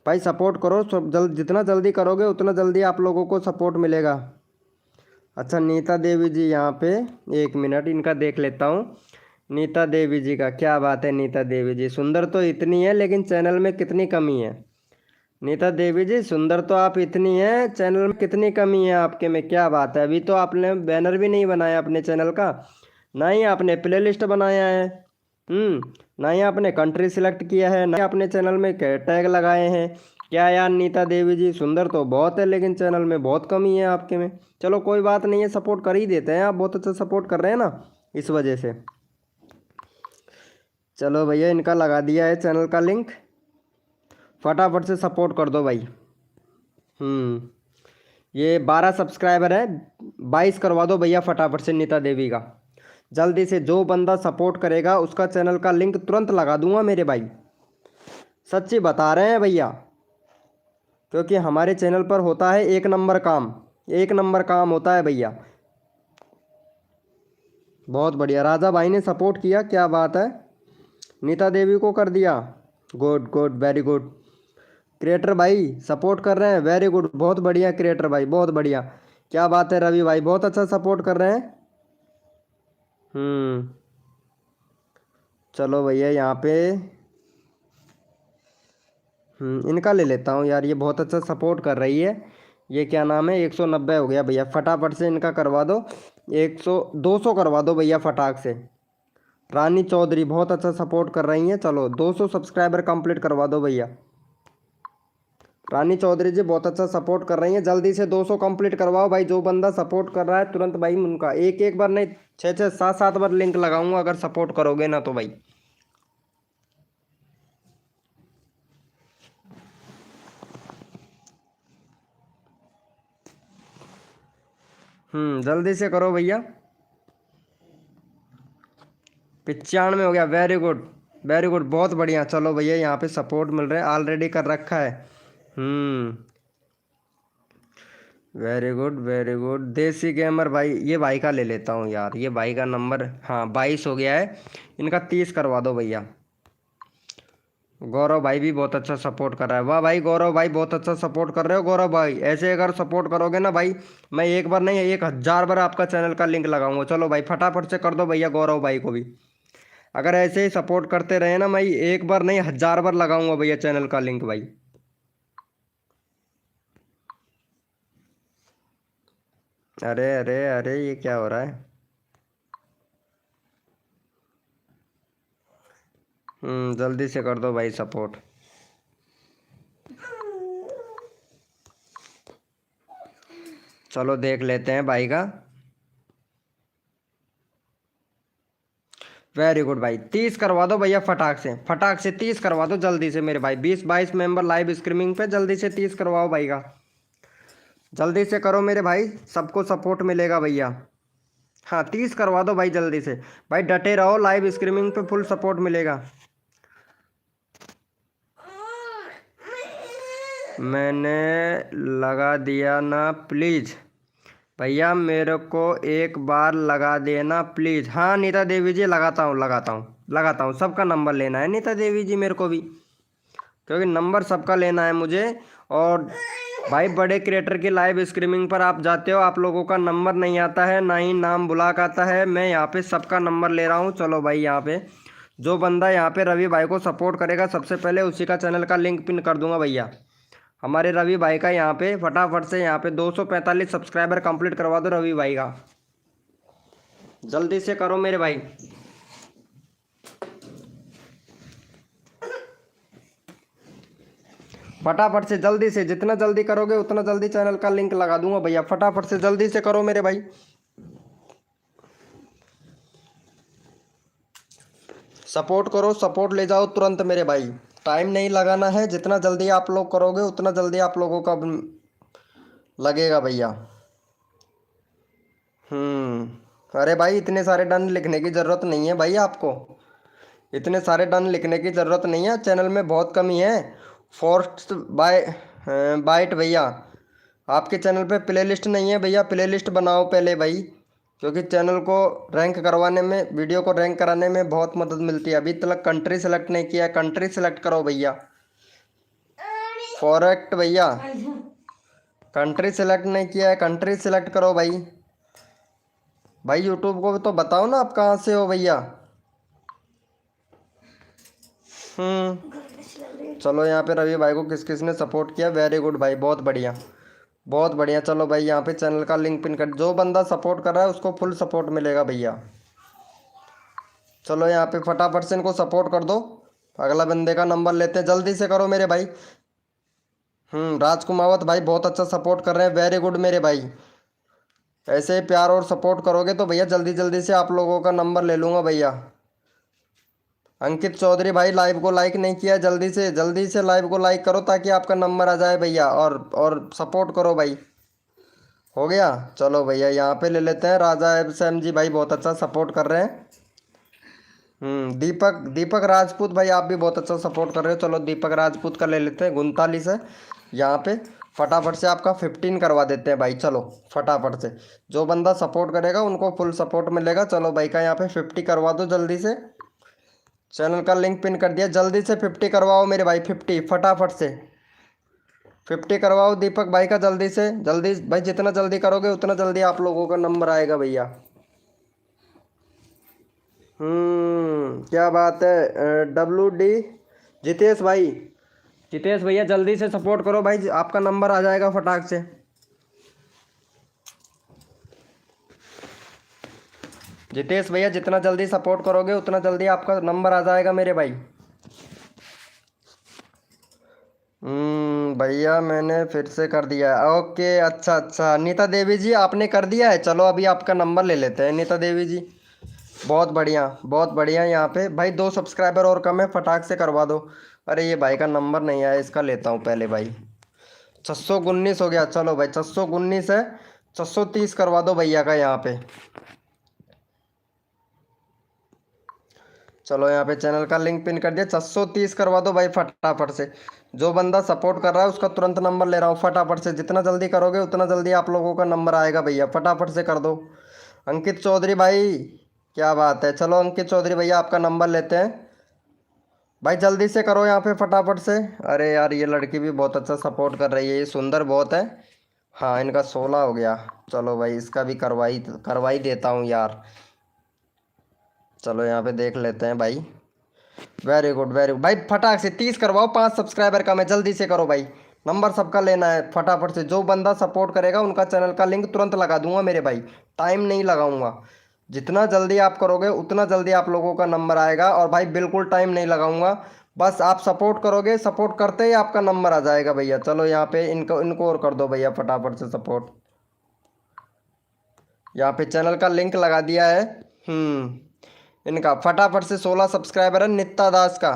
भाई, सपोर्ट करो सब जितना जल्दी करोगे उतना जल्दी आप लोगों को सपोर्ट मिलेगा। अच्छा नीता देवी जी यहाँ पे, 1 मिनट इनका देख लेता हूँ। नीता देवी जी का, क्या बात है नीता देवी जी, सुंदर तो इतनी है लेकिन चैनल में कितनी कमी है। नीता देवी जी सुंदर तो आप इतनी है, चैनल में कितनी कमी है आपके में, क्या बात है। अभी तो आपने बैनर भी नहीं बनाया अपने चैनल का, ना ही आपने प्लेलिस्ट बनाया है, ना ही आपने कंट्री सिलेक्ट किया है, ना ही आपने चैनल में टैग लगाए हैं। क्या यार नीता देवी जी, सुंदर तो बहुत है लेकिन चैनल में बहुत कमी है आपके में। चलो कोई बात नहीं है, सपोर्ट कर ही देते हैं, आप बहुत अच्छा सपोर्ट कर रहे हैं ना, इस वजह से। चलो भैया इनका लगा दिया है चैनल का लिंक, फटाफट से सपोर्ट कर दो भाई। ये 12 सब्सक्राइबर है, 22 करवा दो भैया फटाफट से नीता देवी का, जल्दी से। जो बंदा सपोर्ट करेगा उसका चैनल का लिंक तुरंत लगा दूंगा मेरे भाई, सच्ची बता रहे हैं भैया, क्योंकि हमारे चैनल पर होता है 1 नंबर काम, 1 नंबर काम होता है भैया। बहुत बढ़िया, राजा भाई ने सपोर्ट किया, क्या बात है। नीता देवी को कर दिया, good good very good. Creator भाई सपोर्ट कर रहे हैं, वेरी गुड, बहुत बढ़िया क्रिएटर भाई, बहुत बढ़िया, क्या बात है। रवि भाई बहुत अच्छा सपोर्ट कर रहे हैं। चलो भैया यहाँ पे इनका ले लेता हूँ यार, ये बहुत अच्छा सपोर्ट कर रही है। ये क्या नाम है, 190 हो गया भैया, फटाफट से इनका करवा दो, 200 करवा दो भैया फटाक से। रानी चौधरी बहुत अच्छा सपोर्ट कर रही हैं, चलो 200 सब्सक्राइबर कंप्लीट करवा दो भैया, रानी चौधरी जी बहुत अच्छा सपोर्ट कर रही हैं। जल्दी से 200 कंप्लीट करवाओ भाई। जो बंदा सपोर्ट कर रहा है तुरंत भाई उनका एक एक बार नहीं, 6 6 7 7 बार लिंक लगाऊंगा अगर सपोर्ट करोगे ना तो भाई। जल्दी से करो भैया। 95 हो गया, वेरी गुड वेरी गुड, बहुत बढ़िया। चलो भैया यहाँ पे सपोर्ट मिल रहा है, ऑलरेडी कर रखा है। Very good very good. देसी गेमर भाई, ये भाई का ले लेता हूँ यार, ये भाई का नंबर, हाँ 22 हो गया है। इनका 30 करवा दो भैया। गौरव भाई भी बहुत अच्छा सपोर्ट कर रहा है। वाह भाई गौरव भाई, बहुत अच्छा सपोर्ट कर रहे हो गौरव भाई। ऐसे अगर सपोर्ट करोगे ना भाई, मैं एक बार नहीं 1000 बार आपका चैनल का लिंक लगाऊंगा। चलो भाई फटाफट से कर दो भैया गौरव भाई को भी। अगर ऐसे ही सपोर्ट करते रहे ना, मैं एक बार नहीं 1000 बार लगाऊंगा भैया चैनल का लिंक भाई। अरे अरे अरे, ये क्या हो रहा है? जल्दी से कर दो भाई सपोर्ट। चलो देख लेते हैं भाई का। वेरी गुड भाई, 30 करवा दो भैया, फटाक से 30 करवा दो जल्दी से मेरे भाई। 20 22 मेंबर लाइव स्ट्रीमिंग पे, जल्दी से 30 करवाओ भाई का। जल्दी से करो मेरे भाई, सबको सपोर्ट मिलेगा भैया। हाँ 30 करवा दो भाई जल्दी से। भाई डटे रहो, लाइव स्ट्रीमिंग पे फुल सपोर्ट मिलेगा। मैंने लगा दिया ना प्लीज़ भैया, मेरे को एक बार लगा देना प्लीज़। हाँ नीता देवी जी, लगाता हूँ। सबका नंबर लेना है नीता देवी जी मेरे को भी, क्योंकि नंबर सबका लेना है मुझे। और भाई बड़े क्रिएटर की लाइव स्ट्रीमिंग पर आप जाते हो, आप लोगों का नंबर नहीं आता है, ना ही नाम बुलाक आता है। मैं यहाँ पे सबका नंबर ले रहा हूँ। चलो भाई यहाँ पे जो बंदा यहाँ पे रवि भाई को सपोर्ट करेगा सबसे पहले उसी का चैनल का लिंक पिन कर दूंगा भैया। हमारे रवि भाई का यहाँ पे फटाफट से यहाँ पे 245 सब्सक्राइबर कंप्लीट करवा दो रवि भाई का। जल्दी से करो मेरे भाई। फटाफट से जल्दी से, जितना जल्दी करोगे उतना जल्दी चैनल का लिंक लगा दूंगा भैया। फटाफट से जल्दी से करो मेरे भाई। सपोर्ट करो, सपोर्ट ले जाओ तुरंत मेरे भाई। टाइम नहीं लगाना है, जितना जल्दी आप लोग करोगे उतना जल्दी आप लोगों का लगेगा भैया। अरे भाई इतने सारे डन लिखने की ज़रूरत नहीं है भाई आपको, इतने सारे डन लिखने की ज़रूरत नहीं है। चैनल में बहुत कमी है। फोर्थ बाय बाइट भैया, आपके चैनल पे प्लेलिस्ट नहीं है भैया, प्लेलिस्ट बनाओ पहले भाई, क्योंकि चैनल को रैंक करवाने में, वीडियो को रैंक कराने में बहुत मदद मिलती है। अभी तक कंट्री सेलेक्ट नहीं किया है, कंट्री सेलेक्ट करो भैया। फॉरेक्ट भैया, कंट्री सेलेक्ट नहीं किया है, कंट्री सेलेक्ट करो भाई। भाई यूट्यूब को भी तो बताओ ना आप कहाँ से हो भैया। चलो यहाँ पे रवि भाई को किस किस ने सपोर्ट किया, वेरी गुड भाई, बहुत बढ़िया बहुत बढ़िया। चलो भाई यहाँ पे चैनल का लिंक पिन कर, जो बंदा सपोर्ट कर रहा है उसको फुल सपोर्ट मिलेगा भैया। चलो यहाँ पे फटाफट से इनको सपोर्ट कर दो। अगला बंदे का नंबर लेते हैं, जल्दी से करो मेरे भाई। राजकुमावत भाई बहुत अच्छा सपोर्ट कर रहे हैं, वेरी गुड मेरे भाई। ऐसे ही प्यार और सपोर्ट करोगे तो भैया जल्दी जल्दी से आप लोगों का नंबर ले लूँगा भैया। अंकित चौधरी भाई लाइव को लाइक नहीं किया, जल्दी से लाइव को लाइक करो ताकि आपका नंबर आ जाए भैया। और सपोर्ट करो भाई। हो गया। चलो भैया यहाँ पे ले लेते हैं राजा एम जी भाई, बहुत अच्छा सपोर्ट कर रहे हैं। दीपक राजपूत भाई, आप भी बहुत अच्छा सपोर्ट कर रहे हो। चलो दीपक राजपूत का ले लेते हैं 39 है। यहाँ पे फटाफट से आपका 15 करवा देते हैं भाई। चलो फटाफट से, जो बंदा सपोर्ट करेगा उनको फुल सपोर्ट मिलेगा। चलो भाई का यहाँ पे 50 करवा दो जल्दी से। चैनल का लिंक पिन कर दिया, जल्दी से 50 करवाओ मेरे भाई, 50 फटाफट से 50 करवाओ दीपक भाई का। जल्दी से जल्दी भाई, जितना जल्दी करोगे उतना जल्दी आप लोगों का नंबर आएगा भैया। क्या बात है। WD जितेश भाई, जितेश भैया जल्दी से सपोर्ट करो भाई, आपका नंबर आ जाएगा फटाक से। जितेश भैया जितना जल्दी सपोर्ट करोगे उतना जल्दी आपका नंबर आ जाएगा मेरे भाई। भैया मैंने फिर से कर दिया है। ओके, अच्छा अच्छा, नीता देवी जी आपने कर दिया है। चलो अभी आपका नंबर ले लेते हैं नीता देवी जी। बहुत बढ़िया बहुत बढ़िया। यहाँ पे भाई 2 सब्सक्राइबर और कम है, फटाक से करवा दो। अरे ये भाई का नंबर नहीं आया, इसका लेता हूँ पहले भाई। 619 हो गया। चलो भाई 619 है, 630 करवा दो भैया का यहाँ पे। चलो यहाँ पे चैनल का लिंक पिन कर दिया, 630 करवा दो भाई फटाफट से। जो बंदा सपोर्ट कर रहा है उसका तुरंत नंबर ले रहा हूँ फटाफट से। जितना जल्दी करोगे उतना जल्दी आप लोगों का नंबर आएगा भैया, फटाफट से कर दो। अंकित चौधरी भाई, क्या बात है। चलो अंकित चौधरी भैया आपका नंबर लेते हैं भाई, जल्दी से करो यहाँ पे फटाफट से। अरे यार ये लड़की भी बहुत अच्छा सपोर्ट कर रही है, ये सुंदर बहुत है। हाँ इनका 16 हो गया। चलो भाई इसका भी करवाई करवाई देता हूँ यार। चलो यहाँ पे देख लेते हैं भाई। वेरी गुड वेरी गुड भाई, फटाक से 30 करवाओ, 5 सब्सक्राइबर का मैं, जल्दी से करो भाई। नंबर सबका लेना है फटाफट से। जो बंदा सपोर्ट करेगा उनका चैनल का लिंक तुरंत लगा दूंगा मेरे भाई, टाइम नहीं लगाऊंगा। जितना जल्दी आप करोगे उतना जल्दी आप लोगों का नंबर आएगा। और भाई बिल्कुल टाइम नहीं लगाऊंगा, बस आप सपोर्ट करोगे, सपोर्ट करते ही आपका नंबर आ जाएगा भैया। चलो यहाँ पे इनको इनको और कर दो भैया फटाफट से सपोर्ट। यहाँ पे चैनल का लिंक लगा दिया है। इनका फटाफट से 16 सब्सक्राइबर है, नीता दास का।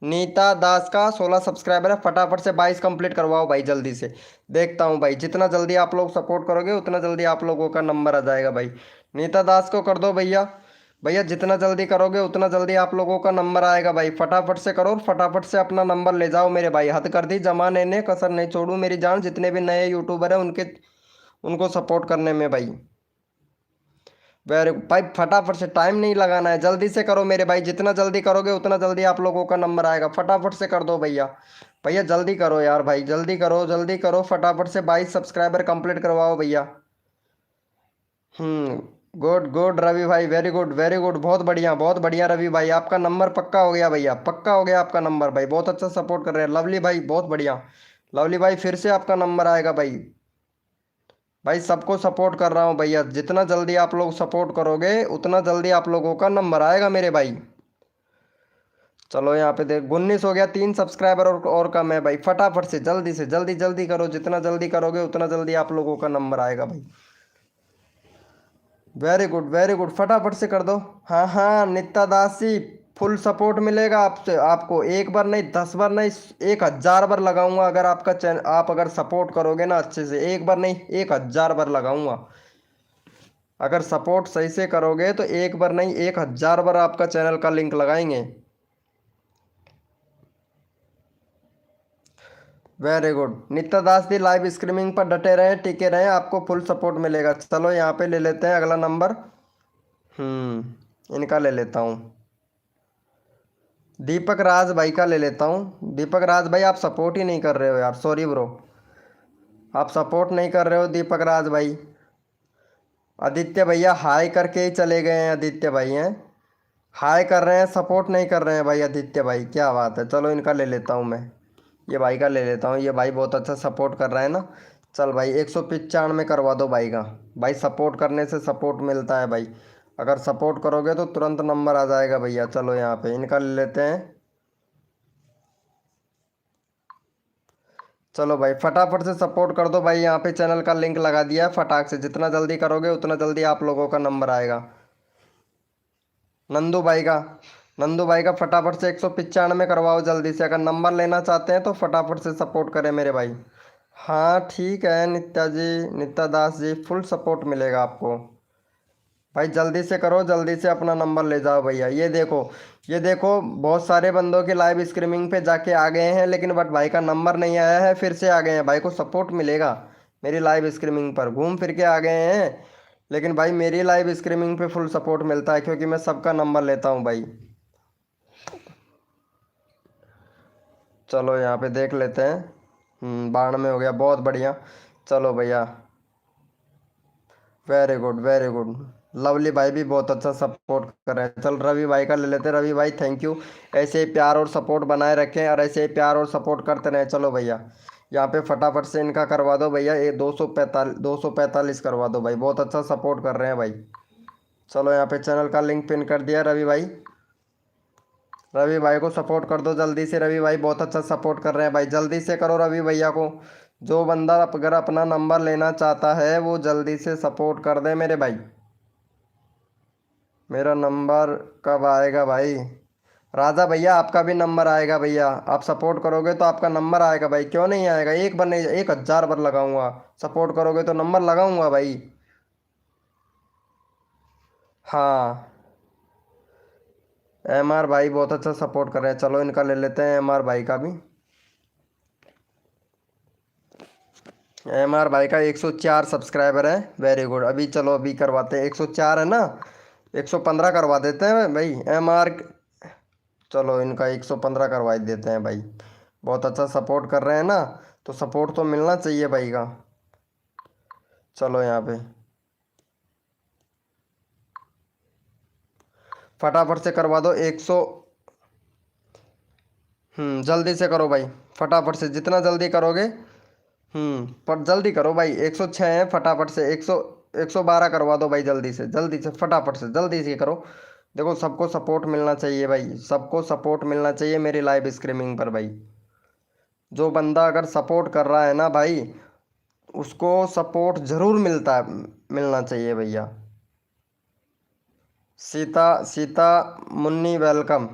नीता दास का 16 सब्सक्राइबर है, फटाफट से 22 कंप्लीट करवाओ भाई जल्दी से। देखता हूँ भाई, जितना जल्दी आप लोग सपोर्ट करोगे उतना जल्दी आप लोगों का नंबर आ जाएगा भाई। नीता दास को कर दो भैया। भैया जितना जल्दी करोगे उतना जल्दी आप लोगों का नंबर आएगा भाई, फटाफट से करो और फटाफट से अपना नंबर ले जाओ मेरे भाई। हद कर दी जमाने ने, कसर नहीं छोड़ू मेरी जान। जितने भी नए यूट्यूबर हैं उनके उनको सपोर्ट करने में भाई। वेरी भाई फटाफट से, टाइम नहीं लगाना है, जल्दी से करो मेरे भाई। जितना जल्दी करोगे उतना जल्दी आप लोगों का नंबर आएगा, फटाफट से कर दो भैया। भैया जल्दी करो यार भाई, जल्दी करो फटाफट से। 22 सब्सक्राइबर कंप्लीट करवाओ भैया। गुड गुड रवि भाई, वेरी गुड, बहुत बढ़िया रवि भाई, आपका नंबर पक्का हो गया भैया, पक्का हो गया आपका नंबर भाई। बहुत अच्छा सपोर्ट कर रहे हैं लवली भाई, बहुत बढ़िया। लवली भाई फिर से आपका नंबर आएगा भाई। भाई सबको सपोर्ट कर रहा हूँ भैया, जितना जल्दी आप लोग सपोर्ट करोगे उतना जल्दी आप लोगों का नंबर आएगा मेरे भाई। चलो यहाँ पे देख 19 हो गया, 3 सब्सक्राइबर और कम है भाई। फटाफट से जल्दी जल्दी करो, जितना जल्दी करोगे उतना जल्दी आप लोगों का नंबर आएगा भाई। वेरी गुड, फटाफट से कर दो। हाँ हाँ नित्या दास जी, फुल सपोर्ट मिलेगा आपसे। आपको एक बार नहीं 10 बार नहीं 1000 बार लगाऊंगा। अगर आपका चैनल आप अगर सपोर्ट करोगे ना अच्छे से, एक बार नहीं 1000 बार लगाऊंगा। अगर सपोर्ट सही से करोगे तो एक बार नहीं 1000 बार आपका चैनल का लिंक लगाएंगे। वेरी गुड नित्या दास जी, लाइव स्ट्रीमिंग पर डटे रहे, टिके रहे, आपको फुल सपोर्ट मिलेगा। चलो यहाँ पे ले लेते हैं अगला नंबर। इनका ले लेता हूँ, दीपक राज भाई का ले लेता हूँ। दीपक राज भाई आप सपोर्ट ही नहीं कर रहे हो यार, सॉरी ब्रो, आप सपोर्ट नहीं कर रहे हो दीपक राज भाई। आदित्य भैया हाई करके ही चले गए हैं, आदित्य भाई हैं हाई कर रहे हैं, सपोर्ट नहीं कर रहे हैं भाई आदित्य भाई, क्या बात है। चलो इनका ले लेता हूँ मैं, ये भाई का ले लेता हूँ। ये भाई बहुत अच्छा सपोर्ट कर रहा है ना। चल भाई 195 करवा दो भाई का। भाई सपोर्ट करने से सपोर्ट मिलता है भाई, अगर सपोर्ट करोगे तो तुरंत नंबर आ जाएगा भैया। चलो यहाँ पे इनका ले लेते हैं। चलो भाई फटाफट से सपोर्ट कर दो भाई, यहाँ पे चैनल का लिंक लगा दिया है, फटाक से जितना जल्दी करोगे उतना जल्दी आप लोगों का नंबर आएगा। नंदू भाई का, नंदू भाई का फटाफट से 195 करवाओ जल्दी से। अगर नंबर लेना चाहते हैं तो फटाफट से सपोर्ट करें मेरे भाई। हाँ ठीक है नित्या जी, नित्या दास जी, फुल सपोर्ट मिलेगा आपको भाई। जल्दी से करो, जल्दी से अपना नंबर ले जाओ भैया। ये देखो, ये देखो, बहुत सारे बंदों के लाइव स्ट्रीमिंग पे जाके आ गए हैं, लेकिन बट भाई का नंबर नहीं आया है, फिर से आ गए हैं। भाई को सपोर्ट मिलेगा मेरी लाइव स्ट्रीमिंग पर, घूम फिर के आ गए हैं, लेकिन भाई मेरी लाइव स्ट्रीमिंग पे फुल सपोर्ट मिलता है क्योंकि मैं सबका नंबर लेता हूँ भाई। चलो यहाँ पे देख लेते हैं। 92 हो गया, बहुत बढ़िया। चलो भैया वेरी गुड, लवली भाई भी बहुत अच्छा सपोर्ट कर रहे हैं। चल रवि भाई का ले लेते हैं। रवि भाई थैंक यू, ऐसे ही प्यार और सपोर्ट बनाए रखें और ऐसे ही प्यार और सपोर्ट करते रहें। चलो भैया यहाँ पे फटाफट से इनका करवा दो भैया, ये 245 करवा दो भाई, बहुत अच्छा सपोर्ट कर रहे हैं भाई। चलो यहाँ पे चैनल का लिंक पिन कर दिया रवि भाई। रवि भाई को सपोर्ट कर दो जल्दी से। रवि भाई बहुत अच्छा सपोर्ट कर रहे हैं भाई, जल्दी से करो रवि भैया को। जो बंदा अगर अपना नंबर लेना चाहता है वो जल्दी से सपोर्ट कर दे मेरे भाई। मेरा नंबर कब आएगा भाई? राजा भैया आपका भी नंबर आएगा भैया, आप सपोर्ट करोगे तो आपका नंबर आएगा भाई। क्यों नहीं आएगा? एक बार नहीं, 1000 बार लगाऊंगा। सपोर्ट करोगे तो नंबर लगाऊंगा भाई। हाँ, MR भाई बहुत अच्छा सपोर्ट कर रहे हैं। चलो इनका ले लेते हैं, MR भाई का भी। MR भाई का 104 सब्सक्राइबर है, वेरी गुड। अभी चलो अभी करवाते हैं, 104 है ना, 115 करवा देते हैं भाई MR। चलो इनका 115 करवा ही देते हैं भाई। बहुत अच्छा सपोर्ट कर रहे हैं ना, तो सपोर्ट तो मिलना चाहिए भाई का। चलो यहाँ पे फटाफट से करवा दो 100। जल्दी से करो भाई, फटाफट से, जितना जल्दी करोगे। पर जल्दी करो भाई, 106 है, फटाफट से 112 करवा दो भाई, जल्दी से फटाफट से जल्दी से करो। देखो सबको सपोर्ट मिलना चाहिए भाई, सबको सपोर्ट मिलना चाहिए मेरी लाइव स्ट्रीमिंग पर भाई। जो बंदा अगर सपोर्ट कर रहा है ना भाई, उसको सपोर्ट जरूर मिलना चाहिए भैया। Sita Sita Munni welcome.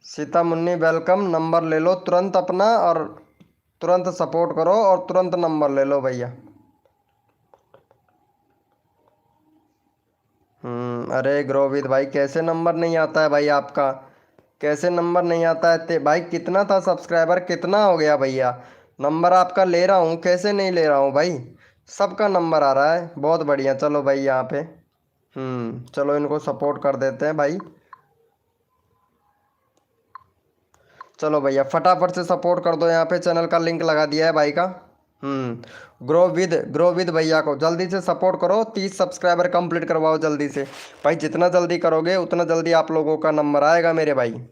Sita Munni welcome. Number ले लो तुरंत अपना, और तुरंत सपोर्ट करो और तुरंत नंबर ले लो भैया। अरे ग्रोविद भाई कैसे नंबर नहीं आता है भाई आपका? कैसे नंबर नहीं आता है भाई? कितना था सब्सक्राइबर, कितना हो गया भैया? नंबर आपका ले रहा हूँ, कैसे नहीं ले रहा हूँ भाई? सबका नंबर आ रहा है, बहुत बढ़िया। चलो भाई यहाँ पे चलो इनको सपोर्ट कर देते हैं भाई। चलो भैया फटाफट से सपोर्ट कर दो, यहाँ पे चैनल का लिंक लगा दिया है भाई का। ग्रो विद भैया को जल्दी से सपोर्ट करो, 30 सब्सक्राइबर कंप्लीट करवाओ जल्दी से भाई। जितना जल्दी करोगे उतना जल्दी आप लोगों का नंबर आएगा मेरे भाई।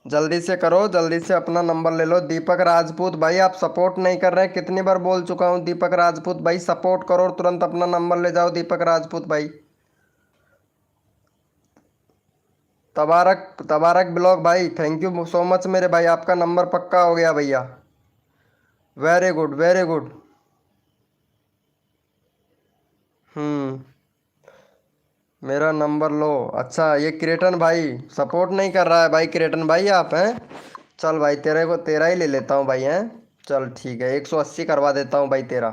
जल्दी से करो, जल्दी से अपना नंबर ले लो। दीपक राजपूत भाई आप सपोर्ट नहीं कर रहे हैं, कितनी बार बोल चुका हूँ। दीपक राजपूत भाई सपोर्ट करो और तुरंत अपना नंबर ले जाओ दीपक राजपूत भाई। तबारक तबारक ब्लॉग भाई, थैंक यू सो मच मेरे भाई, आपका नंबर पक्का हो गया भैया। Very good very good. हम्म मेरा नंबर लो। अच्छा ये किरेटन भाई सपोर्ट नहीं कर रहा है भाई, किरेटन भाई आप हैं। चल भाई तेरे को तेरा ही ले लेता हूँ भाई, हैं। चल ठीक है, 180 करवा देता हूँ भाई तेरा।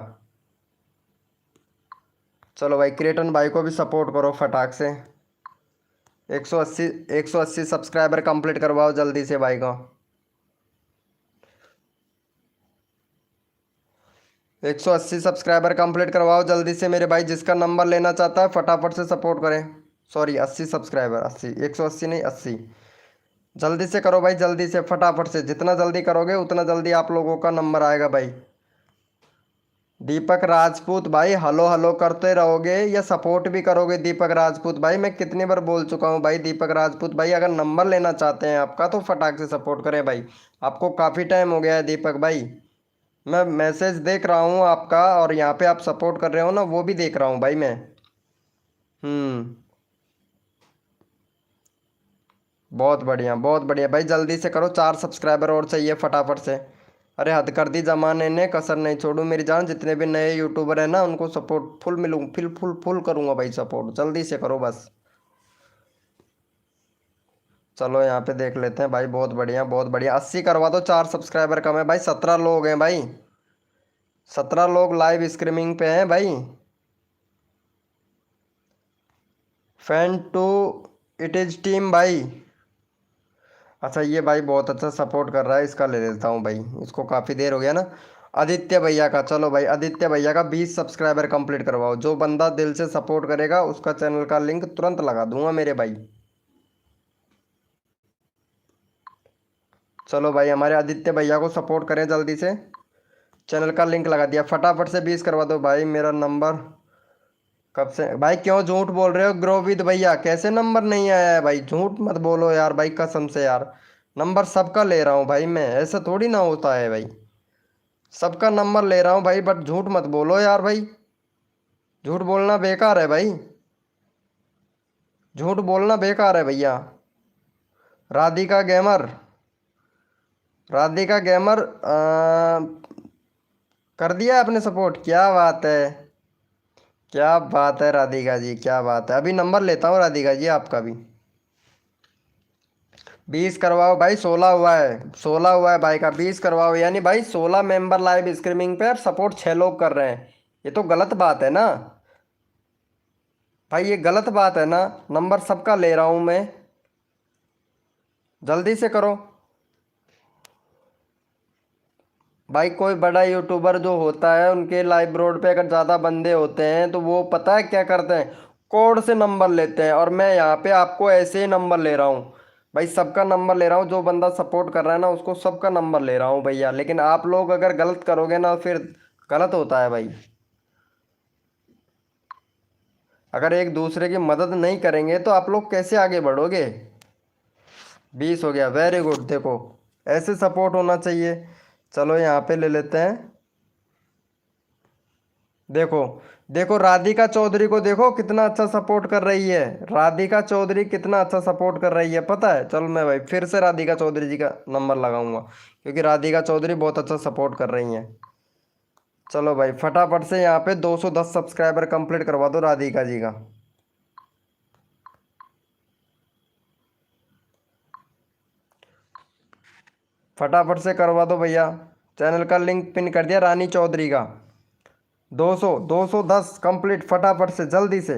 चलो भाई किरेटन भाई को भी सपोर्ट करो फटाक से। 180 180 सब्सक्राइबर कंप्लीट करवाओ जल्दी से भाई को। 180 सब्सक्राइबर कंप्लीट करवाओ जल्दी से मेरे भाई, जिसका नंबर लेना चाहता है फटाफट से सपोर्ट करें। सॉरी 80 सब्सक्राइबर, 80, 180 नहीं 80। जल्दी से करो भाई, जल्दी से फटाफट से, जितना जल्दी करोगे उतना जल्दी आप लोगों का नंबर आएगा भाई। दीपक राजपूत भाई हलो हलो करते रहोगे या सपोर्ट भी करोगे? दीपक राजपूत भाई मैं कितनी बार बोल चुका हूँ भाई। दीपक राजपूत भाई अगर नंबर लेना चाहते हैं आपका तो फटाक से सपोर्ट करें भाई। आपको काफ़ी टाइम हो गया है दीपक भाई, मैं मैसेज देख रहा हूँ आपका, और यहाँ पे आप सपोर्ट कर रहे हो ना, वो भी देख रहा हूँ भाई मैं। हम्म बहुत बढ़िया भाई, जल्दी से करो, 4 सब्सक्राइबर और चाहिए फटाफट से। अरे हद कर दी जमाने ने, कसर नहीं छोड़ू मेरी जान। जितने भी नए यूट्यूबर हैं ना उनको सपोर्ट फुल मिलूँ, फिर फुल फुल करूँगा भाई सपोर्ट, जल्दी से करो बस। चलो यहाँ पे देख लेते हैं भाई, बहुत बढ़िया बहुत बढ़िया। 80 करवा दो, 4 सब्सक्राइबर कम है भाई, 17 लोग हैं भाई, 17 लोग लाइव स्ट्रीमिंग पे हैं भाई। Fan to it is team भाई। अच्छा ये भाई बहुत अच्छा सपोर्ट कर रहा है, इसका ले लेता हूँ भाई, इसको काफ़ी देर हो गया ना। आदित्य भैया का, चलो भाई आदित्य भैया का 20 सब्सक्राइबर कंप्लीट करवाओ। जो बंदा दिल से सपोर्ट करेगा उसका चैनल का लिंक तुरंत लगा दूंगा मेरे भाई। चलो भाई हमारे आदित्य भैया को सपोर्ट करें जल्दी से, चैनल का लिंक लगा दिया, फटाफट से 20 करवा दो भाई। मेरा नंबर कब से भाई, क्यों झूठ बोल रहे हो ग्रोविद भैया? कैसे नंबर नहीं आया है भाई? झूठ मत बोलो यार भाई, कसम से यार। नंबर सबका ले रहा हूँ भाई मैं, ऐसा थोड़ी ना होता है भाई। सबका नंबर ले रहा हूँ भाई, बट झूठ मत बोलो यार भाई, झूठ बोलना बेकार है भाई। झूठ बोलना बेकार है भैया। राधिका गेमर, राधिका गेमर कर दिया आपने सपोर्ट, क्या बात है, क्या बात है राधिका जी, क्या बात है। अभी नंबर लेता हूँ राधिका जी आपका भी। 20 करवाओ भाई, 16 हुआ है, 16 हुआ है भाई का, 20 करवाओ। यानी भाई 16 मेंबर लाइव स्ट्रीमिंग पे और सपोर्ट 6 लोग कर रहे हैं। ये तो गलत बात है ना भाई, ये गलत बात है ना। नंबर सबका ले रहा हूँ मैं, जल्दी से करो भाई। कोई बड़ा यूट्यूबर जो होता है उनके लाइव रोड पे अगर ज़्यादा बंदे होते हैं तो वो पता है क्या करते हैं, कोड से नंबर लेते हैं। और मैं यहाँ पे आपको ऐसे ही नंबर ले रहा हूँ भाई, सबका नंबर ले रहा हूँ। जो बंदा सपोर्ट कर रहा है ना उसको सबका नंबर ले रहा हूँ भैया। लेकिन आप लोग अगर गलत करोगे ना फिर गलत होता है भाई। अगर एक दूसरे की मदद नहीं करेंगे तो आप लोग कैसे आगे बढ़ोगे। 20 हो गया, वेरी गुड। देखो ऐसे सपोर्ट होना चाहिए। चलो यहाँ पे ले लेते हैं। देखो देखो राधिका चौधरी को देखो कितना अच्छा सपोर्ट कर रही है। राधिका चौधरी कितना अच्छा सपोर्ट कर रही है पता है। चलो मैं भाई फिर से राधिका चौधरी जी का नंबर लगाऊंगा, क्योंकि राधिका चौधरी बहुत अच्छा सपोर्ट कर रही हैं। चलो भाई फटाफट से यहाँ पे 210 सब्सक्राइबर कंप्लीट करवा दो राधिका जी का। फटाफट से करवा दो भैया। चैनल का लिंक पिन कर दिया रानी चौधरी का। 210 कंप्लीट फटाफट से, जल्दी से।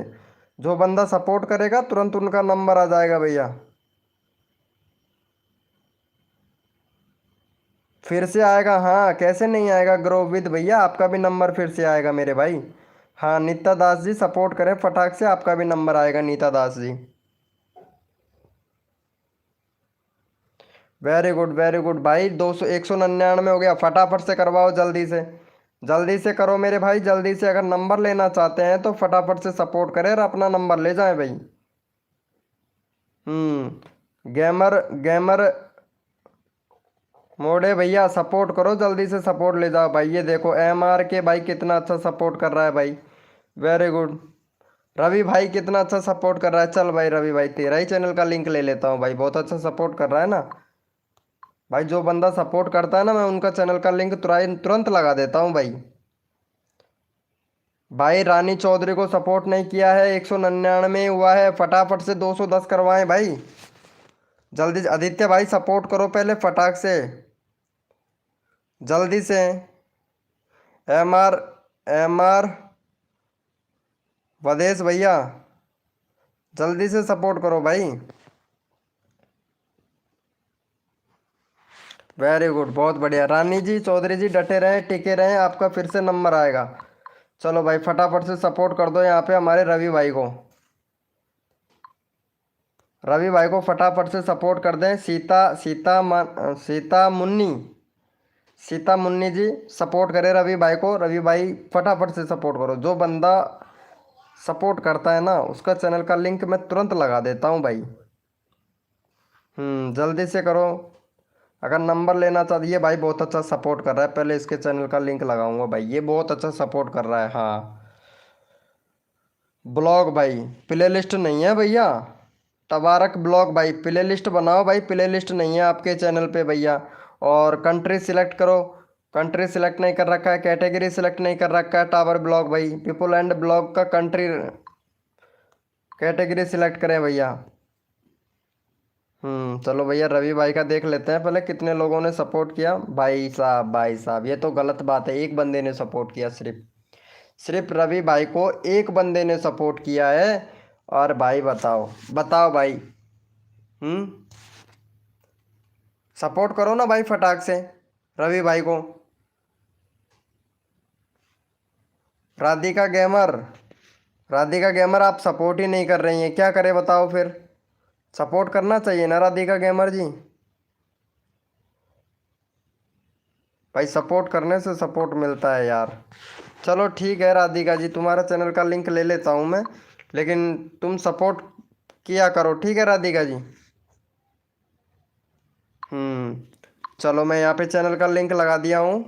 जो बंदा सपोर्ट करेगा तुरंत उनका नंबर आ जाएगा भैया। फिर से आएगा, हाँ कैसे नहीं आएगा। ग्रो विद भैया आपका भी नंबर फिर से आएगा मेरे भाई। हाँ नीता दास जी सपोर्ट करें फटाक से, आपका भी नंबर आएगा नीता दास जी। वेरी गुड भाई। 200 199 हो गया, फटाफट से करवाओ जल्दी से। जल्दी से करो मेरे भाई, जल्दी से। अगर नंबर लेना चाहते हैं तो फटाफट से सपोर्ट करें और अपना नंबर ले जाएं भाई। गेमर गेमर मोड़े भैया सपोर्ट करो, जल्दी से सपोर्ट ले जाओ भाई। ये देखो MR के भाई कितना अच्छा सपोर्ट कर रहा है भाई, वेरी गुड। रवि भाई कितना अच्छा सपोर्ट कर रहा है। चल भाई रवि भाई तेरा ही चैनल का लिंक ले लेता हूँ भाई, बहुत अच्छा सपोर्ट कर रहा है ना भाई। जो बंदा सपोर्ट करता है ना मैं उनका चैनल का लिंक तुरंत तुरंत लगा देता हूँ भाई। भाई रानी चौधरी को सपोर्ट नहीं किया है, 199 हुआ है, फटाफट से 210 करवाएं भाई। जल्दी से आदित्य भाई सपोर्ट करो पहले फटाक से, जल्दी से। MR वदेश भैया जल्दी से सपोर्ट करो भाई। वेरी गुड, बहुत बढ़िया। रानी जी चौधरी जी डटे रहें, टिके रहें, आपका फिर से नंबर आएगा। चलो भाई फटाफट से सपोर्ट कर दो यहाँ पे हमारे रवि भाई को। रवि भाई को फटाफट से सपोर्ट कर दें। सीता मुन्नी जी सपोर्ट करें रवि भाई को। रवि भाई फटाफट से सपोर्ट करो। जो बंदा सपोर्ट करता है ना उसका चैनल का लिंक मैं तुरंत लगा देता हूँ भाई। जल्दी से करो। अगर नंबर लेना चाहिए भाई, बहुत अच्छा सपोर्ट कर रहा है। पहले इसके चैनल का लिंक लगाऊंगा भाई, ये बहुत अच्छा सपोर्ट कर रहा है। हाँ ब्लॉग भाई, प्ले लिस्ट नहीं है भैया। तबारक ब्लॉग भाई, प्ले लिस्ट बनाओ भाई, प्ले लिस्ट नहीं है आपके चैनल पे भैया। और कंट्री सिलेक्ट करो, कंट्री सिलेक्ट नहीं कर रखा है, कैटेगरी सिलेक्ट नहीं कर रखा है। टावर ब्लॉग भाई, पीपल एंड ब्लॉग का कंट्री कैटेगरी सिलेक्ट करें भैया। चलो भैया रवि भाई का देख लेते हैं पहले कितने लोगों ने सपोर्ट किया। भाई साहब भाई साहब ये तो गलत बात है, एक बंदे ने सपोर्ट किया, सिर्फ सिर्फ रवि भाई को एक बंदे ने सपोर्ट किया है। और भाई बताओ बताओ भाई, हम्म सपोर्ट करो ना भाई फटाक से रवि भाई को। राधिका गेमर, राधिका गेमर आप सपोर्ट ही नहीं कर रही हैं, क्या करें बताओ फिर। सपोर्ट करना चाहिए ना राधिका गेमर जी। भाई सपोर्ट करने से सपोर्ट मिलता है यार। चलो ठीक है राधिका जी, तुम्हारा चैनल का लिंक ले लेता हूँ मैं, लेकिन तुम सपोर्ट किया करो, ठीक है राधिका जी। चलो मैं यहाँ पे चैनल का लिंक लगा दिया हूँ।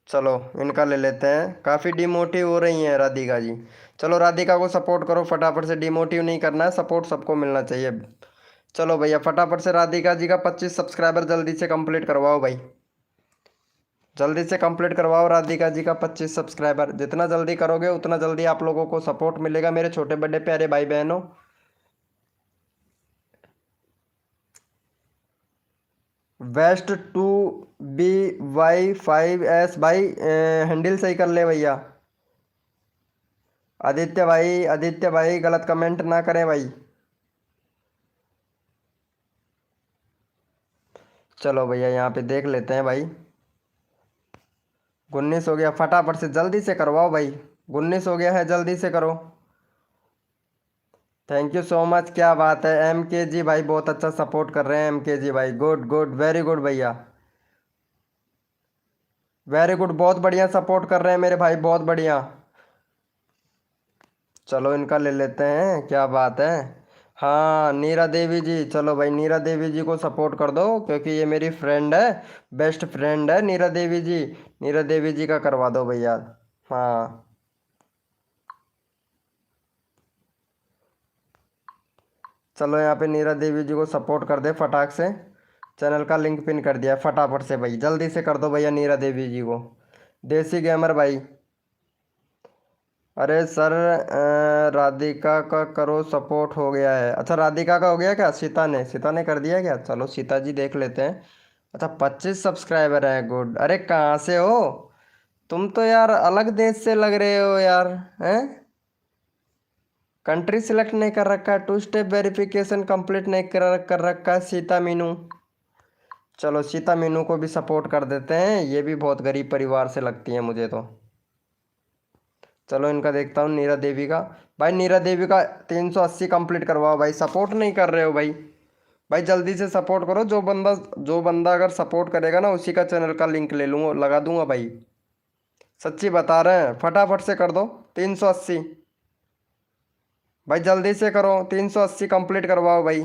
चलो इनका ले लेते हैं, काफ़ी डिमोटिव हो रही हैं राधिका जी। चलो राधिका को सपोर्ट करो फटाफट से, डिमोटिव नहीं करना है, सपोर्ट सबको मिलना चाहिए। चलो भैया फटाफट से राधिका जी का 25 सब्सक्राइबर जल्दी से कंप्लीट करवाओ भाई, जल्दी से कंप्लीट करवाओ राधिका जी का 25 सब्सक्राइबर। जितना जल्दी करोगे उतना जल्दी आप लोगों को सपोर्ट मिलेगा मेरे छोटे बड़े प्यारे भाई बहनों। वेस्ट टू बी Y5S भाई, हैंडल सही कर ले भैया। आदित्य भाई गलत कमेंट ना करें भाई। चलो भैया यहाँ पे देख लेते हैं भाई। 19 हो गया, फटाफट से जल्दी से करवाओ भाई। 19 हो गया है, जल्दी से करो। थैंक यू सो मच, क्या बात है MK जी भाई, बहुत अच्छा सपोर्ट कर रहे हैं MK जी भाई, गुड गुड वेरी गुड भैया, वेरी गुड, बहुत बढ़िया सपोर्ट कर रहे हैं मेरे भाई, बहुत बढ़िया। चलो इनका ले लेते हैं, क्या बात है। हाँ नीरा देवी जी, चलो भाई नीरा देवी जी को सपोर्ट कर दो क्योंकि ये मेरी फ्रेंड है, बेस्ट फ्रेंड है नीरा देवी जी। नीरा देवी जी का करवा दो भैया। हाँ चलो यहाँ पे नीरा देवी जी को सपोर्ट कर दे फटाक से। चैनल का लिंक पिन कर दिया है, फटाफट से भाई जल्दी से कर दो भैया नीरा देवी जी को। देसी गेमर भाई, अरे सर राधिका का करो सपोर्ट हो गया है। अच्छा राधिका का हो गया क्या, सीता ने कर दिया क्या, चलो सीता जी देख लेते हैं। अच्छा 25 सब्सक्राइबर हैं, गुड। अरे कहाँ से हो तुम, तो यार अलग देश से लग रहे हो यार, हैं। कंट्री सिलेक्ट नहीं कर रखा है, 2 स्टेप वेरिफिकेशन कंप्लीट नहीं कर रखा है, सीता मीनू। चलो सीता मीनू को भी सपोर्ट कर देते हैं, ये भी बहुत गरीब परिवार से लगती है मुझे तो। चलो इनका देखता हूँ नीरा देवी का। भाई नीरा देवी का 380 कंप्लीट करवाओ भाई, सपोर्ट नहीं कर रहे हो भाई। भाई जल्दी से सपोर्ट करो, जो बंदा अगर सपोर्ट करेगा ना उसी का चैनल का लिंक ले लूँगा, लगा दूंगा भाई। सच्ची बता रहे हैं, फटाफट से कर दो 380। भाई जल्दी से करो, 380 कंप्लीट करवाओ भाई।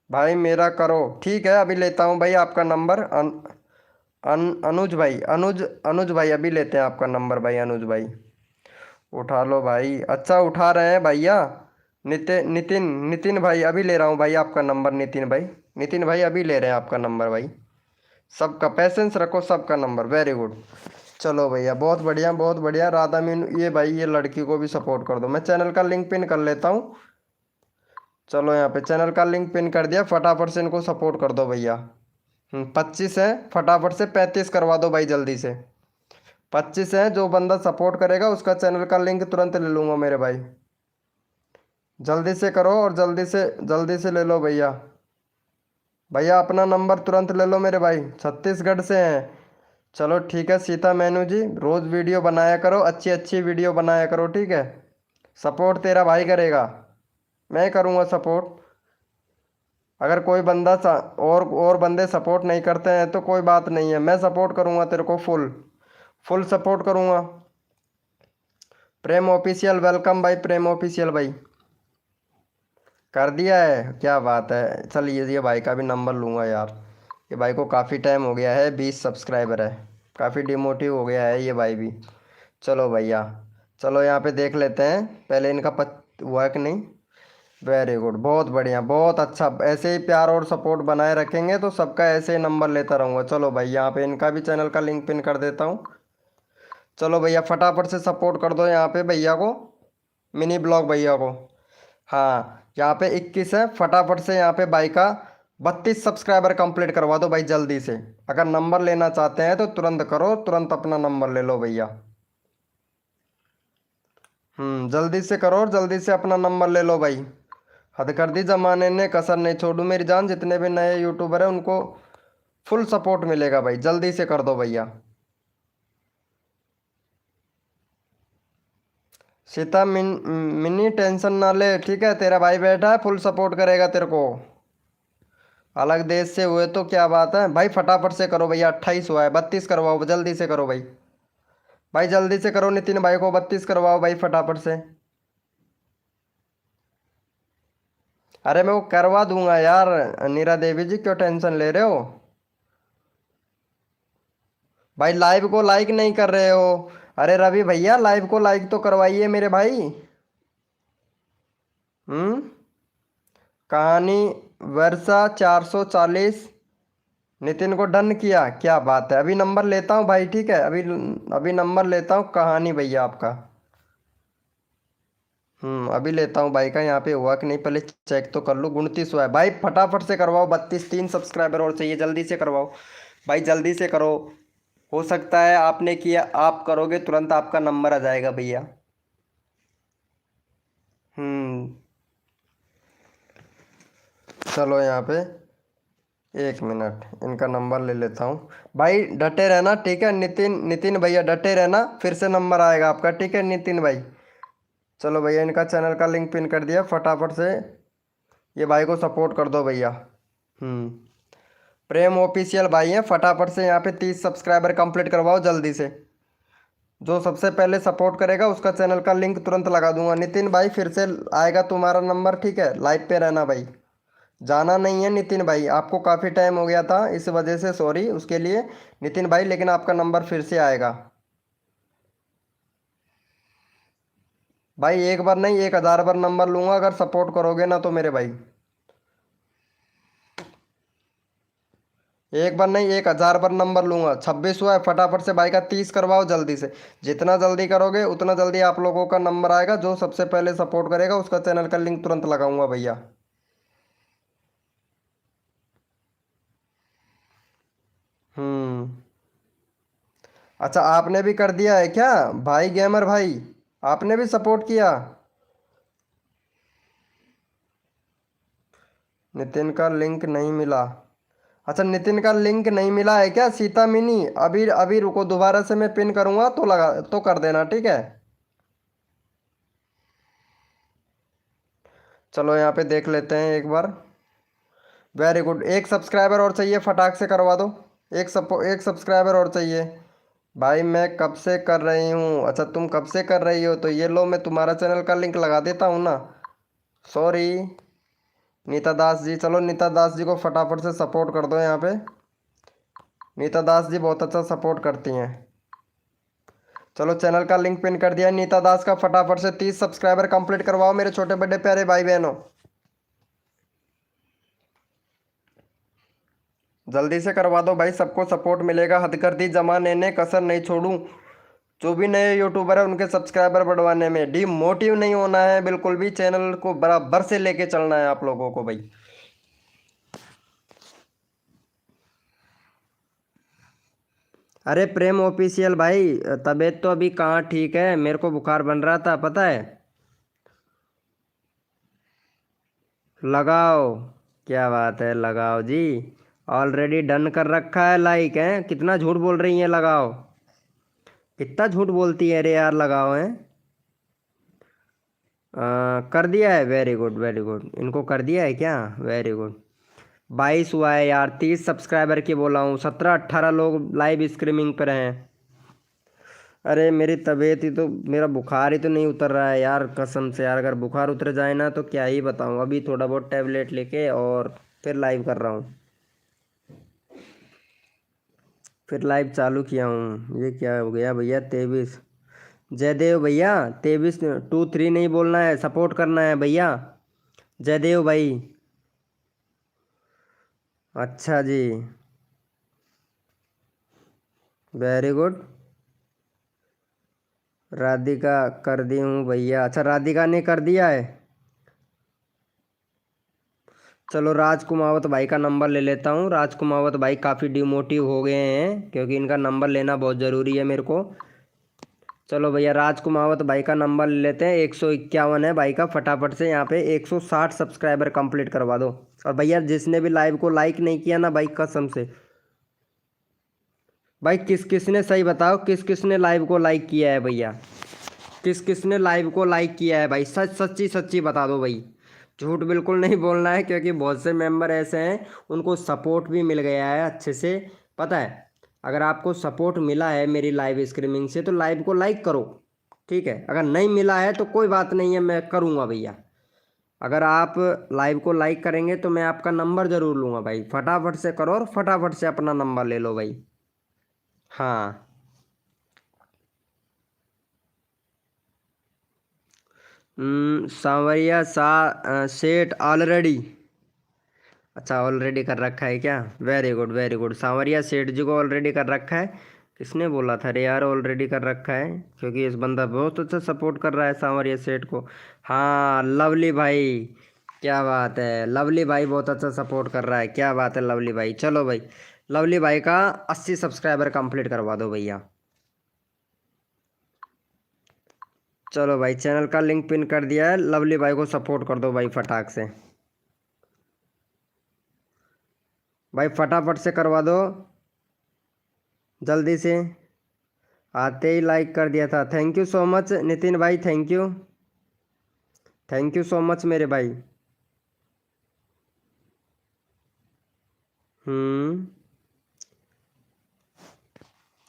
भाई मेरा करो, ठीक है अभी लेता हूँ भाई आपका नंबर। अनुज भाई, अनुज भाई अभी लेते हैं आपका नंबर भाई, अनुज भाई उठा लो भाई। अच्छा उठा रहे हैं भैया। नितिन नितिन भाई अभी ले रहा हूँ भाई आपका नंबर, नितिन भाई अभी ले रहे हैं आपका नंबर भाई। सबका पैसेंस रखो, सबका नंबर, वेरी गुड। चलो भैया बहुत बढ़िया बहुत बढ़िया। राधा मीनू, ये भाई ये लड़की को भी सपोर्ट कर दो, मैं चैनल का लिंक पिन कर लेता हूँ। चलो यहाँ पे चैनल का लिंक पिन कर दिया, फटाफट से इनको सपोर्ट कर दो भैया। 25 है, फटाफट से 35 करवा दो भाई जल्दी से। 25 है, जो बंदा सपोर्ट करेगा उसका चैनल का लिंक तुरंत ले लूँगा मेरे भाई। जल्दी से करो और जल्दी से ले लो भैया। भैया अपना नंबर तुरंत ले लो मेरे भाई, छत्तीसगढ़ से हैं। चलो ठीक है सीता मैनू जी, रोज़ वीडियो बनाया करो, अच्छी अच्छी वीडियो बनाया करो, ठीक है। सपोर्ट तेरा भाई करेगा, मैं करूँगा सपोर्ट। अगर कोई बंदा और बंदे सपोर्ट नहीं करते हैं तो कोई बात नहीं है, मैं सपोर्ट करूँगा तेरे को, फुल फुल सपोर्ट करूँगा। प्रेम ऑफिशियल वेलकम भाई, प्रेम ऑफिशियल भाई कर दिया है, क्या बात है। चल ये भाई का भी नंबर लूँगा यार, ये भाई को काफ़ी टाइम हो गया है, 20 सब्सक्राइबर है, काफ़ी डिमोटिव हो गया है ये भाई भी। चलो भैया, चलो यहाँ पे देख लेते हैं पहले इनका हुआ है कि नहीं। वेरी गुड, बहुत बढ़िया, बहुत अच्छा, ऐसे ही प्यार और सपोर्ट बनाए रखेंगे तो सबका ऐसे ही नंबर लेता रहूँगा। चलो भाई यहाँ पे इनका भी चैनल का लिंक पिन कर देता हूँ। चलो भैया फटाफट से सपोर्ट कर दो यहाँ पे भैया को, मिनी ब्लॉग भैया को। हाँ यहाँ पे 21 है, फटाफट से यहाँ पे भाई का 32 सब्सक्राइबर कंप्लीट करवा दो भाई जल्दी से। अगर नंबर लेना चाहते हैं तो तुरंत करो, तुरंत अपना नंबर ले लो भैया। जल्दी से करो और जल्दी से अपना नंबर ले लो भाई। हद कर दी जमाने ने, कसर नहीं छोड़ू मेरी जान, जितने भी नए यूट्यूबर हैं उनको फुल सपोर्ट मिलेगा भाई, जल्दी से कर दो भैया। सीता मिनी टेंशन ना ले, ठीक है, तेरा भाई बैठा है, फुल सपोर्ट करेगा तेरे को। अलग देश से हुए तो क्या बात है भाई, फटाफट से करो भैया, 28 हुआ है, 32 करवाओ जल्दी से करो भाई। भाई जल्दी से करो, नितिन भाई को 32 करवाओ भाई फटाफट से। अरे मैं वो करवा दूंगा यार, नीरा देवी जी क्यों टेंशन ले रहे हो। भाई लाइव को लाइक नहीं कर रहे हो। अरे रवि भैया लाइव को लाइक तो करवाइए मेरे भाई। हम्म। कहानी वर्षा 440। नितिन को डन किया, क्या बात है। अभी नंबर लेता हूँ भाई, ठीक है। अभी अभी नंबर लेता हूँ कहानी भैया आपका। अभी लेता हूँ भाई का। यहाँ पे हुआ कि नहीं पहले चेक तो कर लूँ। 29 हुआ है भाई, फटाफट से करवाओ। 32 3 सब्सक्राइबर और चाहिए, जल्दी से करवाओ भाई, जल्दी से करो। हो सकता है आपने किया, आप करोगे तुरंत आपका नंबर आ जाएगा भैया। हम्म। चलो यहाँ पे 1 मिनट इनका नंबर ले लेता हूँ। भाई डटे रहना, ठीक है। नितिन नितिन भैया डटे रहना, फिर से नंबर आएगा आपका, ठीक है नितिन भाई। चलो भैया इनका चैनल का लिंक पिन कर दिया, फटाफट से ये भाई को सपोर्ट कर दो भैया। हम्म। प्रेम ऑफिशियल भाई हैं, फटाफट से यहाँ पे 30 सब्सक्राइबर कंप्लीट करवाओ जल्दी से। जो सबसे पहले सपोर्ट करेगा उसका चैनल का लिंक तुरंत लगा दूंगा। नितिन भाई फिर से आएगा तुम्हारा नंबर, ठीक है। लाइव पे रहना भाई, जाना नहीं है नितिन भाई। आपको काफ़ी टाइम हो गया था इस वजह से सॉरी उसके लिए नितिन भाई, लेकिन आपका नंबर फिर से आएगा भाई। एक बार नहीं 1000 बार नंबर लूंगा अगर सपोर्ट करोगे ना तो मेरे भाई। एक बार नहीं 1000 बार नंबर लूंगा। 26 हुआ है, फटाफट से भाई का 30 करवाओ जल्दी से। जितना जल्दी करोगे उतना जल्दी आप लोगों का नंबर आएगा। जो सबसे पहले सपोर्ट करेगा उसका चैनल का लिंक तुरंत लगाऊंगा भैया। हम्म। अच्छा आपने भी कर दिया है क्या भाई गेमर भाई, आपने भी सपोर्ट किया। नितिन का लिंक नहीं मिला। अच्छा नितिन का लिंक नहीं मिला है क्या सीता मिनी। अभी अभी रुको, दोबारा से मैं पिन करूंगा तो लगा तो कर देना, ठीक है। चलो यहाँ पे देख लेते हैं एक बार। वेरी गुड, एक सब्सक्राइबर और चाहिए, फटाक से करवा दो। एक सब्सक्राइबर और चाहिए भाई। मैं कब से कर रही हूँ, अच्छा तुम कब से कर रही हो तो ये लो मैं तुम्हारा चैनल का लिंक लगा देता हूँ ना। सॉरी नीता दास जी, चलो नीता दास जी को फटाफट से सपोर्ट कर दो यहाँ पे। नीता दास जी बहुत अच्छा सपोर्ट करती हैं। चलो चैनल का लिंक पिन कर दिया है नीता दास का, फटाफट से 30 सब्सक्राइबर कंप्लीट करवाओ मेरे छोटे बड़े प्यारे भाई बहनों। जल्दी से करवा दो भाई, सबको सपोर्ट मिलेगा। हद कर दी जमाने ने, कसर नहीं छोड़ूं। जो भी नए यूट्यूबर है उनके सब्सक्राइबर बढ़वाने में डिमोटिव नहीं होना है बिल्कुल भी। चैनल को बराबर से लेके चलना है आप लोगों को भाई। अरे प्रेम ऑफिशियल भाई, तबीयत तो अभी कहाँ ठीक है, मेरे को बुखार बन रहा था पता है। लगाओ, क्या बात है, लगाओ जी। ऑलरेडी डन कर रखा है, लाइक है। कितना झूठ बोल रही है, लगाओ। कितना झूठ बोलती है, अरे यार लगाओ हैं। कर दिया है, वेरी गुड वेरी गुड। इनको कर दिया है क्या, वेरी गुड। 22 हुआ है यार, 30 सब्सक्राइबर की बोला हूँ। 17 18 लोग लाइव स्ट्रीमिंग पर हैं। अरे मेरी तबीयत ही तो, मेरा बुखार ही तो नहीं उतर रहा है यार कसम से यार। अगर बुखार उतर जाए ना तो क्या ही बताऊँ। अभी थोड़ा बहुत टैबलेट लेके और फिर लाइव कर रहा हूँ। फिर लाइव चालू किया हूँ। ये क्या हो गया भैया, 23। जयदेव भैया 23 23 नहीं बोलना है, सपोर्ट करना है भैया। जयदेव भाई, अच्छा जी, वेरी गुड। राधिका कर दी हूँ भैया। अच्छा राधिका ने कर दिया है। चलो राज कुमावत भाई का नंबर ले लेता हूँ। राज कुमावत भाई काफ़ी डिमोटिव हो गए हैं, क्योंकि इनका नंबर लेना बहुत ज़रूरी है मेरे को। चलो भैया राज कुमावत भाई का नंबर ले लेते हैं। 151 है भाई का, फटाफट से यहाँ पे 160 सब्सक्राइबर कंप्लीट करवा दो। और भैया जिसने भी लाइव को लाइक नहीं किया ना भाई, कसम से भाई, किस किस ने, सही बताओ किस किस ने लाइव को लाइक किया है भैया। किस किस ने लाइव को लाइक किया है भाई, सच सच्ची सच्ची बता दो भाई। झूठ बिल्कुल नहीं बोलना है, क्योंकि बहुत से मेंबर ऐसे हैं उनको सपोर्ट भी मिल गया है अच्छे से, पता है। अगर आपको सपोर्ट मिला है मेरी लाइव स्ट्रीमिंग से तो लाइव को लाइक करो, ठीक है। अगर नहीं मिला है तो कोई बात नहीं है, मैं करूँगा भैया। अगर आप लाइव को लाइक करेंगे तो मैं आपका नंबर ज़रूर लूँगा भाई। फटाफट से करो और फटाफट से अपना नंबर ले लो भाई। हाँ। सांवरिया सेट ऑलरेडी। अच्छा, ऑलरेडी कर रखा है क्या? Very good very good. Sanwariya Seth ji को ऑलरेडी कर रखा है। किसने बोला था रे यार ऑलरेडी कर रखा है? क्योंकि इस बंदा बहुत अच्छा सपोर्ट कर रहा है सांवरिया सेठ को। हाँ लवली भाई, क्या बात है, लवली भाई बहुत अच्छा सपोर्ट कर रहा है, क्या बात है लवली भाई। चलो भाई, लवली भाई का 80 सब्सक्राइबर कंप्लीट करवा दो भैया। चलो भाई, चैनल का लिंक पिन कर दिया है, लवली भाई को सपोर्ट कर दो भाई फटाक से। भाई फटाफट से करवा दो, जल्दी से। आते ही लाइक कर दिया था, thank you so much Nitin भाई, thank you, thank you so much मेरे भाई। हम्म।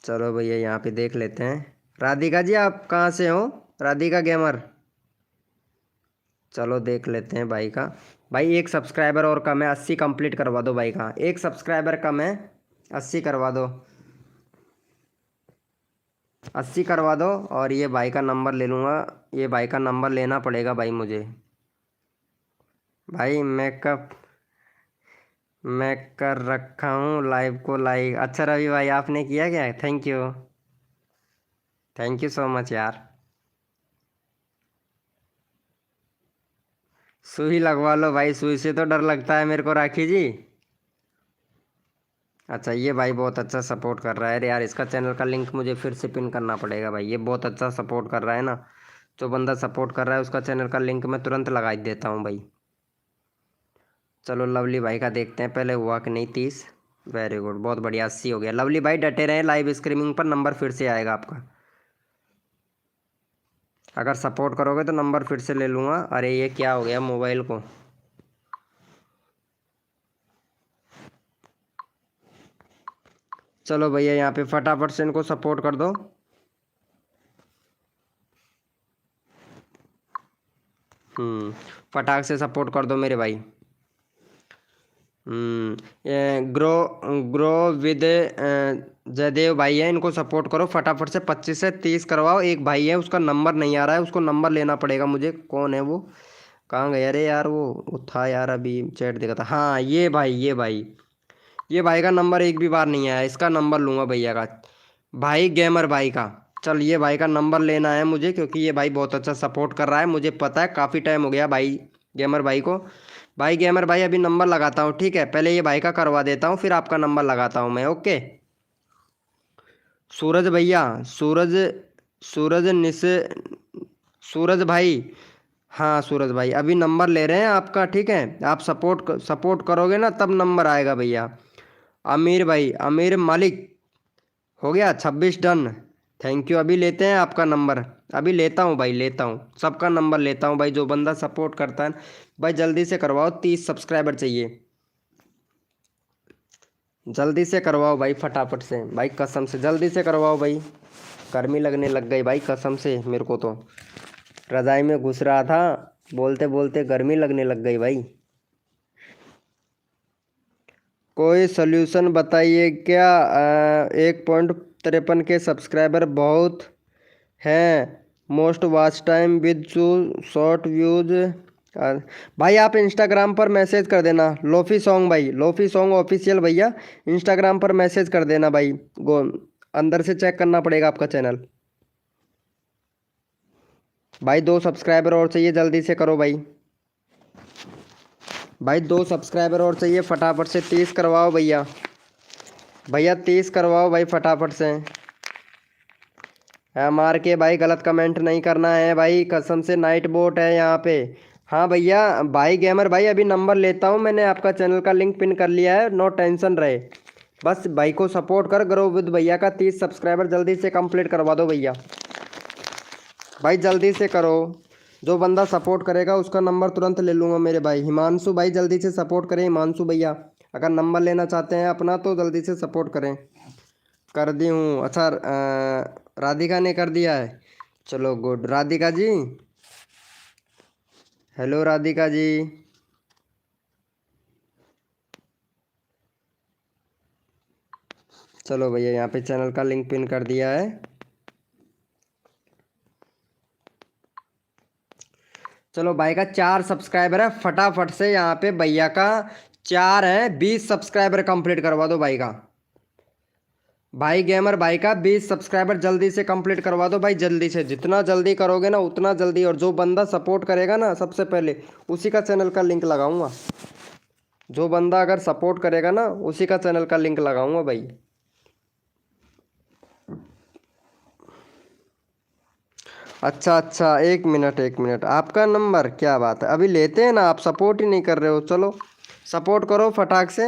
चलो भैया यहाँ पे देख लेते हैं। राधिका जी आप कहाँ से हो? राधिका गेमर। चलो देख लेते हैं भाई का। भाई एक सब्सक्राइबर और कम है, 80 कंप्लीट करवा दो भाई का। एक सब्सक्राइबर कम है, 80 करवा दो, 80 करवा दो। और ये भाई का नंबर ले लूँगा, ये भाई का नंबर लेना पड़ेगा भाई मुझे। भाई मैं कर रखा हूँ लाइव को लाइक। अच्छा रवि भाई आपने किया क्या? Thank you, thank you so much यार। सुई लगवा लो भाई, सुई से तो डर लगता है मेरे को राखी जी। अच्छा ये भाई बहुत अच्छा सपोर्ट कर रहा है। अरे यार इसका चैनल का लिंक मुझे फिर से पिन करना पड़ेगा भाई, ये बहुत अच्छा सपोर्ट कर रहा है ना। जो बंदा सपोर्ट कर रहा है उसका चैनल का लिंक मैं तुरंत लगा ही देता हूँ भाई। चलो लवली भाई का देखते हैं पहले, हुआ कि नहीं 30। वेरी गुड, बहुत बढ़िया, 80 हो गया। लवली भाई डटे रहे, लाइव स्ट्रीमिंग पर नंबर फिर से आएगा आपका। अगर सपोर्ट करोगे तो नंबर फिर से ले लूँगा। अरे ये क्या हो गया मोबाइल को? चलो भैया यहाँ पे फटाफट से इनको सपोर्ट कर दो। फटाक से सपोर्ट कर दो मेरे भाई। ग्रो ग्रो विद जयदेव भाई है, इनको सपोर्ट करो फटाफट से, 25 से 30 करवाओ। एक भाई है उसका नंबर नहीं आ रहा है, उसको नंबर लेना पड़ेगा मुझे। कौन है वो? कहाँ गया रे यार वो था यार, अभी चैट देखा था। हाँ ये भाई, ये भाई, ये भाई का नंबर एक भी बार नहीं आया, इसका नंबर लूँगा भैया का, भाई गेमर भाई का। चल ये भाई का नंबर लेना है मुझे, क्योंकि ये भाई बहुत अच्छा सपोर्ट कर रहा है, मुझे पता है काफ़ी टाइम हो गया भाई गेमर भाई को। भाई गेमर भाई अभी नंबर लगाता हूँ, ठीक है? पहले ये भाई का करवा देता हूँ, फिर आपका नंबर लगाता हूँ मैं, ओके? सूरज भैया, सूरज, सूरज निस सूरज भाई, हाँ सूरज भाई अभी नंबर ले रहे हैं आपका, ठीक है? आप सपोर्ट करोगे ना तब नंबर आएगा भैया। आमिर भाई, आमिर मालिक, हो गया 26 डन। थैंक यू, अभी लेते हैं आपका नंबर, अभी लेता हूँ भाई, लेता हूँ सबका नंबर लेता हूँ भाई, जो बंदा सपोर्ट करता है। भाई जल्दी से करवाओ, 30 सब्सक्राइबर चाहिए, जल्दी से करवाओ भाई फटाफट से भाई, कसम से जल्दी से करवाओ भाई। गर्मी लगने लग गई भाई कसम से, मेरे को तो रज़ाई में घुस रहा था, बोलते बोलते गर्मी लगने लग गई भाई। कोई सल्यूशन बताइए क्या? 1.53 के सब्सक्राइबर बहुत हैं, most watch time with short views. भाई आप इंस्टाग्राम पर मैसेज कर देना, लोफी सॉन्ग भाई, लोफी सॉन्ग ऑफिशियल भैया, इंस्टाग्राम पर मैसेज कर देना भाई। गो अंदर से चेक करना पड़ेगा आपका चैनल। भाई 2 सब्सक्राइबर और चाहिए, जल्दी से करो भाई। भाई 2 सब्सक्राइबर और चाहिए, फटाफट से 30 करवाओ भैया, भैया 30 करवाओ भाई फटाफट से। मार के भाई गलत कमेंट नहीं करना है भाई, कसम से नाइट बोट है यहाँ पे। हाँ भैया, भाई गेमर भाई अभी नंबर लेता हूँ, मैंने आपका चैनल का लिंक पिन कर लिया है, नो टेंशन रहे। बस भाई को सपोर्ट कर, ग्रो विद भैया का 30 सब्सक्राइबर जल्दी से कंप्लीट करवा दो भैया। भाई जल्दी से करो, जो बंदा सपोर्ट करेगा उसका नंबर तुरंत ले लूँगा मेरे भाई। हिमांशु भाई जल्दी से सपोर्ट करें, हिमांशु भैया अगर नंबर लेना चाहते हैं अपना तो जल्दी से सपोर्ट करें। कर दी हूँ, अच्छा राधिका ने कर दिया है, चलो गुड। राधिका जी, हेलो राधिका जी, चलो भैया यहाँ पे चैनल का लिंक पिन कर दिया है। चलो भाई का 4 सब्सक्राइबर है, फटाफट से यहाँ पे भैया का 4 है, 20 सब्सक्राइबर कंप्लीट करवा दो भाई का। भाई गेमर भाई का 20 सब्सक्राइबर जल्दी से कंप्लीट करवा दो भाई, जल्दी से, जितना जल्दी करोगे ना उतना जल्दी। और जो बंदा सपोर्ट करेगा ना सबसे पहले उसी का चैनल का लिंक लगाऊंगा। जो बंदा अगर सपोर्ट करेगा ना उसी का चैनल का लिंक लगाऊंगा भाई। अच्छा अच्छा, एक मिनट एक मिनट, आपका नंबर, क्या बात है, अभी लेते हैं ना, आप सपोर्ट ही नहीं कर रहे हो। चलो सपोर्ट करो फटाक से।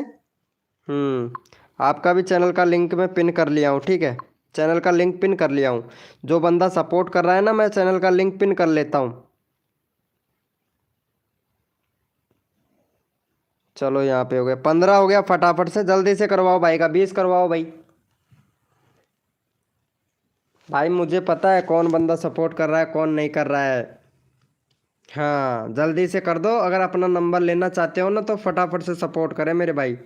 आपका भी चैनल का लिंक मैं पिन कर लिया हूँ, ठीक है, चैनल का लिंक पिन कर लिया हूँ। जो बंदा सपोर्ट कर रहा है ना मैं चैनल का लिंक पिन कर लेता हूँ। चलो यहाँ पे हो गया 15 हो गया, फटाफट से जल्दी से करवाओ भाई का 20 करवाओ भाई। भाई मुझे पता है कौन बंदा सपोर्ट कर रहा है कौन नहीं कर रहा है। हाँ जल्दी से कर दो, अगर अपना नंबर लेना चाहते हो ना तो फटाफट से सपोर्ट करें मेरे भाई।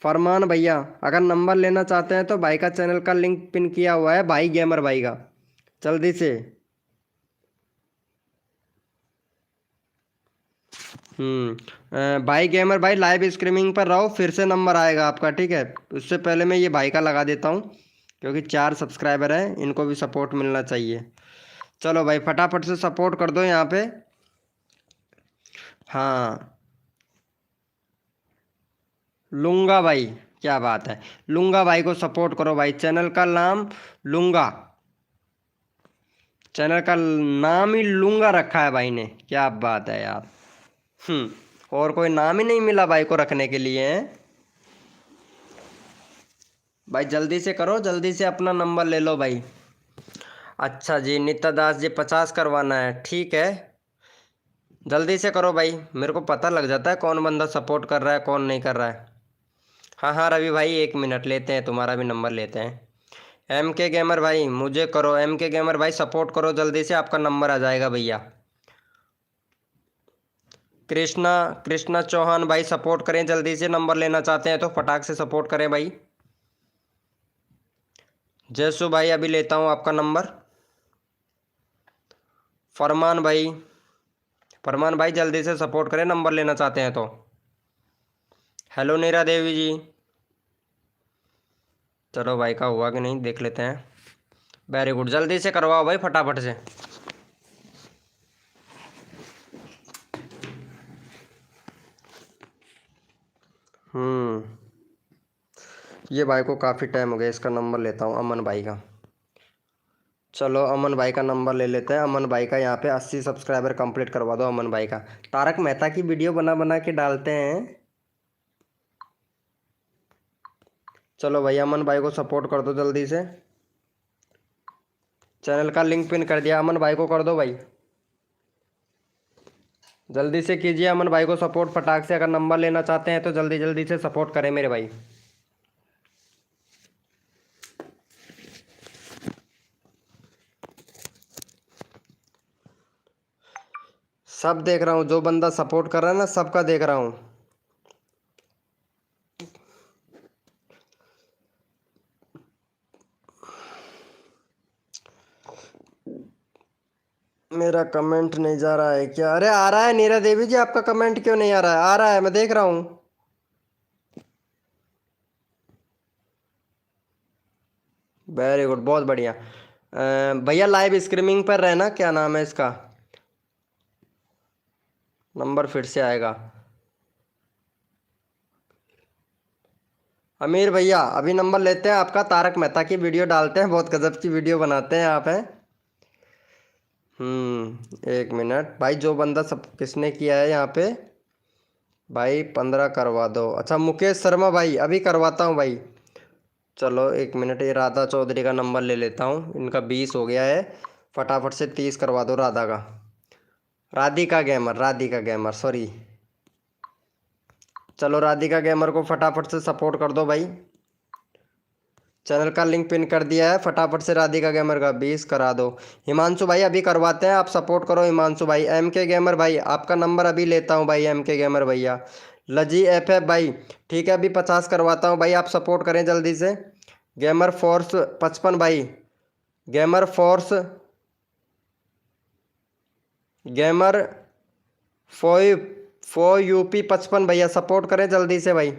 फरमान भैया अगर नंबर लेना चाहते हैं तो भाई का चैनल का लिंक पिन किया हुआ है भाई गेमर भाई का, जल्दी से। भाई गेमर भाई लाइव स्ट्रीमिंग पर रहो, फिर से नंबर आएगा आपका, ठीक है। उससे पहले मैं ये भाई का लगा देता हूँ क्योंकि 4 सब्सक्राइबर हैं, इनको भी सपोर्ट मिलना चाहिए। चलो भाई फटाफट से सपोर्ट कर दो यहाँ पे। हाँ लूंगा भाई, क्या बात है, लूंगा भाई को सपोर्ट करो भाई, चैनल का नाम लूंगा, चैनल का नाम ही लूंगा रखा है भाई ने, क्या बात है यार। और कोई नाम ही नहीं मिला भाई को रखने के लिए हैं। भाई जल्दी से करो, जल्दी से अपना नंबर ले लो भाई। अच्छा जी नित्या दास जी 50 करवाना है, ठीक है, जल्दी से करो भाई, मेरे को पता लग जाता है कौन बंदा सपोर्ट कर रहा है कौन नहीं कर रहा है। हाँ हाँ रवि भाई 1 मिनट लेते हैं, तुम्हारा भी नंबर लेते हैं। एम के गेमर भाई मुझे करो, एम के गेमर भाई सपोर्ट करो जल्दी से, आपका नंबर आ जाएगा भैया। कृष्णा कृष्णा चौहान भाई सपोर्ट करें जल्दी से, नंबर लेना चाहते हैं तो फटाक से सपोर्ट करें भाई। जयसु भाई अभी लेता हूँ आपका नंबर। फरमान भाई, फरमान भाई जल्दी से सपोर्ट करें नंबर लेना चाहते हैं तो। हेलो नीरा देवी जी, चलो भाई का हुआ कि नहीं देख लेते हैं। वेरी गुड, जल्दी से करवाओ भाई फटाफट से। ये भाई को काफ़ी टाइम हो गया, इसका नंबर लेता हूँ अमन भाई का। चलो अमन भाई का नंबर ले लेते हैं। अमन भाई का यहाँ पे 80 सब्सक्राइबर कंप्लीट करवा दो अमन भाई का। तारक मेहता की वीडियो बना बना के डालते हैं। चलो भाई अमन भाई को सपोर्ट कर दो जल्दी से, चैनल का लिंक पिन कर दिया, अमन भाई को कर दो भाई, जल्दी से कीजिए अमन भाई को सपोर्ट फटाक से। अगर नंबर लेना चाहते हैं तो जल्दी जल्दी से सपोर्ट करें मेरे भाई। सब देख रहा हूँ, जो बंदा सपोर्ट कर रहा है ना सबका देख रहा हूँ। मेरा कमेंट नहीं जा रहा है क्या? अरे आ रहा है नीरा देवी जी, आपका कमेंट क्यों नहीं आ रहा है? आ रहा है, मैं देख रहा हूँ। वेरी गुड, बहुत बढ़िया। भैया लाइव स्ट्रीमिंग पर रहना, क्या नाम है इसका, नंबर फिर से आएगा। अमीर भैया अभी नंबर लेते हैं आपका, तारक मेहता की वीडियो डालते हैं, बहुत गजब की वीडियो बनाते हैं आप हैं। 1 मिनट भाई, जो बंदा सब किसने किया है यहाँ पे भाई 15 करवा दो। अच्छा मुकेश शर्मा भाई अभी करवाता हूँ भाई। चलो 1 मिनट, ये राधा चौधरी का नंबर ले लेता हूँ, इनका 20 हो गया है, फटाफट से 30 करवा दो राधा का। Radhika gamer, Radhika gamer sorry. चलो राधिका गेमर को फटाफट से सपोर्ट कर दो भाई, चैनल का लिंक पिन कर दिया है, फटाफट से राधिका गेमर का 20 करा दो। हिमांशु भाई अभी करवाते हैं, आप सपोर्ट करो हिमांशु भाई। एम के गेमर भाई आपका नंबर अभी लेता हूँ भाई, एम के गेमर भैया। लजी एफ भाई ठीक है, अभी 50 करवाता हूँ भाई, आप सपोर्ट करें जल्दी से। गेमर फोर्स 55 भाई, गेमर फोर्स, गेमर फो यूपी 55 भैया सपोर्ट करें जल्दी से भाई।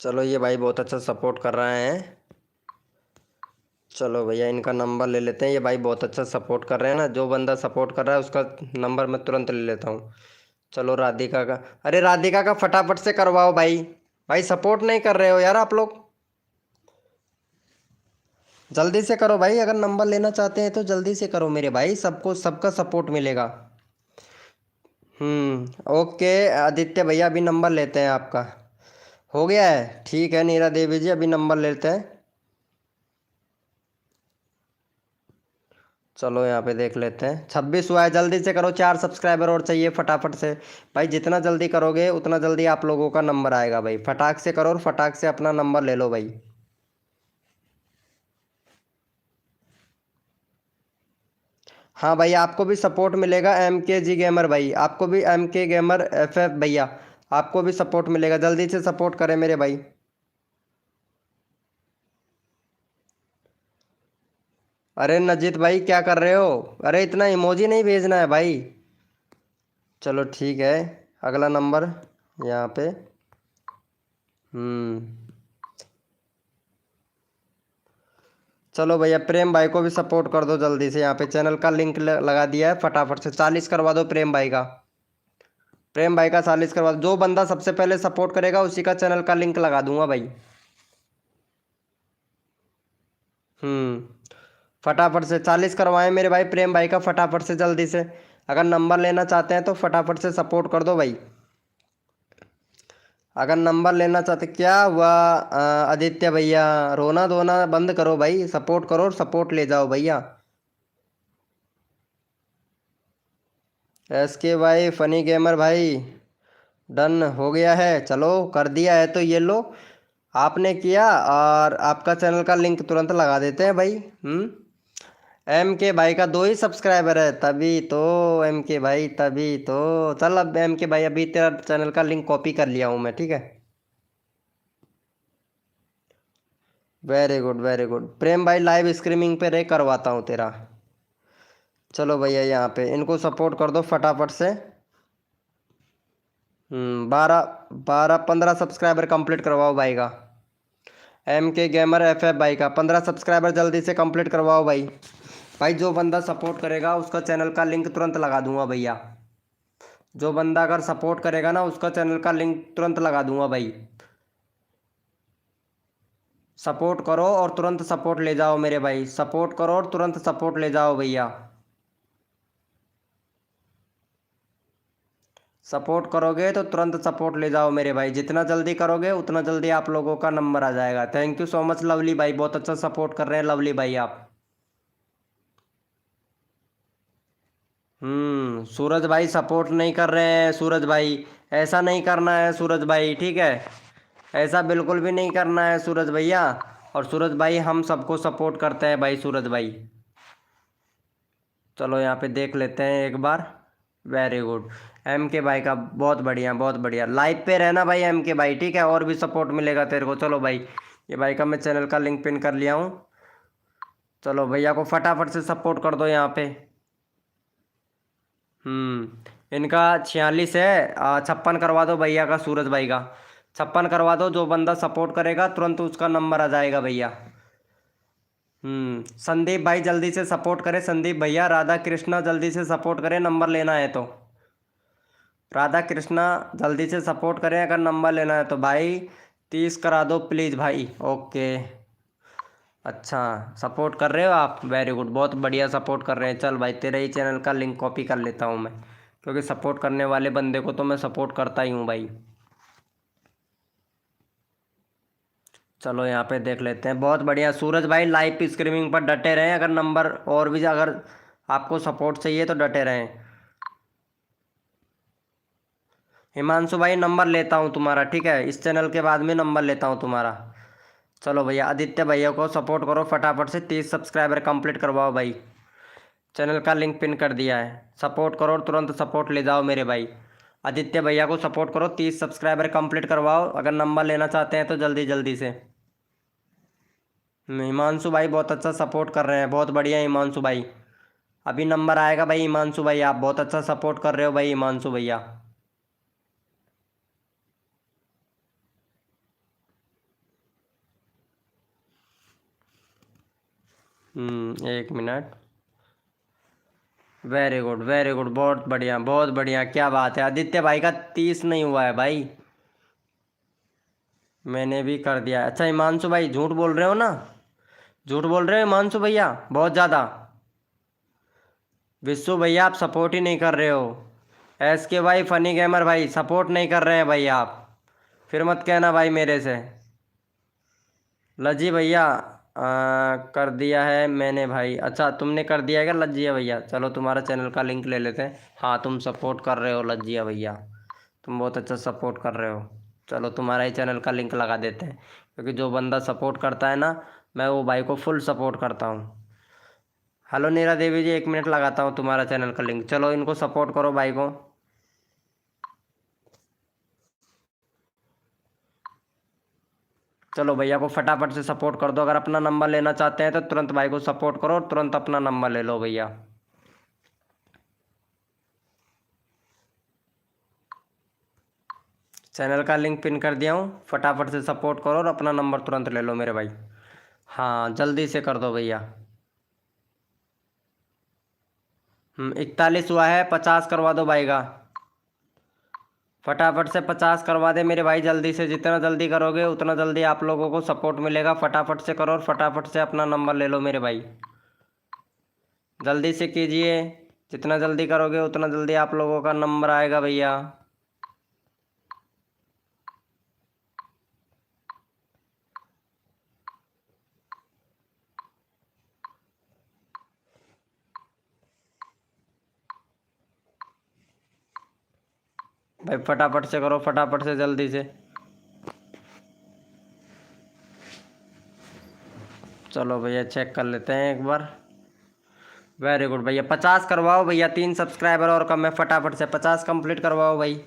चलो ये भाई बहुत अच्छा सपोर्ट कर रहे हैं। चलो भैया इनका नंबर ले लेते हैं। ये भाई बहुत अच्छा सपोर्ट कर रहे हैं ना, जो बंदा सपोर्ट कर रहा है उसका नंबर मैं तुरंत ले लेता हूँ। चलो राधिका का, अरे राधिका का फटाफट से करवाओ भाई। भाई सपोर्ट नहीं कर रहे हो यार आप लोग, जल्दी से करो भाई। अगर नंबर लेना चाहते हैं तो जल्दी से करो मेरे भाई, सबको सबका सपोर्ट मिलेगा। ओके आदित्य भैया अभी नंबर लेते हैं आपका। हो गया है, ठीक है नीरा देवी जी अभी नंबर लेते हैं। चलो यहाँ पे देख लेते हैं, 26 हुआ है, जल्दी से करो, 4 सब्सक्राइबर और चाहिए फटाफट से। भाई जितना जल्दी करोगे उतना जल्दी आप लोगों का नंबर आएगा भाई, फटाक से करो और फटाक से अपना नंबर ले लो भाई। हाँ भाई आपको भी सपोर्ट मिलेगा, MKG गेमर भाई, आपको भी MK गेमर FF भैया आपको भी सपोर्ट मिलेगा, जल्दी से सपोर्ट करें मेरे भाई। अरे नजीत भाई क्या कर रहे हो, अरे इतना इमोजी नहीं भेजना है भाई। चलो ठीक है, अगला नंबर यहाँ पे। हम्म चलो भैया प्रेम भाई को भी सपोर्ट कर दो जल्दी से, यहाँ पे चैनल का लिंक लगा दिया है, फटाफट से 40 करवा दो प्रेम भाई का। प्रेम भाई का 40 करवा दो, जो बंदा सबसे पहले सपोर्ट करेगा उसी का चैनल का लिंक लगा दूंगा भाई। फटाफट से 40 करवाएं मेरे भाई प्रेम भाई का, फटाफट से जल्दी से। अगर नंबर लेना चाहते हैं तो फटाफट से सपोर्ट कर दो भाई। अगर नंबर लेना चाहते, क्या हुआ आदित्य भैया, रोना धोना बंद करो भाई, सपोर्ट करो और सपोर्ट ले जाओ भैया। SK भाई फनी गेमर भाई डन हो गया है, चलो कर दिया है तो ये लो आपने किया, और आपका चैनल का लिंक तुरंत लगा देते हैं भाई। MK भाई का 2 ही सब्सक्राइबर है, तभी तो MK भाई तभी तो। चल अब MK भाई अभी तेरा चैनल का लिंक कॉपी कर लिया हूँ मैं, ठीक है। वेरी गुड वेरी गुड, प्रेम भाई लाइव स्ट्रीमिंग पे रे करवाता हूँ तेरा। चलो भैया यहाँ पे इनको सपोर्ट कर दो फटाफट से। 12 12 15 सब्सक्राइबर कंप्लीट करवाओ भाई का। MK गेमर FF भाई का 15 सब्सक्राइबर जल्दी से कंप्लीट करवाओ भाई। भाई जो बंदा सपोर्ट करेगा उसका चैनल का लिंक तुरंत लगा दूंगा भैया। जो बंदा अगर सपोर्ट करेगा ना उसका चैनल का लिंक तुरंत लगा दूंगा भाई। सपोर्ट करो और तुरंत सपोर्ट ले जाओ मेरे भाई, सपोर्ट करो और तुरंत सपोर्ट ले जाओ भैया। सपोर्ट करोगे तो तुरंत सपोर्ट ले जाओ मेरे भाई, जितना जल्दी करोगे उतना जल्दी आप लोगों का नंबर आ जाएगा। Thank you so much lovely भाई, बहुत अच्छा सपोर्ट कर रहे हैं लवली भाई आप। सूरज भाई सपोर्ट नहीं कर रहे हैं सूरज भाई, ऐसा नहीं करना है सूरज भाई, ठीक है। ऐसा बिल्कुल भी नहीं करना है सूरज भैया। और सूरज भाई हम सबको सपोर्ट करते हैं भाई सूरज भाई। चलो यहाँ पे देख लेते हैं एक बार। वेरी गुड, MK भाई का बहुत बढ़िया बहुत बढ़िया, लाइव पे रहना भाई MK भाई, ठीक है, और भी सपोर्ट मिलेगा तेरे को। चलो भाई ये भाई का मैं चैनल का लिंक पिन कर लिया हूँ। चलो भैया को फटाफट से सपोर्ट कर दो यहाँ पे। इनका 46 है, 56 करवा दो भैया का, सूरज भाई का 56 करवा दो, जो बंदा सपोर्ट करेगा तुरंत उसका नंबर आ जाएगा भैया। संदीप भाई जल्दी से सपोर्ट करें, संदीप भैया, राधा कृष्णा जल्दी से सपोर्ट करें नंबर लेना है तो। राधा कृष्णा जल्दी से सपोर्ट करें अगर नंबर लेना है तो भाई, 30 करा दो प्लीज़ भाई। ओके अच्छा सपोर्ट कर रहे हो आप, वेरी गुड, बहुत बढ़िया सपोर्ट कर रहे हैं। चल भाई तेरे ही चैनल का लिंक कॉपी कर लेता हूँ मैं, क्योंकि सपोर्ट करने वाले बंदे को तो मैं सपोर्ट करता ही हूँ भाई। चलो यहाँ पे देख लेते हैं, बहुत बढ़िया सूरज भाई लाइव स्ट्रीमिंग पर डटे रहें, अगर नंबर और भी अगर आपको सपोर्ट चाहिए तो डटे रहें। हिमांशु भाई नंबर लेता हूँ तुम्हारा, ठीक है, इस चैनल के बाद में नंबर लेता हूँ तुम्हारा। चलो भैया आदित्य भैया को सपोर्ट करो फटाफट से, 30 सब्सक्राइबर कंप्लीट करवाओ भाई। चैनल का लिंक पिन कर दिया है, सपोर्ट करो और तुरंत सपोर्ट ले जाओ मेरे भाई। आदित्य भैया को सपोर्ट करो, 30 सब्सक्राइबर कंप्लीट करवाओ अगर नंबर लेना चाहते हैं तो जल्दी जल्दी से। हिमांशु भाई बहुत अच्छा सपोर्ट कर रहे हैं, बहुत बढ़िया हिमांशु भाई। अभी नंबर आएगा भाई हिमांशु भाई, आप बहुत अच्छा सपोर्ट कर रहे हो भाई हिमांशु भैया। एक मिनट। वेरी गुड, बहुत बढ़िया, क्या बात है। आदित्य भाई का 30 नहीं हुआ है भाई, मैंने भी कर दिया है। अच्छा हिमांशु भाई झूठ बोल रहे हो ना, झूठ बोल रहे हो हिमांशु भैया बहुत ज़्यादा। विश्व भैया आप सपोर्ट ही नहीं कर रहे हो। एस के भाई फनी गेमर भाई सपोर्ट नहीं कर रहे हैं भाई आप, फिर मत कहना भाई मेरे से। लज्जी भैया कर दिया है मैंने भाई। अच्छा तुमने कर दिया है क्या लज्जिया भैया? चलो तुम्हारा चैनल का लिंक ले लेते हैं। हाँ तुम सपोर्ट कर रहे हो लज्जिया भैया, तुम बहुत अच्छा सपोर्ट कर रहे हो। चलो तुम्हारा ही चैनल का लिंक लगा देते हैं, क्योंकि जो बंदा सपोर्ट करता है ना, मैं वो भाई को फुल सपोर्ट करता हूँ। हेलो नीरा देवी जी, 1 मिनट लगाता हूँ तुम्हारा चैनल का लिंक। चलो इनको सपोर्ट करो भाई को। चलो भैया को फटाफट से सपोर्ट कर दो। अगर अपना नंबर लेना चाहते हैं तो तुरंत भाई को सपोर्ट करो और तुरंत अपना नंबर ले लो भैया। चैनल का लिंक पिन कर दिया हूँ, फटाफट से सपोर्ट करो और अपना नंबर तुरंत ले लो मेरे भाई। हाँ जल्दी से कर दो भैया। 41 हुआ है, 50 करवा दो भाई का। फटाफट से 50 करवा दे मेरे भाई जल्दी से, जितना जल्दी करोगे उतना जल्दी आप लोगों को सपोर्ट मिलेगा। फटाफट से करो और फटाफट से अपना नंबर ले लो मेरे भाई, जल्दी से कीजिए। जितना जल्दी करोगे उतना जल्दी आप लोगों का नंबर आएगा भैया। भाई फटाफट से करो, फटाफट से जल्दी से। चलो भैया चेक कर लेते हैं एक बार। वेरी गुड भैया, 50 करवाओ भैया, 3 सब्सक्राइबर और कम है, फटाफट से 50 कंप्लीट करवाओ भाई।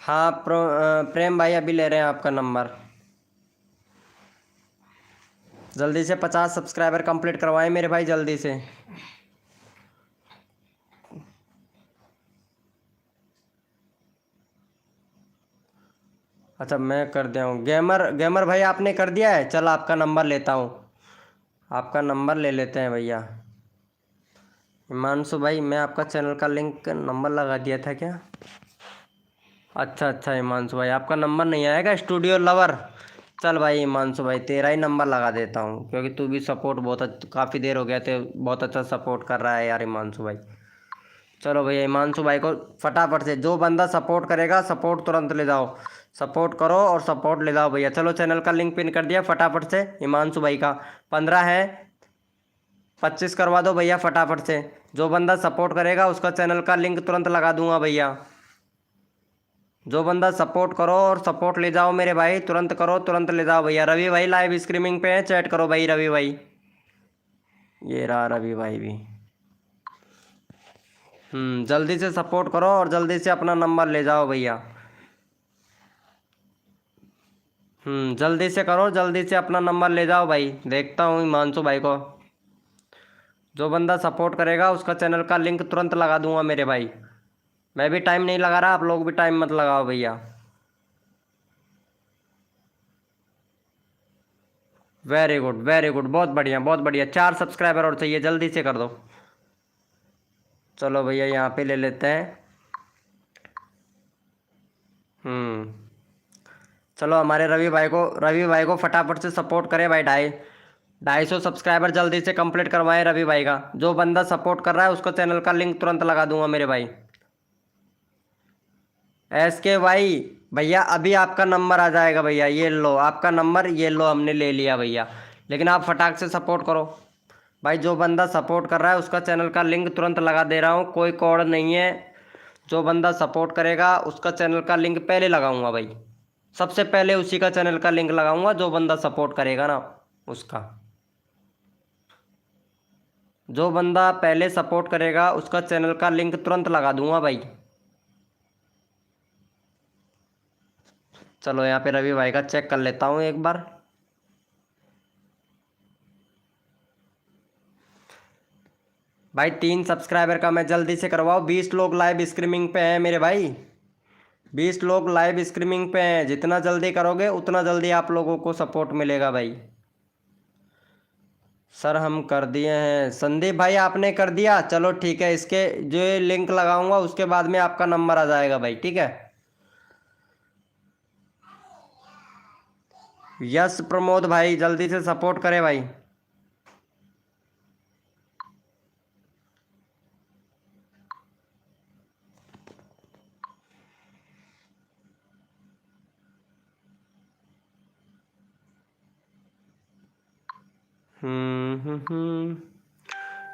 हाँ प्रेम भाई अभी ले रहे हैं आपका नंबर, जल्दी से 50 सब्सक्राइबर कंप्लीट करवाएं मेरे भाई जल्दी से। अच्छा मैं कर दिया हूँ। गेमर गेमर भाई आपने कर दिया है? चल आपका नंबर लेता हूँ, आपका नंबर ले लेते हैं भैया। हिमांशु भाई मैं आपका चैनल का लिंक नंबर लगा दिया था क्या? अच्छा अच्छा हिमांशु भाई आपका नंबर नहीं आएगा, स्टूडियो लवर। चल भाई हिमांशु भाई तेरा ही नंबर लगा देता हूँ, क्योंकि तू भी सपोर्ट बहुत काफ़ी देर हो गया थे, बहुत अच्छा सपोर्ट कर रहा है यार हिमांशु भाई। चलो भैया हिमांशु भाई को फटाफट से, जो बंदा सपोर्ट करेगा सपोर्ट तुरंत ले जाओ, सपोर्ट करो और सपोर्ट ले जाओ भैया। चलो चैनल का लिंक पिन कर दिया फटाफट से हिमांशु भाई का। 15 है, 25 करवा दो भैया फटाफट से। जो बंदा सपोर्ट करेगा उसका चैनल का लिंक तुरंत लगा दूंगा भैया। जो बंदा सपोर्ट करो और सपोर्ट ले जाओ मेरे भाई, तुरंत करो तुरंत ले जाओ भैया। रवि भाई लाइव स्ट्रीमिंग पे है, चैट करो भाई रवि भाई। ये रहा रवि भाई भी। जल्दी से सपोर्ट करो और जल्दी से अपना नंबर ले जाओ भैया। जल्दी से करो, जल्दी से अपना नंबर ले जाओ भाई। देखता हूँ हिमांशु भाई को, जो बंदा सपोर्ट करेगा उसका चैनल का लिंक तुरंत लगा दूंगा मेरे भाई। मैं भी टाइम नहीं लगा रहा, आप लोग भी टाइम मत लगाओ भैया। वेरी गुड, बहुत बढ़िया बहुत बढ़िया। 4 सब्सक्राइबर और चाहिए, जल्दी से कर दो। चलो भैया यहाँ पे ले लेते हैं। हम्म चलो हमारे रवि भाई को फटाफट से सपोर्ट करें भाई। 250 सब्सक्राइबर जल्दी से कंप्लीट करवाएं रवि भाई का। जो बंदा सपोर्ट कर रहा है उसका चैनल का लिंक तुरंत लगा दूंगा मेरे भाई। एस के भाई भैया अभी आपका नंबर आ जाएगा भैया, ये लो आपका नंबर, ये लो हमने ले लिया भैया। लेकिन आप फटाक से सपोर्ट करो भाई। जो बंदा सपोर्ट कर रहा है उसका चैनल का लिंक तुरंत लगा दे रहा हूँ, कोई कोड नहीं है। जो बंदा सपोर्ट करेगा उसका चैनल का लिंक पहले लगाऊंगा भाई, सबसे पहले उसी का चैनल का लिंक लगाऊंगा। जो बंदा सपोर्ट करेगा ना उसका, जो बंदा पहले सपोर्ट करेगा उसका चैनल का लिंक तुरंत लगा दूंगा भाई। चलो यहाँ पे रवि भाई का चेक कर लेता हूँ एक बार। भाई 3 सब्सक्राइबर का मैं जल्दी से करवाओ। 20 लोग लाइव स्ट्रीमिंग पे हैं मेरे भाई, 20 लोग लाइव स्ट्रीमिंग पे हैं। जितना जल्दी करोगे उतना जल्दी आप लोगों को सपोर्ट मिलेगा भाई। सर हम कर दिए हैं। संदीप भाई आपने कर दिया, चलो ठीक है। इसके जो ये लिंक लगाऊंगा उसके बाद में आपका नंबर आ जाएगा भाई, ठीक है। यस प्रमोद भाई जल्दी से सपोर्ट करें भाई।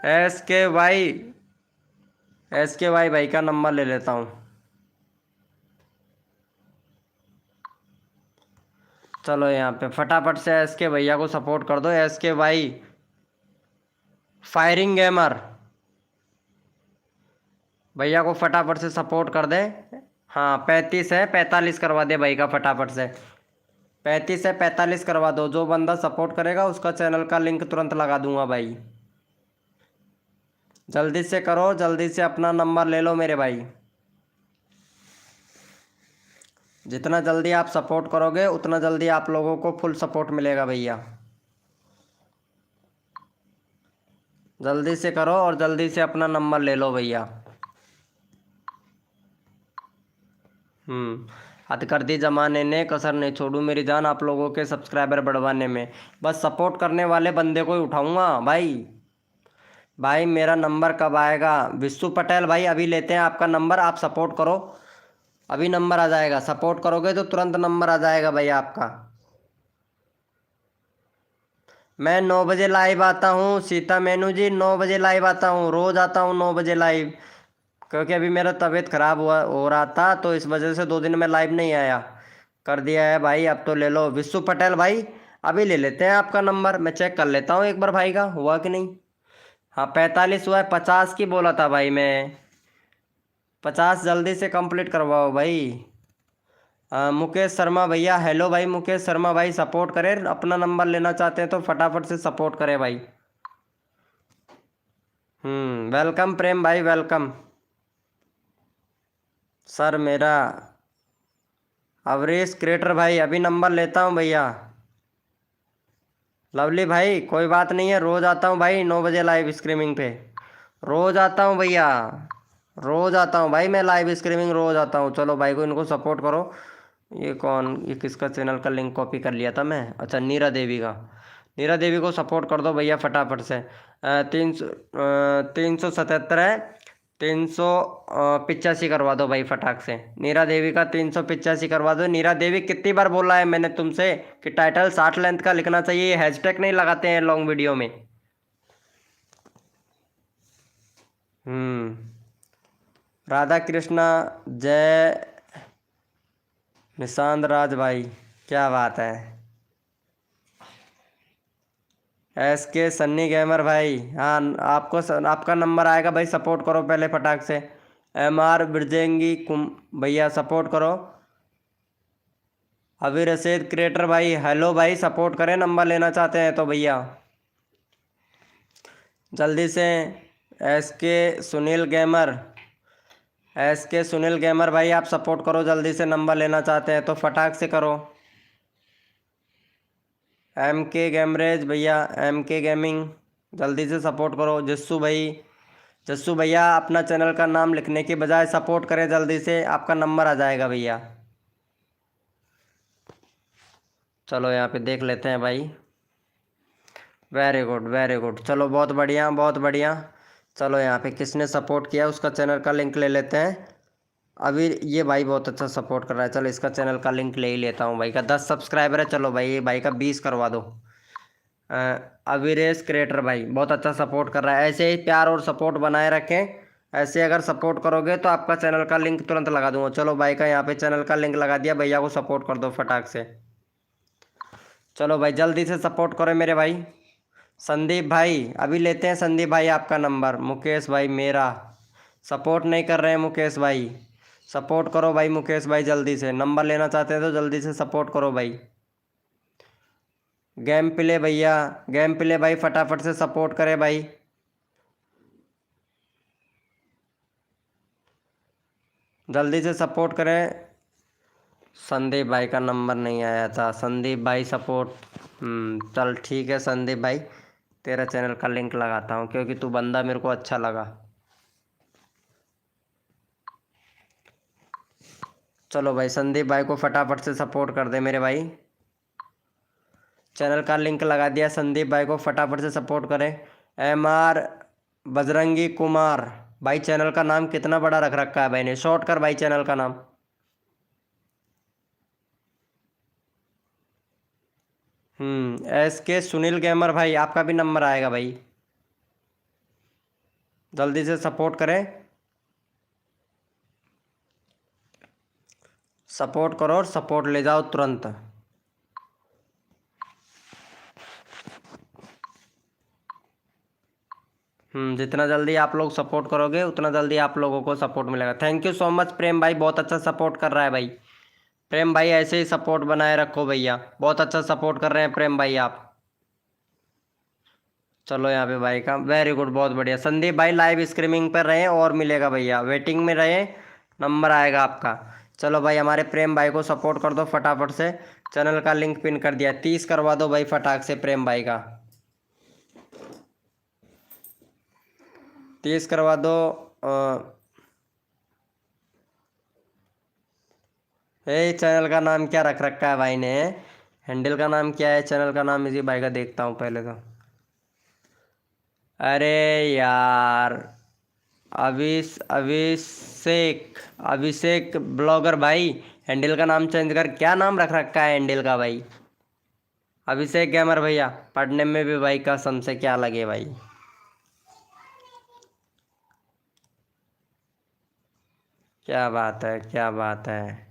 एस के वाई, एस के वाई भाई का नंबर ले लेता हूँ। चलो यहाँ पे फटाफट से एस के भैया को सपोर्ट कर दो। एस के वाई फायरिंग गेमर भैया को फटाफट से सपोर्ट कर दे। हाँ 35 है, 45 करवा दे भाई का फटाफट से। 35 है 45 करवा दो। जो बंदा सपोर्ट करेगा उसका चैनल का लिंक तुरंत लगा दूंगा भाई। जल्दी से करो, जल्दी से अपना नंबर ले लो मेरे भाई। जितना जल्दी आप सपोर्ट करोगे उतना जल्दी आप लोगों को फुल सपोर्ट मिलेगा भैया। जल्दी से करो और जल्दी से अपना नंबर ले लो भैया। हद कर दी जमाने ने, कसर नहीं छोड़ू मेरी जान आप लोगों के सब्सक्राइबर बढ़वाने में। बस सपोर्ट करने वाले बंदे को ही उठाऊंगा भाई। भाई मेरा नंबर कब आएगा? विशु पटेल भाई अभी लेते हैं आपका नंबर, आप सपोर्ट करो। अभी नंबर आ जाएगा, सपोर्ट करोगे तो तुरंत नंबर आ जाएगा भाई आपका। मैं 9 बजे लाइव आता हूँ सीता मेनू जी, 9 बजे लाइव आता हूँ। रोज आता हूँ 9 बजे लाइव, क्योंकि अभी मेरा तबीयत खराब हो रहा था तो इस वजह से 2 दिन में लाइव नहीं आया। कर दिया है भाई, अब तो ले लो। विशु पटेल भाई अभी ले लेते हैं आपका नंबर। मैं चेक कर लेता हूँ एक बार भाई का हुआ कि नहीं। हाँ 45 हुआ है, 50 की बोला था भाई मैं। 50 जल्दी से कंप्लीट करवाओ भाई। मुकेश शर्मा भैया, हेलो भाई मुकेश शर्मा भाई, सपोर्ट करें। अपना नंबर लेना चाहते हैं तो फटाफट से सपोर्ट करें भाई। वेलकम प्रेम भाई वेलकम। सर मेरा अवरेश क्रिएटर भाई अभी नंबर लेता हूँ भैया। लवली भाई कोई बात नहीं है, रोज आता हूँ भाई 9 बजे लाइव स्ट्रीमिंग पे। रोज आता हूँ भैया, रोज आता हूँ भाई मैं लाइव स्ट्रीमिंग रोज आता हूँ। चलो भाई को इनको सपोर्ट करो। ये कौन, ये किसका चैनल का लिंक कॉपी कर लिया था मैं? अच्छा नीरा देवी का। नीरा देवी को सपोर्ट कर दो भैया फटाफट से। 377 है, 385 करवा दो भाई फटाक से। नीरा देवी का 385 करवा दो। नीरा देवी कितनी बार बोला है मैंने तुमसे कि टाइटल 60 लेंथ का लिखना चाहिए, हैशटैग नहीं लगाते हैं लॉन्ग वीडियो में। राधा कृष्णा जय निशांत राज भाई, क्या बात है। एस के सन्नी गेमर भाई, हाँ आपको आपका नंबर आएगा भाई, सपोर्ट करो पहले फटाक से। एम आर ब्रजेंगी कुम भैया सपोर्ट करो। अभी रशीद क्रिएटर भाई, हेलो भाई सपोर्ट करें, नंबर लेना चाहते हैं तो भैया जल्दी से। एस के सुनील गेमर, एस के सुनील गेमर भाई आप सपोर्ट करो जल्दी से, नंबर लेना चाहते हैं तो फटाक से करो। एम के गेमरेज भैया, एम के गेमिंग जल्दी से सपोर्ट करो। जस्सू भाई, जस्सू भैया अपना चैनल का नाम लिखने के बजाय सपोर्ट करें जल्दी से, आपका नंबर आ जाएगा भैया। चलो यहाँ पे देख लेते हैं भाई। वेरी गुड वेरी गुड, चलो बहुत बढ़िया बहुत बढ़िया। चलो यहाँ पे किसने सपोर्ट किया उसका चैनल का लिंक ले लेते हैं। अभी ये भाई बहुत अच्छा सपोर्ट कर रहा है, चलो इसका चैनल का लिंक ले ही लेता हूँ भाई का। 10 सब्सक्राइबर है, चलो भाई ये भाई का 20 करवा दो। अविरेश क्रिएटर भाई बहुत अच्छा सपोर्ट कर रहा है, ऐसे ही प्यार और सपोर्ट बनाए रखें। ऐसे अगर सपोर्ट करोगे तो आपका चैनल का लिंक तुरंत लगा दूंगा। चलो भाई का यहाँ पे चैनल का लिंक लगा दिया, भैया को सपोर्ट कर दो फटाक से। चलो भाई जल्दी से सपोर्ट करो मेरे भाई। संदीप भाई अभी लेते हैं, संदीप भाई आपका नंबर। मुकेश भाई मेरा सपोर्ट नहीं कर रहे हैं मुकेश भाई, सपोर्ट करो भाई मुकेश भाई, जल्दी से नंबर लेना चाहते हैं तो जल्दी से सपोर्ट करो भाई। गेम प्ले भैया, गेम प्ले भाई फटाफट से सपोर्ट करे भाई। जल्दी से सपोर्ट करें। संदीप भाई का नंबर नहीं आया था, संदीप भाई सपोर्ट। चल ठीक है संदीप भाई, तेरा चैनल का लिंक लगाता हूँ क्योंकि तू बंदा मेरे को अच्छा लगा। चलो भाई संदीप भाई को फटाफट से सपोर्ट कर दे मेरे भाई। चैनल का लिंक लगा दिया, संदीप भाई को फटाफट से सपोर्ट करें। MR बजरंगी कुमार भाई, चैनल का नाम कितना बड़ा रख रखा है भाई ने, शॉर्ट कर भाई चैनल का नाम। SK सुनील गेमर भाई, आपका भी नंबर आएगा भाई, जल्दी से सपोर्ट करें। सपोर्ट करो और सपोर्ट ले जाओ तुरंत। जितना जल्दी आप लोग सपोर्ट करोगे उतना जल्दी आप लोगों को सपोर्ट मिलेगा। थैंक यू सो मच प्रेम भाई, बहुत अच्छा सपोर्ट कर रहा है भाई। प्रेम भाई ऐसे ही सपोर्ट बनाए रखो भैया, बहुत अच्छा सपोर्ट कर रहे हैं प्रेम भाई आप। चलो यहाँ पे भाई का वेरी गुड, बहुत बढ़िया। संदीप भाई लाइव स्ट्रीमिंग पर रहे और मिलेगा भैया, वेटिंग में रहे, नंबर आएगा आपका। चलो भाई हमारे प्रेम भाई को सपोर्ट कर दो फटाफट से, चैनल का लिंक पिन कर दिया। 30 करवा दो भाई फटाक से प्रेम भाई का, 30 करवा दो। चैनल का नाम क्या रख रखा है भाई ने, हैंडल का नाम क्या है, चैनल का नाम इसी भाई का देखता हूँ पहले तो। अरे यार, अभिषेक अभिषेक ब्लॉगर भाई, हैंडल का नाम चेंज कर, क्या नाम रख रखा है हैंडल का भाई। अभिषेक गेमर भैया, पढ़ने में भी भाई कसम से क्या लगे भाई। क्या बात है, क्या बात है।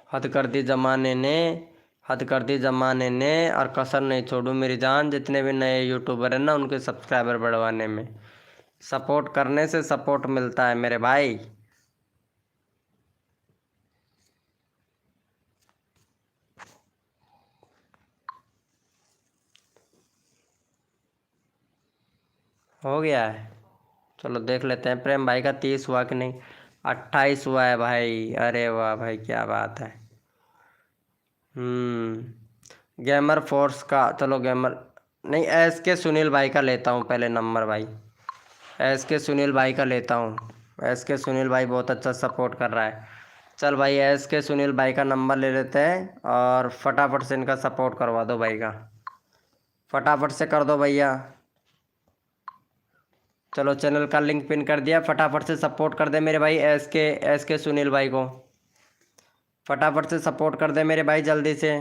हद कर दी जमाने ने, हद कर दी जमाने ने, और कसर नहीं छोड़ू मेरी जान, जितने भी नए यूट्यूबर हैं ना उनके सब्सक्राइबर बढ़वाने में। सपोर्ट करने से सपोर्ट मिलता है मेरे भाई। हो गया है, चलो देख लेते हैं प्रेम भाई का 30 हुआ कि नहीं। 28 हुआ है भाई, अरे वाह भाई क्या बात है। गेमर फोर्स का, चलो गेमर नहीं, SK सुनील भाई का लेता हूँ पहले नंबर भाई, SK सुनील भाई का लेता हूँ। SK सुनील भाई बहुत अच्छा सपोर्ट कर रहा है। चल भाई SK सुनील भाई का नंबर ले लेते हैं और फटाफट से इनका सपोर्ट करवा दो भाई का, फटाफट से कर दो भैया। चलो चैनल का लिंक पिन कर दिया, फटाफट से सपोर्ट कर दे मेरे भाई SK सुनील भाई को, फटाफट से सपोर्ट कर दे मेरे भाई, जल्दी से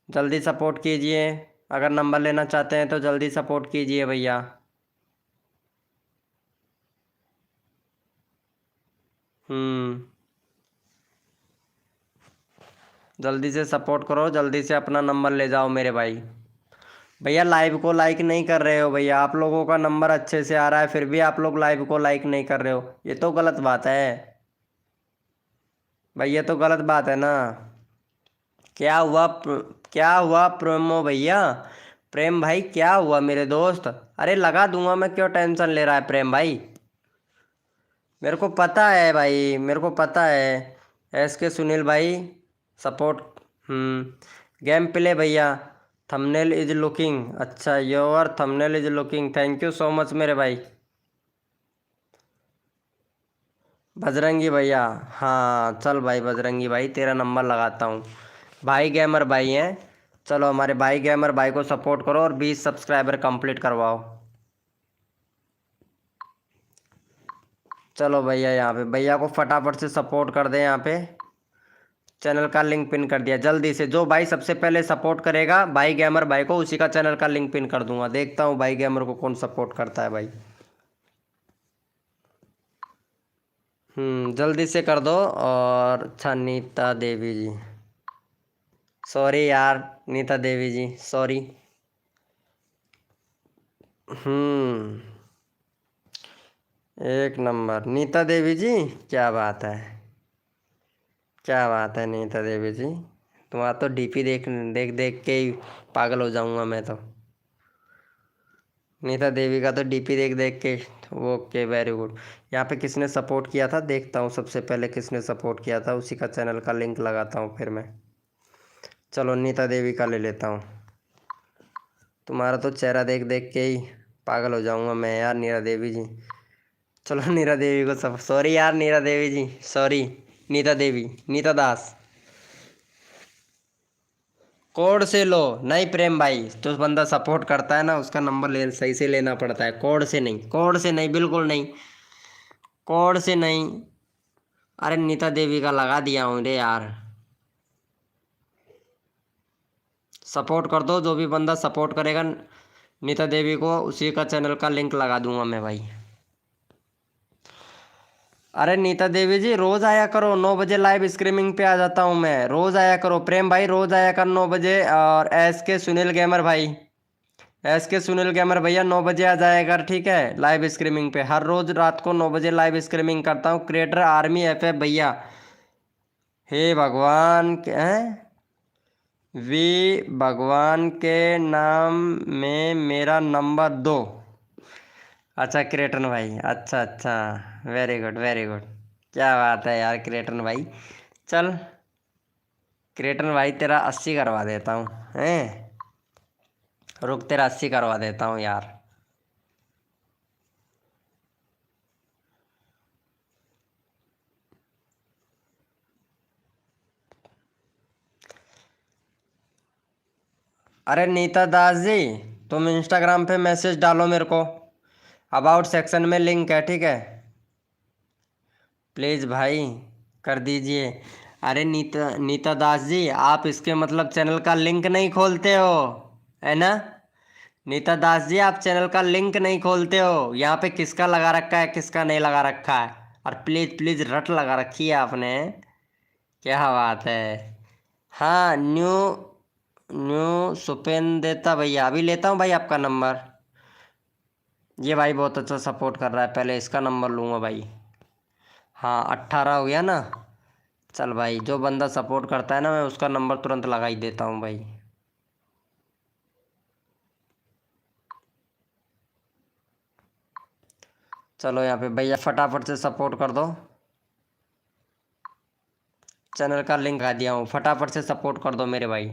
जल्दी सपोर्ट कीजिए। अगर नंबर लेना चाहते हैं तो जल्दी सपोर्ट कीजिए भैया। जल्दी से सपोर्ट करो, जल्दी से अपना नंबर ले जाओ मेरे भाई। भैया लाइव को लाइक नहीं कर रहे हो भैया, आप लोगों का नंबर अच्छे से आ रहा है फिर भी आप लोग लाइव को लाइक नहीं कर रहे हो, ये तो गलत बात है भाई, ये तो गलत बात है ना। क्या हुआ क्या हुआ प्रेमो भैया, प्रेम भाई क्या हुआ मेरे दोस्त। अरे लगा दूंगा मैं, क्यों टेंशन ले रहा है प्रेम भाई, मेरे को पता है भाई, मेरे को पता है। SK सुनील भाई सपोर्ट। गेम प्ले भैया, थंबनेल इज लुकिंग, अच्छा your thumbnail is looking, thank you so much मेरे भाई। बजरंगी भैया, हाँ चल भाई बजरंगी भाई तेरा नंबर लगाता हूँ। भाई गेमर भाई हैं, चलो हमारे भाई गेमर भाई को सपोर्ट करो और 20 सब्सक्राइबर कंप्लीट करवाओ। चलो भैया यहाँ पे भैया को फटाफट से सपोर्ट कर दे, यहाँ पे चैनल का लिंक पिन कर दिया। जल्दी से जो भाई सबसे पहले सपोर्ट करेगा भाई गेमर भाई को, उसी का चैनल का लिंक पिन कर दूंगा। देखता हूँ भाई गेमर को कौन सपोर्ट करता है भाई। जल्दी से कर दो। और अच्छा नीता देवी जी, सॉरी यार नीता देवी जी, सॉरी। एक नंबर नीता देवी जी, क्या बात है, क्या बात है नीता देवी जी। तुम्हारा तो डीपी देख देख देख के ही पागल हो जाऊंगा मैं तो। नीता देवी का तो डीपी देख देख के। Okay very good. यहाँ पे किसने सपोर्ट किया था देखता हूँ, सबसे पहले किसने सपोर्ट किया था उसी का चैनल का लिंक लगाता हूँ फिर मैं। चलो नीता देवी का ले लेता हूँ। तुम्हारा तो चेहरा देख देख के ही पागल हो जाऊंगा मैं यार नीरा देवी जी। चलो नीरा देवी को सब, सॉरी यार नीरा देवी जी, सॉरी। नीता देवी, नीता दास। कोड से लो नहीं प्रेम भाई, जो बंदा सपोर्ट करता है ना उसका नंबर ले सही से लेना पड़ता है, कोड से नहीं, कोड से नहीं, बिल्कुल नहीं, कोड से नहीं। अरे नीता देवी का लगा दिया हूँ रे यार। सपोर्ट कर दो, जो भी बंदा सपोर्ट करेगा नीता देवी को उसी का चैनल का लिंक लगा दूंगा मैं भाई। अरे नीता देवी जी रोज आया करो, 9 बजे लाइव स्ट्रीमिंग पे आ जाता हूँ मैं, रोज आया करो प्रेम भाई, रोज आया कर 9 बजे। और एस के सुनील गेमर भाई, एस के सुनील गेमर भैया 9 बजे आ जाया कर, ठीक है, लाइव स्ट्रीमिंग पे हर रोज रात को 9 बजे लाइव स्ट्रीमिंग करता हूँ। क्रिएटर आर्मी एफ भैया, हे भगवान के हैं, वी भगवान के नाम में मेरा नंबर दो। अच्छा क्रिएटन भाई, अच्छा अच्छा, वेरी गुड वेरी गुड, क्या बात है यार क्रिएटन भाई। चल क्रिएटन भाई तेरा 80 करवा देता हूँ, हैं, रुक तेरा 80 करवा देता हूँ यार। अरे नीता दास जी, तुम इंस्टाग्राम पे मैसेज डालो मेरे को, अबाउट सेक्शन में लिंक है, ठीक है, प्लीज़ भाई कर दीजिए। अरे नीता नीता दास जी, आप इसके मतलब चैनल का लिंक नहीं खोलते हो, है ना। नीता दास जी आप चैनल का लिंक नहीं खोलते हो, यहाँ पे किसका लगा रखा है किसका नहीं लगा रखा है, और प्लीज़ प्लीज़ रट लगा रखी है आपने, क्या बात है। हाँ न्यू न्यू सुपेंदेता भैया, अभी लेता हूँ भाई आपका नंबर। ये भाई बहुत अच्छा सपोर्ट कर रहा है, पहले इसका नंबर लूँगा भाई। हाँ 18 हो गया ना। चल भाई जो बंदा सपोर्ट करता है ना मैं उसका नंबर तुरंत लगा ही देता हूँ भाई। चलो यहाँ पे भैया फटाफट से सपोर्ट कर दो, चैनल का लिंक आ दिया हूँ, फटाफट से सपोर्ट कर दो मेरे भाई।